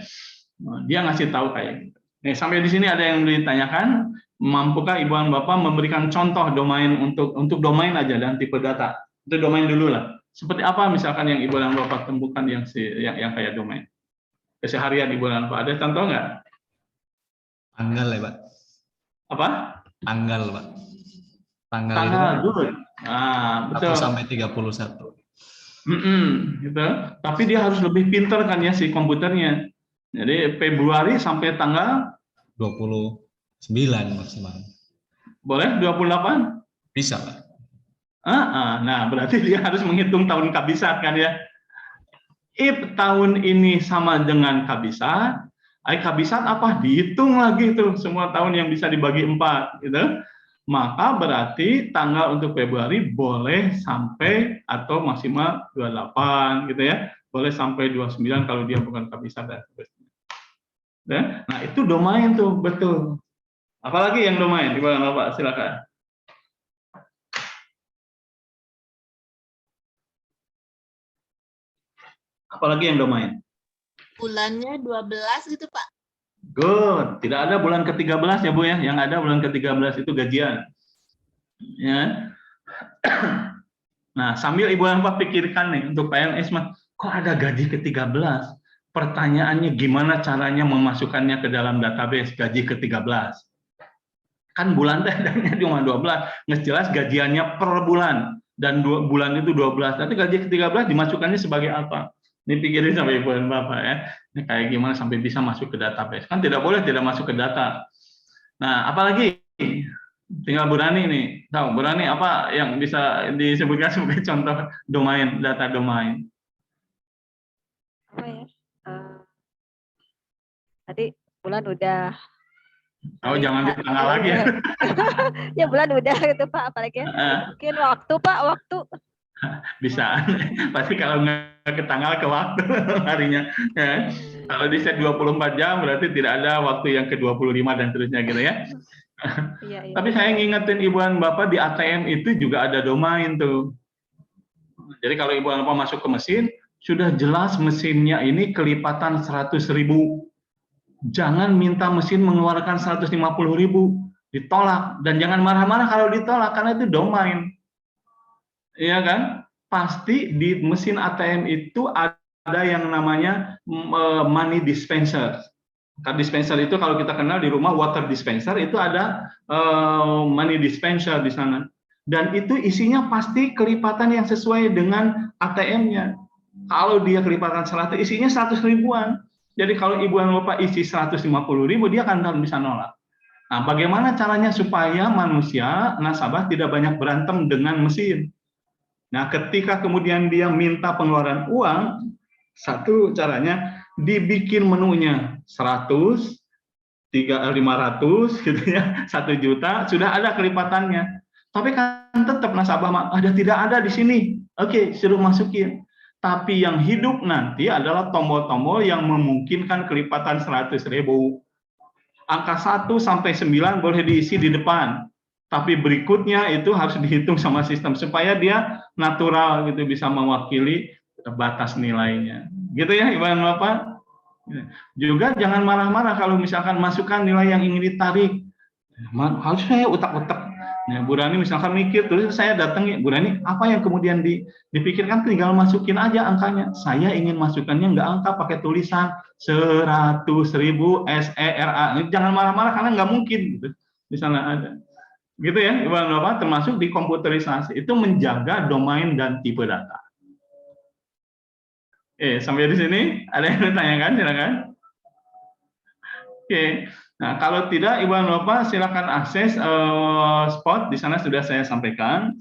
Dia ngasih tahu kayak gitu. Nih, sampai di sini ada yang ditanyakan, mampukah Ibu dan Bapak memberikan contoh domain untuk domain aja dan tipe data? Itu domain dulu lah. Seperti apa misalkan yang Ibu dan Bapak temukan yang kayak domain? Keseharian Ibu dan Bapak ada contoh nggak? Tanggal ya, Pak. Apa? Tanggal, Pak. Tanggal dulu. Ah, betul. 1 sampai 31. Gitu. Tapi dia harus lebih pintar kan ya si komputernya. Jadi Februari sampai tanggal 29 maksimal. Boleh 28? Bisa, Pak. Nah, berarti dia harus menghitung tahun kabisat kan ya. If tahun ini sama dengan kabisat, kabisat apa? Dihitung lagi tuh semua tahun yang bisa dibagi 4 gitu. Maka berarti tanggal untuk Februari boleh sampai atau maksimal 28 gitu ya. Boleh sampai 29 kalau dia bukan kabisat dan seterusnya. Nah, itu domain tuh, betul. Apalagi yang domain? Ibu dan Bapak, silakan. Apalagi yang domain? Bulannya 12 gitu, Pak. Good. Tidak ada bulan ke-13 ya, Bu ya. Yang ada bulan ke-13 itu gajian. Ya. Nah, sambil Ibu dan Bapak pikirkan nih untuk PNS mah, kok ada gaji ke-13? Pertanyaannya gimana caranya memasukkannya ke dalam database gaji ke-13? Kan bulan dadanya cuma 12, ngejelas gajiannya per bulan dan bulan itu 12. Tapi gaji ke-13 dimasukkannya sebagai apa? Ini pikirin sampai Ibu dan Bapak ya. Ini kayak gimana sampai bisa masuk ke database? Kan tidak boleh tidak masuk ke data. Nah, apalagi tinggal Bu Rani nih. Tahu Bu Rani apa yang bisa disebutkan sebagai contoh domain, data domain? Apa ya? Tadi bulan udah. Oh, jangan di tanggal lagi ya. Ya bulan udah gitu Pak, apalagi mungkin waktu Pak, waktu. Bisa. Pasti kalau nggak ke tanggal ke waktu harinya. Ya. Kalau di set 24 jam berarti tidak ada waktu yang ke-25 dan terusnya gitu ya. Iya. Tapi saya ngingetin Ibu dan Bapak di ATM itu juga ada domain tuh. Jadi kalau Ibu dan Bapak masuk ke mesin, sudah jelas mesinnya ini kelipatan 100.000. Jangan minta mesin mengeluarkan 150.000, ditolak. Dan jangan marah-marah kalau ditolak, karena itu domain. Iya kan? Pasti di mesin ATM itu ada yang namanya money dispenser. Dispenser itu kalau kita kenal di rumah water dispenser, itu ada money dispenser di sana. Dan itu isinya pasti kelipatan yang sesuai dengan ATM-nya. Kalau dia kelipatan 100, isinya 100 ribuan. Jadi kalau Ibu dan Bapak isi 150.000, dia akan bisa nolak. Nah, bagaimana caranya supaya manusia, nasabah tidak banyak berantem dengan mesin? Nah, ketika kemudian dia minta pengeluaran uang, satu caranya dibikin menunya 100, 500 gitu ya, 1 juta, sudah ada kelipatannya. Tapi kan tetap nasabah tidak ada di sini. Oke, suruh masukin. Tapi yang hidup nanti adalah tombol-tombol yang memungkinkan kelipatan 100.000. Angka 1 sampai 9 boleh diisi di depan. Tapi berikutnya itu harus dihitung sama sistem supaya dia natural gitu, bisa mewakili batas nilainya. Gitu ya, Ibu dan Bapak. Juga jangan marah-marah kalau misalkan masukkan nilai yang ingin ditarik. Harus saya utak-utak. Nah, Bu Rani misalkan mikir, terus saya datang, Bu Rani, apa yang kemudian dipikirkan, tinggal masukin aja angkanya. Saya ingin masukannya nggak angka, pakai tulisan 100.000 SERA. Jangan marah-marah karena nggak mungkin gitu. Di sana ada. Gitu ya, Ibu dan Bapak, termasuk di komputerisasi itu menjaga domain dan tipe data. Sampai di sini ada yang ditanyakan, silakan. Oke. Nah, kalau tidak, Ibu dan Bapak silakan akses spot, di sana sudah saya sampaikan.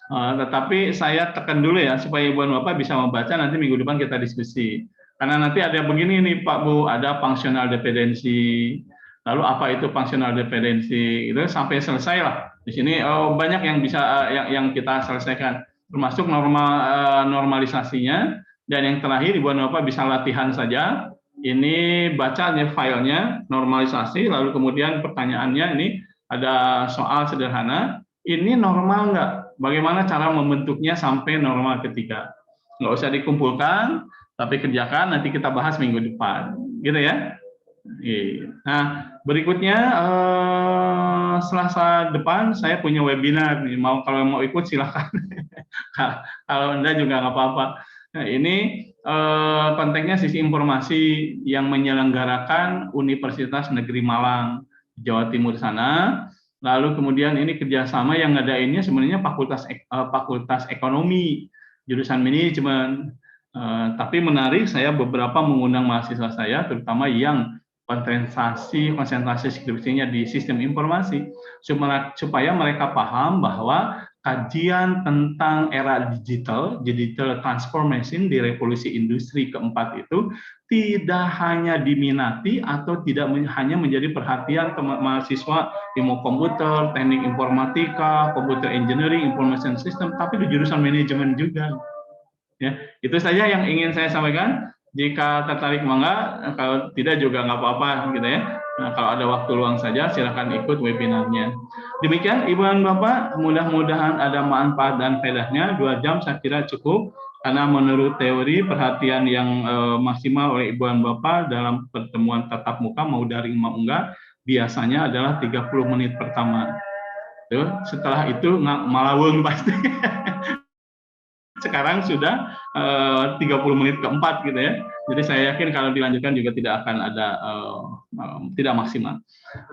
Tetapi saya tekan dulu ya, supaya Ibu dan Bapak bisa membaca, nanti minggu depan kita diskusi. Karena nanti ada begini nih Pak Bu, ada functional dependency. Lalu apa itu functional dependency? Itu sampai selesai lah. Di sini banyak yang bisa yang kita selesaikan, termasuk normalisasinya. Dan yang terakhir, Ibu dan Bapak bisa latihan saja. Ini bacanya filenya, normalisasi, lalu kemudian pertanyaannya ini ada soal sederhana, ini normal nggak? Bagaimana cara membentuknya sampai normal ketiga? Nggak usah dikumpulkan, tapi kerjakan, nanti kita bahas minggu depan. Gitu ya? Nah, berikutnya Selasa depan saya punya webinar nih. Kalau mau ikut silakan. Kalau Anda juga nggak apa-apa. Nah, ini konteksnya sisi informasi yang menyelenggarakan Universitas Negeri Malang, Jawa Timur sana. Lalu kemudian ini kerjasama yang ngadainnya sebenarnya Fakultas Ekonomi, jurusan manajemen. Tapi menarik, saya beberapa mengundang mahasiswa saya, terutama yang konsentrasi skripsinya di sistem informasi, supaya mereka paham bahwa kajian tentang era digital transformation di revolusi industri keempat itu tidak hanya diminati atau tidak hanya menjadi perhatian mahasiswa ilmu komputer, teknik informatika, computer engineering, information system, tapi di jurusan manajemen juga. Ya, itu saja yang ingin saya sampaikan. Jika tertarik mangga, kalau tidak juga nggak apa-apa gitu ya. Nah, kalau ada waktu luang saja silakan ikut webinarnya. Demikian Ibu dan Bapak, mudah-mudahan ada manfaat dan faedahnya. 2 jam saya kira cukup, karena menurut teori perhatian yang maksimal oleh Ibu dan Bapak dalam pertemuan tatap muka mau daring mau enggak biasanya adalah 30 menit pertama. Tuh, setelah itu malaweng pasti. Sekarang sudah 30 menit keempat gitu ya. Jadi saya yakin kalau dilanjutkan juga tidak akan ada tidak maksimal.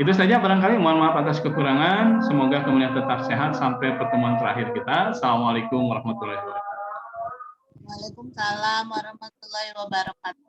Itu saja barangkali, mohon maaf atas kekurangan. Semoga kemudian tetap sehat sampai pertemuan terakhir kita. Assalamualaikum warahmatullahi wabarakatuh. Waalaikumsalam warahmatullahi wabarakatuh.